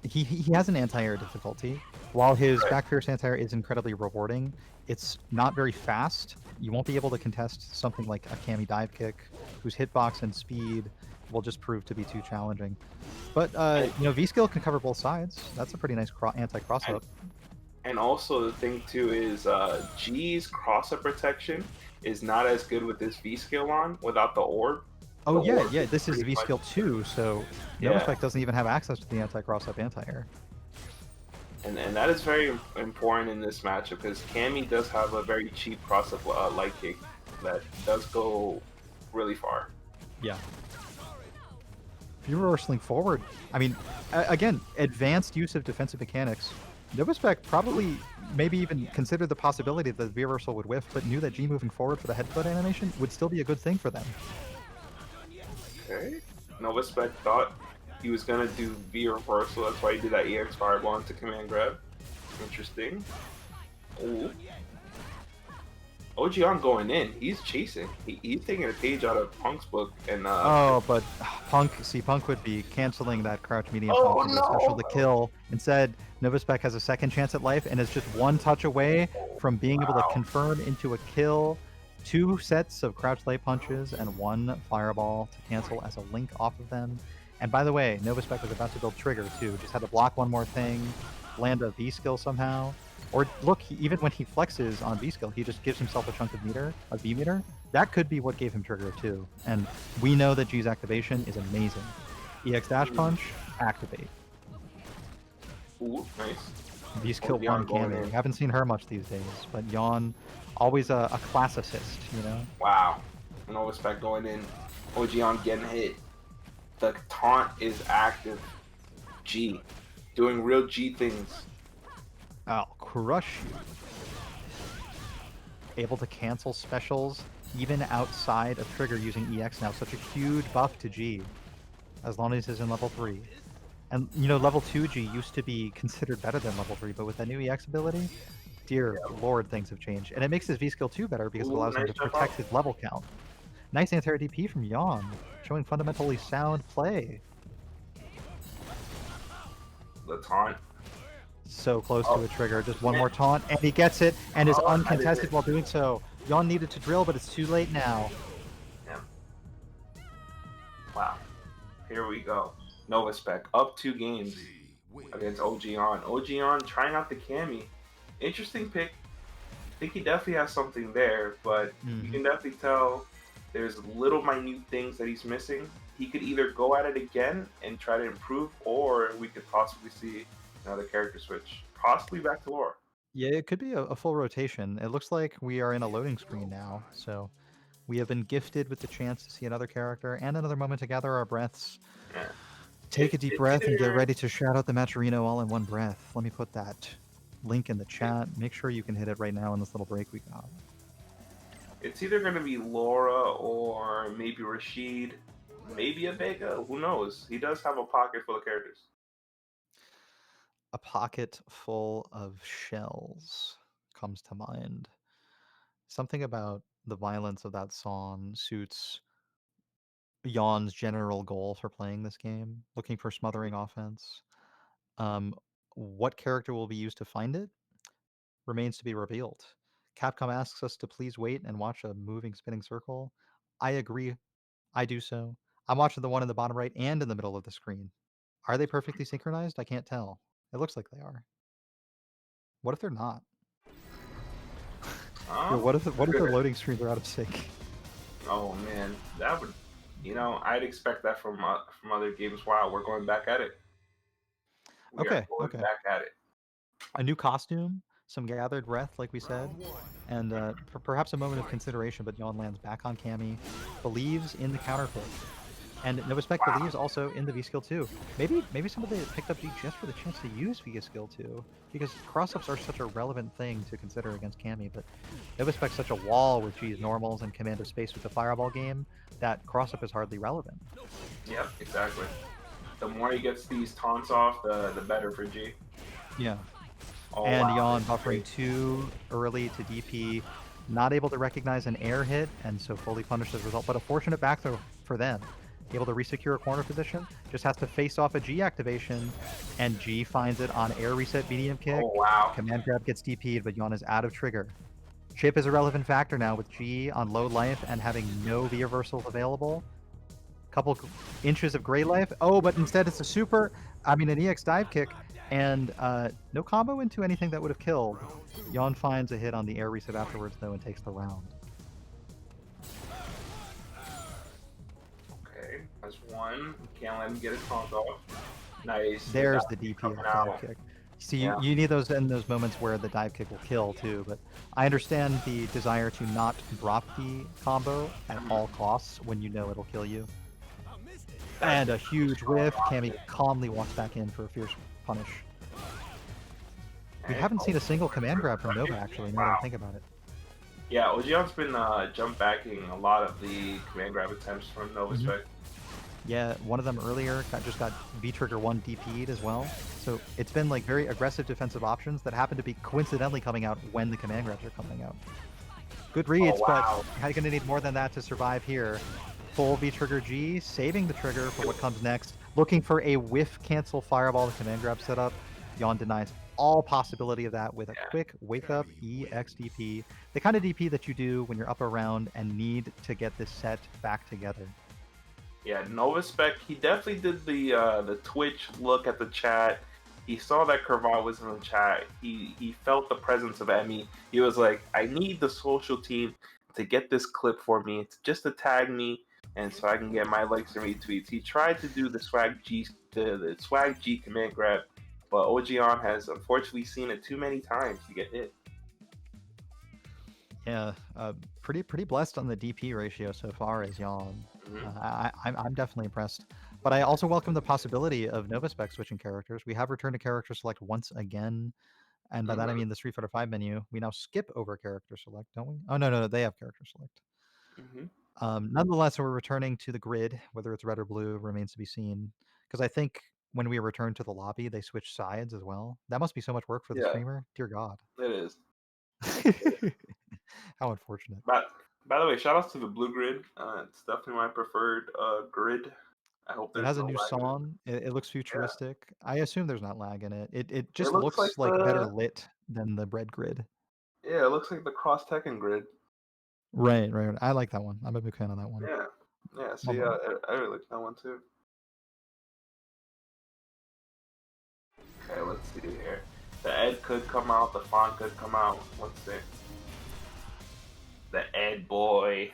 he has an anti-air difficulty. While his Right. back fierce anti-air is incredibly rewarding, it's not very fast. You won't be able to contest something like a Kami dive kick, whose hitbox and speed will just prove to be too challenging. But V-skill can cover both sides. That's a pretty nice anti-cross up. And also the thing too is G's cross-up protection is not as good with this V skill on without the orb. Oh The yeah, orb yeah. is This is pretty V-skill much- 2, so Yeah. Novaspec doesn't even have access to the anti-cross-up anti-air. And that is very important in this matchup because Cammy does have a very cheap cross-up light kick that does go really far. Yeah. If you were wrestling forward, I mean, again, advanced use of defensive mechanics. Novaspec probably maybe even considered the possibility that the V-reversal would whiff, but knew that G moving forward for the headbutt animation would still be a good thing for them. Okay. Novaspec thought he was gonna do V reversal, that's why he did that EX fireball into command grab. Interesting. Ooh. OG going in. He's chasing. He's taking a page out of Punk's book and Oh, but Punk would be canceling that crouch medium Oh, punch with a special to kill. Instead, Novaspec has a second chance at life and is just one touch away from being able to confirm into a kill. 2 sets of crouch light punches and 1 fireball to cancel as a link off of them. And by the way, Novaspec was about to build Trigger too. Just had to block one more thing, land a V skill somehow. Or look, even when he flexes on V skill, he just gives himself a chunk of meter, a V meter. That could be what gave him Trigger too. And we know that G's activation is amazing. EX dash punch, activate. Ooh, nice. V skill Yawn one going Cammy. in. Haven't seen her much these days, but Yawn, always a class assist, you know? Wow. No respect going in. Ojion getting hit. The taunt is active. G. Doing real G things. I'll crush you. Able to cancel specials even outside of trigger using EX now. Such a huge buff to G. As long as he's in level 3. And, you know, level 2 G used to be considered better than level 3, but with that new EX ability, dear lord, things have changed. And it makes his V skill 2 better because it allows him to protect his level count. Nice anti-air DP from Yawn, showing fundamentally sound play. The taunt. So close to a trigger, just one more taunt, and he gets it, and is uncontested while doing so. Yawn needed to drill, but it's too late now. Yeah. Wow. Here we go. Novaspec up 2 games against Ojion. Ojion trying out the Cammy. Interesting pick. I think he definitely has something there, but you can definitely tell there's little minute things that he's missing. He could either go at it again and try to improve, or we could possibly see another character switch, possibly back to Laura. Yeah, it could be a full rotation. It looks like we are in a loading screen now, so we have been gifted with the chance to see another character and another moment to gather our breaths. Yeah. Take a deep breath and get ready to shout out the Maturino all in one breath. Let me put that link in the chat. Make sure you can hit it right now in this little break we got. It's either going to be Laura or maybe Rashid, maybe a Vega. Who knows? He does have a pocket full of characters. A pocket full of shells comes to mind. Something about the violence of that song suits Yawn's general goal for playing this game, looking for smothering offense. Um, what character will be used to find it remains to be revealed. Capcom asks us to please wait and watch a moving spinning circle. I agree. I do so. I'm watching the one in the bottom right and in the middle of the screen. Are they perfectly synchronized? I can't tell. It looks like they are. What if they're not? Yo, what if the loading screens are out of sync? Oh man, that would, I'd expect that from other games. Wow, we're going back at it. We are going back at it. A new costume, some gathered breath, like we said, and perhaps a moment of consideration. But Yawn lands back on Cammy, believes in the counter pick, and Novaspec believes also in the V skill too. Maybe somebody picked up G just for the chance to use V skill too, because cross-ups are such a relevant thing to consider against Cammy. But Novaspec's such a wall with G's normals and command of space with the Fireball game that cross-up is hardly relevant. Yep, exactly. The more he gets these taunts off, the better for G. Yeah. Oh, and Yawn buffering too early to DP, not able to recognize an air hit, and so fully punished as a result. But a fortunate back throw for them. Able to resecure a corner position, just has to face off a G activation, and G finds it on air reset medium kick. Oh, wow. Command grab gets DP'd, but Yawn is out of trigger. Chip is a relevant factor now with G on low life and having no V reversals available. Couple inches of gray life. Oh, but instead it's an EX dive kick. And no combo into anything that would have killed. Yawn finds a hit on the air reset afterwards, though, and takes the round. Okay, that's one. Can't let him get his taunt off. Nice. There's the DP dive kick. See, you need those in those moments where the dive kick will kill, too. But I understand the desire to not drop the combo at all costs when you know it'll kill you. And a huge whiff. Cammy calmly walks back in for a fierce punish. We haven't seen a single command grab from Nova, actually, now that I think about it. Yeah, Ojion's been jump backing a lot of the command grab attempts from Novaspec. Yeah, one of them earlier just got V-Trigger 1 DP'd as well. So it's been like very aggressive defensive options that happen to be coincidentally coming out when the command grabs are coming out. Good reads, but you're going to need more than that to survive here. Full V-Trigger G, saving the trigger for what comes next. Looking for a whiff cancel fireball to command grab setup. Yawn denies all possibility of that with a quick wake up EX DP. The kind of DP that you do when you're up around and need to get this set back together. Yeah, Novaspec, he definitely did the Twitch look at the chat. He saw that Cravat was in the chat. He felt the presence of Emmy. He was like, I need the social team to get this clip for me. It's just to tag me and so I can get my likes and retweets. He tried to do the the swag G command grab, but Ojion has unfortunately seen it too many times to get hit. Yeah, pretty blessed on the DP ratio so far as Yon. Mhm. I'm definitely impressed. But I also welcome the possibility of Novaspec switching characters. We have returned to character select once again, and by that I Mhm. mean the Street Fighter 5 menu. We now skip over character select, don't we? Oh no, they have character select. Mhm. Nonetheless, we're returning to the grid. Whether it's red or blue remains to be seen. Because I think when we return to the lobby, they switch sides as well. That must be so much work for the Yeah, streamer. Dear God. it is. How unfortunate. By the way, shout outs to the blue grid. It's definitely my preferred grid. I hope It there's has a no new lag in it. song. It looks Yeah, futuristic. I assume there's not lag in it. It it just looks like looks like better lit than the red grid. it looks like the cross Tekken grid. Right. I like that one. I'm a big fan of that one. Yeah, yeah. Well See, done. I really like that one too. Okay, let's see here. The Ed could come out. The Fawn could come out. Let's see. The Ed boy.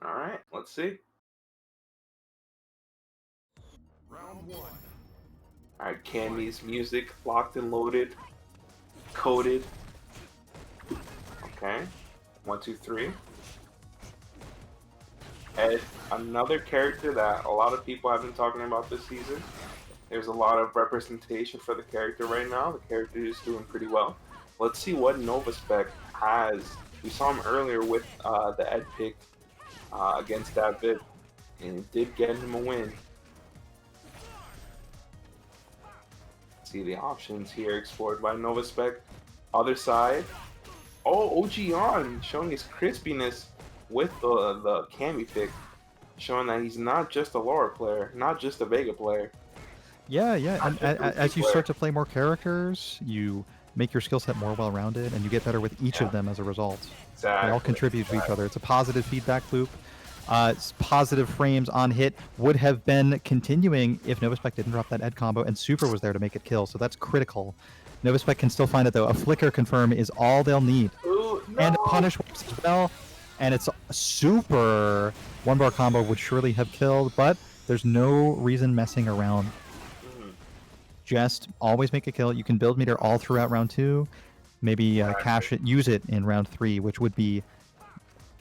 All right, let's see. Round one. All right, Cammy's music locked and loaded, coded. Okay, 1, 2, 3. Ed, another character that a lot of people have been talking about this season. There's a lot of representation for the character right now. The character is doing pretty well. Let's see what Novaspec has. We saw him earlier with the Ed pick against David, and it did get him a win. See the options here explored by Novaspec. Other side. Oh, OG showing his crispiness with the Cammy pick, showing that he's not just a Laura player, not just a Vega player. Yeah. Not And just a Ruki as you player. start to play more characters, you make your skill set more well-rounded, and you get better with each Yeah, of them as a result. They all exactly. contribute to each other. It's a positive feedback loop. Positive frames on hit would have been continuing if Novaspec didn't drop that Ed combo, and Super was there to make it kill, so that's critical. Novaspec can still find it though. A flicker confirm is all they'll need. Ooh, And no! punish works as well. And it's a super one bar combo would surely have killed, but there's no reason messing around. Mhm. Just always make a kill. You can build meter all throughout round 2. Maybe Exactly. cash it, use it in round 3, which would be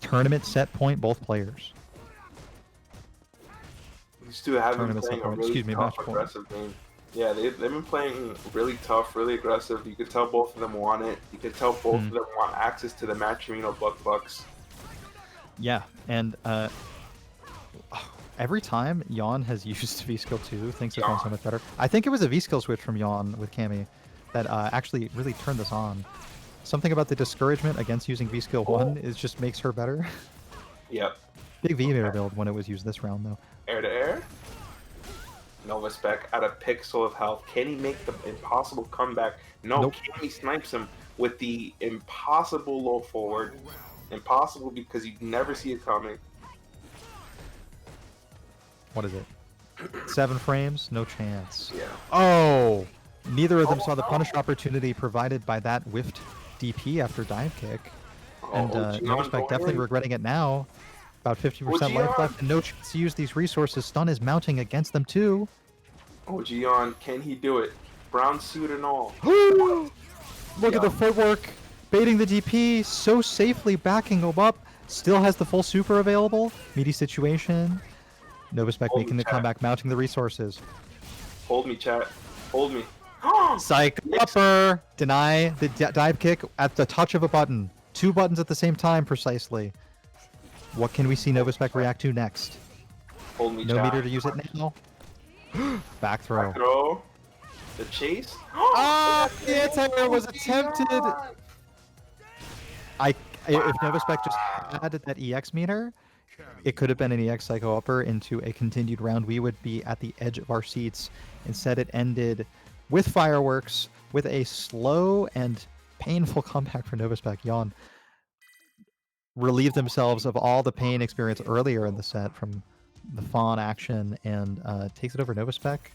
tournament set point both players. These two have been Tournament set playing a point. really Excuse me, tough, match point. aggressive game. Yeah, they've been playing really tough, really aggressive. You can tell both of them want it. You can tell both of them want access to the Matcherino Bucks. Yeah, and every time Yon has used V skill 2, things have gone so much better. I think it was a V skill switch from Yon with Cammy that actually really turned this on. Something about the discouragement against using V skill 1 is just makes her better. Yep. Big V meter Okay. build when it was used this round though. Air to air. Novaspec at a pixel of health. Can he make the impossible comeback? No, Nope. Cammy snipes him with the impossible low forward. Impossible because you never see it coming. What is it? 7 frames? No chance. Yeah. Oh! Neither of them Oh, saw the punish no. opportunity provided by that whiffed DP after dive kick. And Ojion Novaspec going definitely in. regretting it now. About 50% life Ojion. left and no chance to use these resources. Stun is mounting against them too. Ojion, can he do it? Brown suit and all. Look at the footwork. Baiting the DP. So safely backing him up. Still has the full super available. Meaty situation. Novaspec Hold making me, the chat. comeback, mounting the resources. Hold me, chat. Hold me. Psych Yes. upper. Deny the dive kick at the touch of a button. 2 buttons at the same time, precisely. What can we see Novaspec react to next? Hold me, No chat. meter to use it now. Back throw. Throw. The chase. Ah, the anti-air was attempted. If Novaspec just had that EX meter, it could have been an EX Psycho Upper into a continued round. We would be at the edge of our seats. Instead, it ended with fireworks, with a slow and painful comeback for Novaspec. Yawn. relieve themselves of all the pain experienced earlier in the set from the Fawn action and takes it over Nova Spec.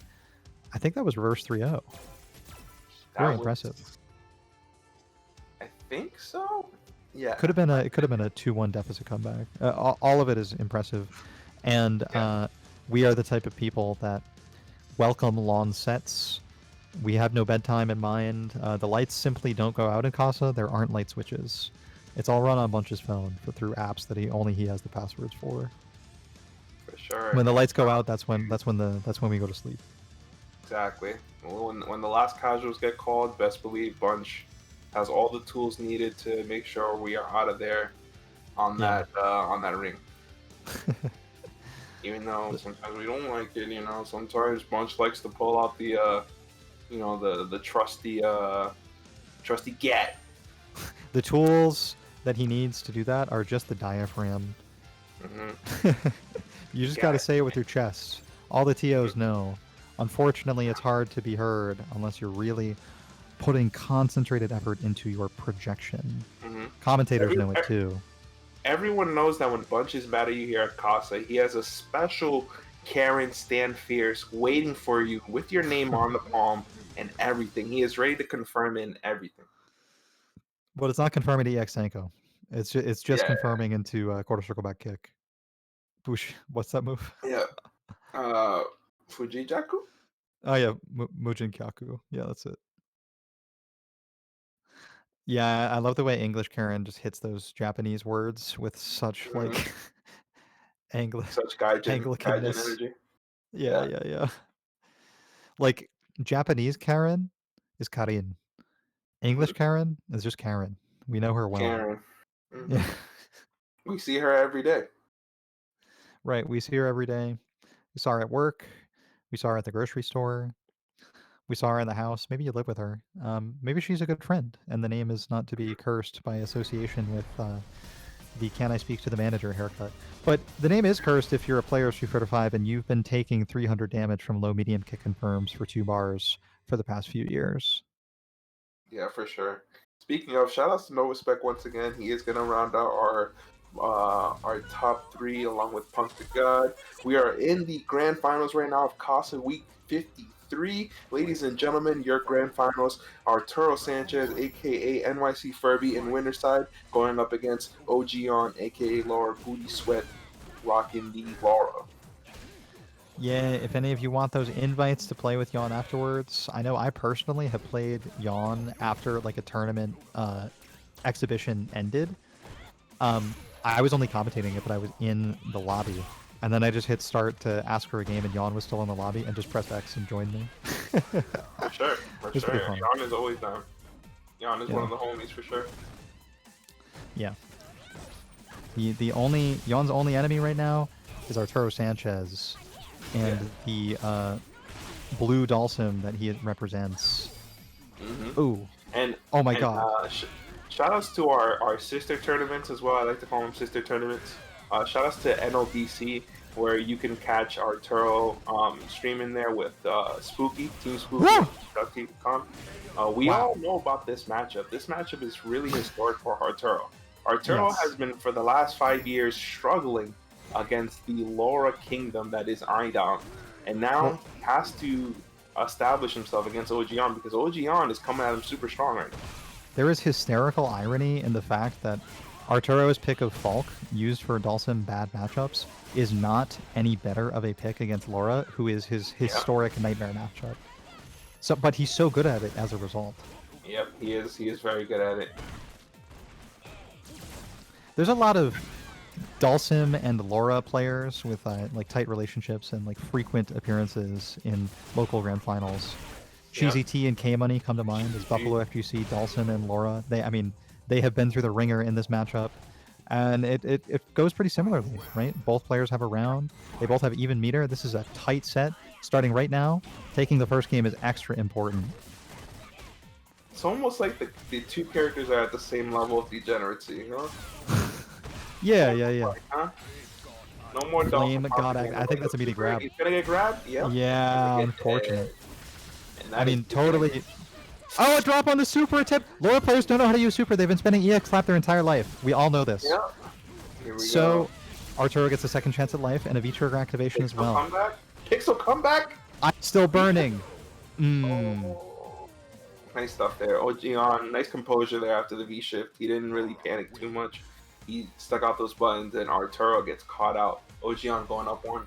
I think that was reverse 3-0. Very That impressive. was, I think so. Yeah. It could have been a 2-1 deficit comeback. All of it is impressive, and we are the type of people that welcome lawn sets. We have no bedtime in mind. The lights simply don't go out in Casa. There aren't light switches. It's all run on Bunch's phone through apps that only he has the passwords for. For sure. When the lights go out, that's when we go to sleep. Exactly. When the last casuals get called, best believe Bunch has all the tools needed to make sure we are out of there on that ring. Even though sometimes we don't like it, sometimes Bunch likes to pull out the the trusty gat. The tools that he needs to do that are just the diaphragm. Mm-hmm. You just got to say it with your chest. All the TOs know. Unfortunately, it's hard to be heard unless you're really putting concentrated effort into your projection. Mm-hmm. Commentators know it too. Everyone knows that when Bunch is mad at you here at Casa, he has a special Karen Stand Fierce waiting for you with your name on the palm and everything. He is ready to confirm in everything. But it's not confirming to EX Sanko. It's just confirming into quarter circle back kick. Bush, what's that move? Yeah. Fujijaku? Oh yeah, Mujin Kyaku. Yeah, that's it. Yeah, I love the way English Karen just hits those Japanese words with such like such gaijin Anglicanness. energy. Yeah. Like Japanese Karen is Karin. English Karen is just Karen. We know her well. Karen. Mm-hmm. Yeah. We see her every day. Right, we see her every day. We saw her at work. We saw her at the grocery store. We saw her in the house. Maybe you live with her. Maybe she's a good friend, and the name is not to be cursed by association with the "Can I speak to the manager" haircut. But the name is cursed if you're a player of Street Fighter V and you've been taking 300 damage from low medium kick confirms for 2 bars for the past few years. Yeah, for sure. Speaking of, shout outs to Nova Spec once again. He is going to round out our top 3 along with Punk the God. We are in the grand finals right now of Casa Week 53. Ladies and gentlemen, your grand finals are Arturo Sanchez, aka NYC Furby in Winterside, going up against Ogion, aka Laura Booty Sweat, rocking the Laura. Yeah, if any of you want those invites to play with Yawn afterwards, I know I personally have played Yawn after like a tournament exhibition ended. I was only commentating it, but I was in the lobby. And then I just hit start to ask for a game, and Yawn was still in the lobby, and just pressed X and joined me. For sure. Yawn is always down. Yawn is one of the homies for sure. Yeah. Yawn's only enemy right now is Arturo Sanchez, and the blue Dalsum that he represents. Mm-hmm. Ooh. Oh my god. Shout outs to our sister tournaments as well. I like to call them sister tournaments. Shout outs to NOBC, where you can catch Arturo streaming there with Spooky, Team Spooky. We all know about this matchup. This matchup is really historic for Arturo. Arturo has been, for the last 5 years, struggling against the Laura Kingdom that is Idom. And now he has to establish himself against Ogion because Ogion is coming at him super strong right now. There is hysterical irony in the fact that Arturo's pick of Falk, used for Dalsum bad matchups, is not any better of a pick against Laura, who is his historic nightmare matchup. But he's so good at it as a result. Yep, he is. He is very good at it. There's a lot of Dalsum and Laura players with like tight relationships and like frequent appearances in local grand finals. Cheesy T and K Money come to mind as Buffalo FGC, Dalsum, and Laura. They have been through the ringer in this matchup, and it goes pretty similarly, right? Both players have a round. They both have even meter. This is a tight set starting right now. Taking the first game is extra important. It's almost like the two characters are at the same level of degeneracy, you know? Yeah. Like, huh? No more Flame God, I think that's a meaty grab. He's gonna get grabbed? Yep. Yeah, unfortunate. I mean, totally. Oh, a drop on the super attempt! Laura players don't know how to use super. They've been spending EX slap their entire life. We all know this. Yeah. Here we So, go. Arturo gets a second chance at life and a V-trigger activation as well. Comeback? Pixel comeback? I'm still burning. Mmm. Oh, nice stuff there. Ojion, nice composure there after the V shift. He didn't really panic too much. He stuck out those buttons, and Arturo gets caught out. Ojion going up one.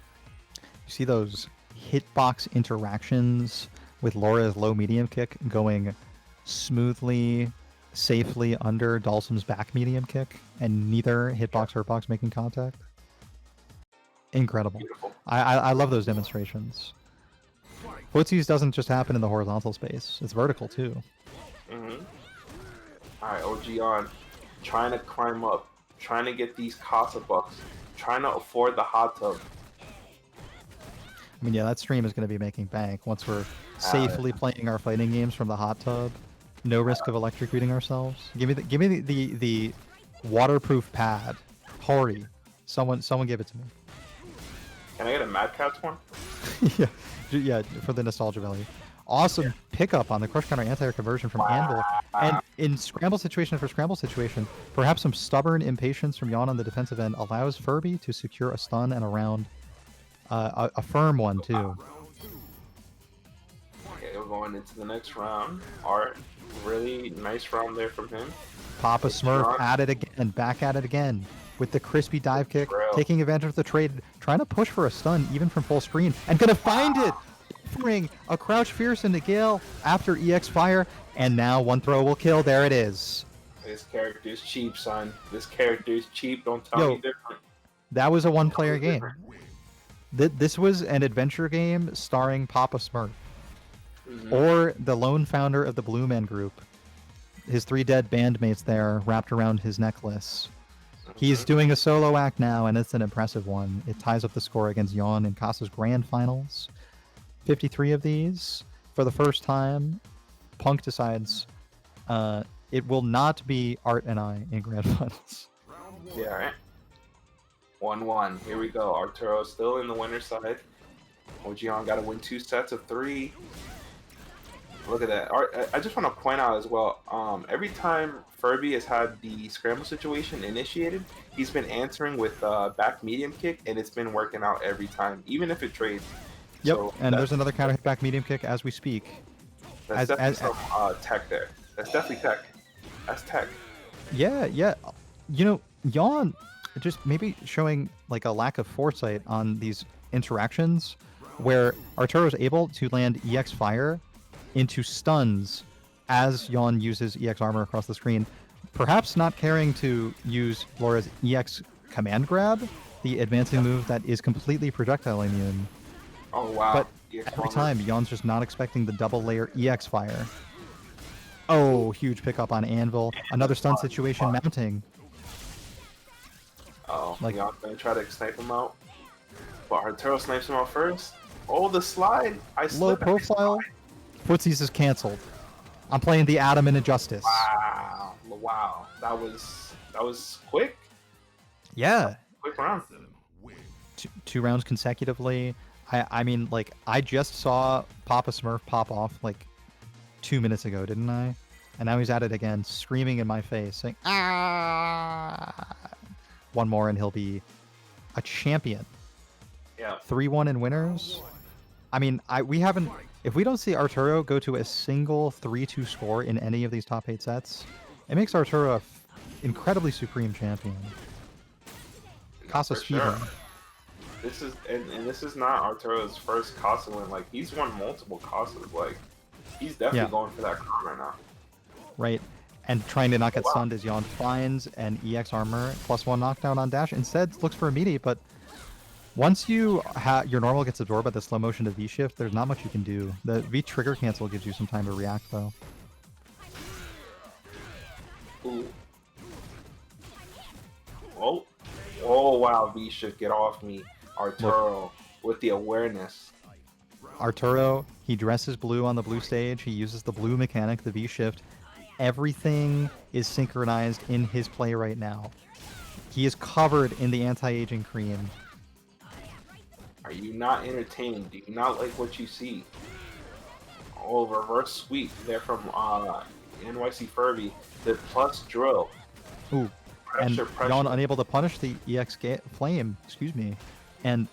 You see those hitbox interactions with Laura's low medium kick going smoothly, safely under Dalsum's back medium kick, and neither hitbox or hurtbox making contact. Incredible. Beautiful. I love those demonstrations. Footsies doesn't just happen in the horizontal space; it's vertical too. Mm-hmm. All right, Ojion, trying to climb up, trying to get these Casa bucks, trying to afford the hot tub. I mean, yeah, that stream is going to be making bank once we're safely playing our fighting games from the hot tub. No risk of electrocuting ourselves. Give me the waterproof pad. Hurry. Someone give it to me. Can I get a Mad Catz one? yeah, for the nostalgia value. Awesome pickup on the crush counter anti-air conversion from Anvil. And in scramble situation after scramble situation, perhaps some stubborn impatience from Yon on the defensive end allows Furby to secure a stun and a round. A firm one, too. Okay, we're going into the next round. Art, really nice round there from him. Papa Smurf at it again, back at it again. With the crispy dive kick, taking advantage of the trade, trying to push for a stun even from full screen, and gonna find it! Offering a crouch fierce into Gale after EX fire, and now one throw will kill. There it is. This character's cheap, son. This character's cheap. Don't tell me different. That was a one-player game. This was an adventure game starring Papa Smurf, or the lone founder of the Blue Man Group. His 3 dead bandmates there wrapped around his necklace. He's doing a solo act now, and it's an impressive one. It ties up the score against Yon in Casa's Grand Finals. 53 of these. For the first time, Punk decides it will not be Art and I in Grand Finals. Yeah, right. 1-1. Here we go. Arturo still in the winner's side. Ojion got to win 2 sets of 3. Look at that. I just want to point out as well, every time Furby has had the scramble situation initiated, he's been answering with back medium kick, and it's been working out every time, even if it trades. Yep, So and there's another counter hit back medium kick as we speak. That's definitely some tech there. That's definitely tech. That's tech. Yeah. You know, Yon just maybe showing like a lack of foresight on these interactions where Arturo's able to land EX fire into stuns as Yon uses EX armor across the screen, perhaps not caring to use Laura's EX command grab, the advancing move that is completely projectile immune. Oh, wow. But EX every armor. time, Yon's just not expecting the double layer EX fire. Oh, huge pickup on Anvil. Another stun situation mounting. Oh, Like- Yon's going to try to snipe him out. But Arturo snipes him out first. Oh, the slide. Low profile. Footsies is canceled. I'm playing the Atom in Injustice. Wow. That was quick. Yeah. Quick round. Two rounds consecutively. I mean, like, I just saw Papa Smurf pop off, like, 2 minutes ago, didn't I? And now he's at it again, screaming in my face, saying, "Ah!" One more and he'll be a champion. Yeah. 3-1 in winners. I mean, we haven't... If we don't see Arturo go to a single 3-2 score in any of these top 8 sets, it makes Arturo a incredibly supreme champion. Casa For sure. speedrun. This is and this is not Arturo's first Casa win. Like, he's won multiple Casas. Like, he's definitely going for that crown right now. Right, and trying to not get stunned as Yon finds an EX armor +1 knockdown on dash. Instead, looks for a meaty, but once your normal gets absorbed by the slow motion to V shift, there's not much you can do. The V trigger cancel gives you some time to react, though. Ooh. Oh wow, V shift, get off me. Arturo with the awareness. Arturo, he dresses blue on the blue stage. He uses the blue mechanic, the V shift. Everything is synchronized in his play right now. He is covered in the anti-aging cream. Are you not entertained? Do you not like what you see? Oh, reverse sweep there from NYC Furby. The plus drill. Ooh, and Pressure. Yon unable to punish the flame. Excuse me, and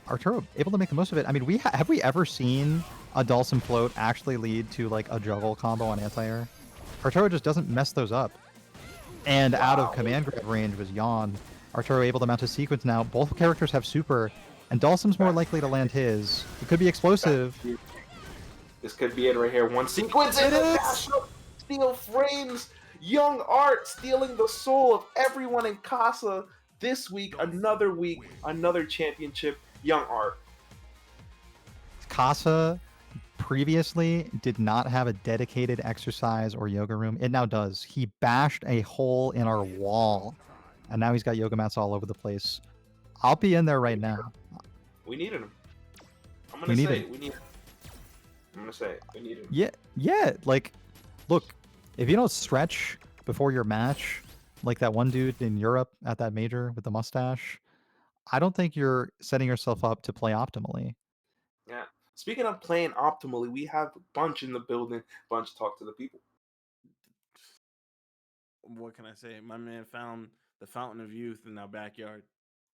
Arturo able to make the most of it. I mean, have we ever seen a Dulcim float actually lead to like a juggle combo on anti-air? Arturo just doesn't mess those up. And out of command grab range was Yon. Arturo able to mount a sequence now. Both characters have super, and Dulcim's more likely to land his. It could be explosive. This could be it right here. One sequence and the dash up. Steel frames. Young Art stealing the soul of everyone in Casa this week. Another championship. Young Art. Casa previously did not have a dedicated exercise or yoga room. It now does. He bashed a hole in our wall, and now he's got yoga mats all over the place. I'll be in there right now. We needed him. I'm gonna We need say him. we need him. I'm gonna say we need him. Yeah. Like, look, if you don't stretch before your match, like that one dude in Europe at that major with the mustache, I don't think you're setting yourself up to play optimally. Yeah. Speaking of playing optimally, we have Bunch in the building. Bunch, talk to the people. What can I say? My man found the fountain of youth in our backyard.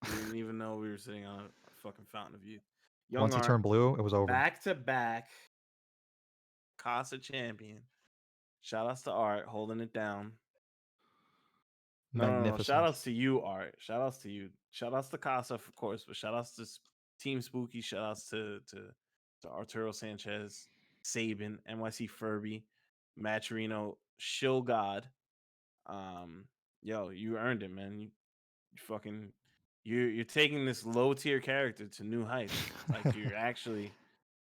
We didn't even know we were sitting on a fucking fountain of youth. Young Once he Art, turned blue, it was over. back to back Casa champion. Shout outs to Art holding it down. No. Magnificent. Shout outs to you, Art. Shout outs to you. Shout outs to Casa, of course, but shout outs to Team Spooky. Shout outs to Arturo Sanchez, Saban, NYC Furby, Maturino, Shill God. Yo, you earned it, man. You fucking you're taking this low tier character to new heights. Like you're actually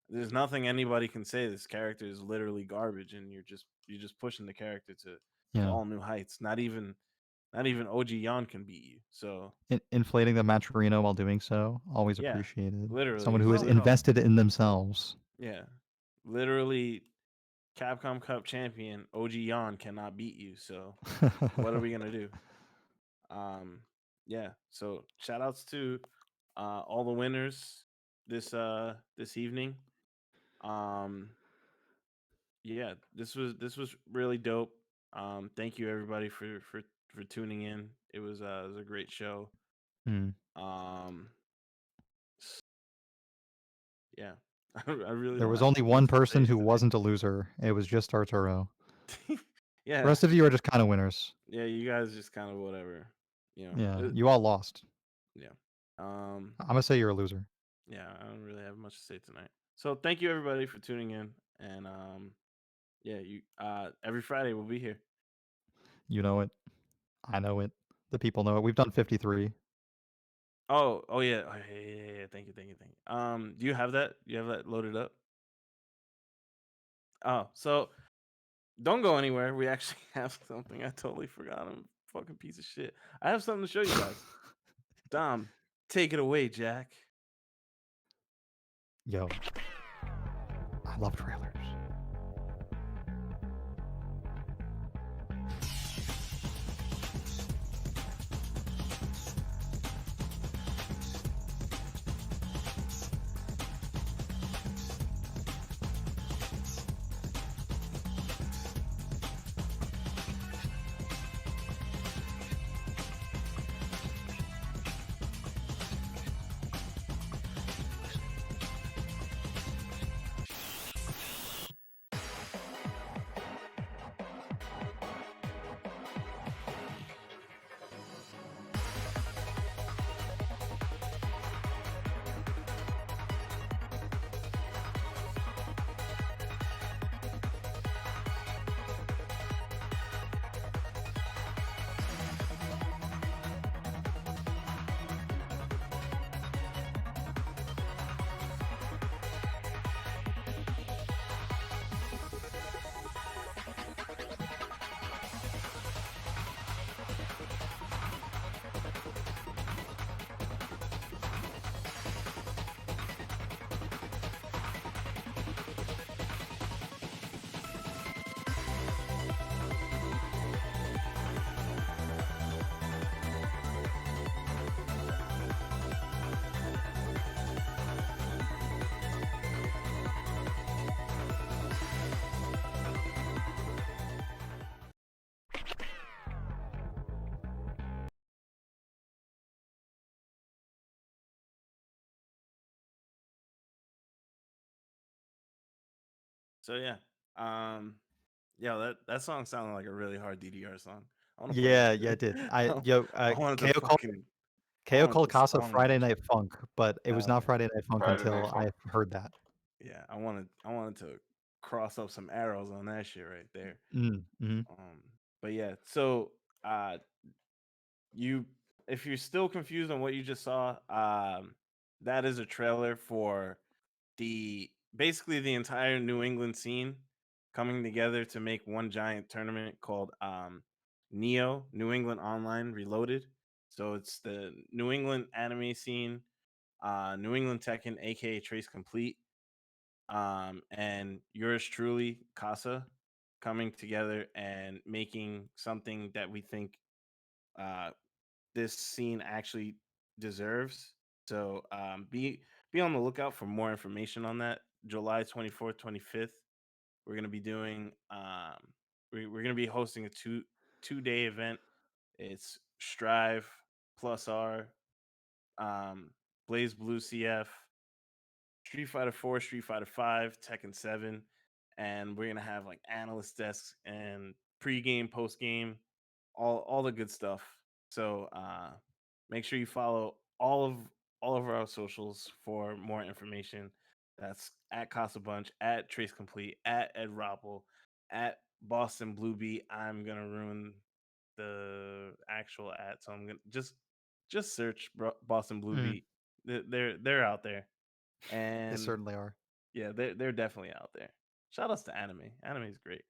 there's nothing anybody can say. This character is literally garbage, and you're just pushing the character to all new heights. Not even OG Yan can beat you. So inflating the Maturino while doing so, always Yeah, appreciated. literally. Someone who is Well, no. invested in themselves. yeah, literally, Capcom Cup champion OG Yan cannot beat you. So what are we gonna do? Yeah. So shout outs to all the winners this evening. Yeah, this was really dope. Thank you everybody for tuning in. It was a great show. Mm. Yeah. I really There don't was have only much one to say person who today. wasn't a loser. It was just Arturo. Yeah. The rest of you are just kind of winners. Yeah, you guys just kind of whatever. You know. Yeah, you all lost. Yeah. I'm gonna say you're a loser. Yeah, I don't really have much to say tonight. So thank you everybody for tuning in, and yeah, you every Friday we'll be here. You know it. I know it. The people know it. We've done 53. Oh yeah. Oh, yeah. Thank you. Do you have that? You have that loaded up? Oh, so don't go anywhere. We actually have something. I totally forgot. I'm a fucking piece of shit. I have something to show you guys. Dom, take it away, Jack. Yo. I love trailers. So yeah, um, yeah, that song sounded like a really hard DDR song. I want to play Yeah, that yeah, shit. it did. I wanted to KO called fucking, I KO wanted called to Casa song Friday that Night shit. Funk, but it was Hell not yeah, Friday Night Funk Friday Night until I Funk. heard that. yeah. I wanted to cross up some arrows on that shit right there. Mm-hmm. Um, but yeah, so uh, you, if you're still confused on what you just saw, that is a trailer for the basically the entire New England scene coming together to make one giant tournament called Neo New England Online Reloaded. So it's the New England anime scene, New England Tekken, aka Trace Complete, and yours truly, Casa, coming together and making something that we think uh, this scene actually deserves. So be on the lookout for more information on that. July 24th, 25th, we're gonna be doing we're gonna be hosting a two-day event. It's Strive plus R, Blaze Blue CF, Street Fighter 4, Street Fighter 5, Tekken 7, and we're gonna have like analyst desks and pregame, postgame, all the good stuff. So make sure you follow all of our socials for more information. That's at Casa Bunch, at Trace Complete, at Ed Roppel, at Boston Blue Bee. I'm gonna ruin the actual at, so I'm gonna just search Boston Blue Mm, Bee. They're out there, they and certainly are. yeah, they're definitely out there. Shout outs to anime. Anime is great.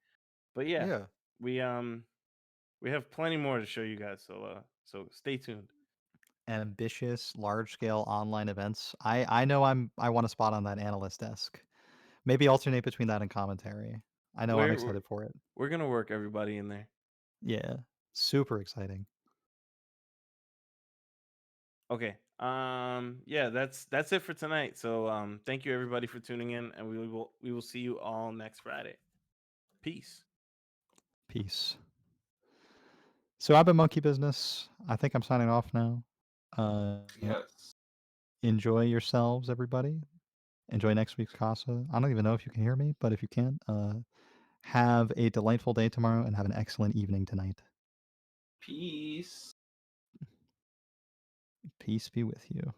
But yeah, Yeah. we we have plenty more to show you guys, so stay tuned. Ambitious, large-scale online events. I know I want a spot on that analyst desk. Maybe alternate between that and commentary. I know I'm We're we're, excited for it. we're gonna work everybody in there. Yeah. Super exciting. Okay. Yeah, that's it for tonight. So thank you everybody for tuning in, and we will see you all next Friday. Peace. Peace. So I've been Monkey Business. I think I'm signing off now. Yes. Enjoy yourselves, everybody. Enjoy next week's Casa. I don't even know if you can hear me, but if you can, have a delightful day tomorrow and have an excellent evening tonight. Peace. Peace be with you.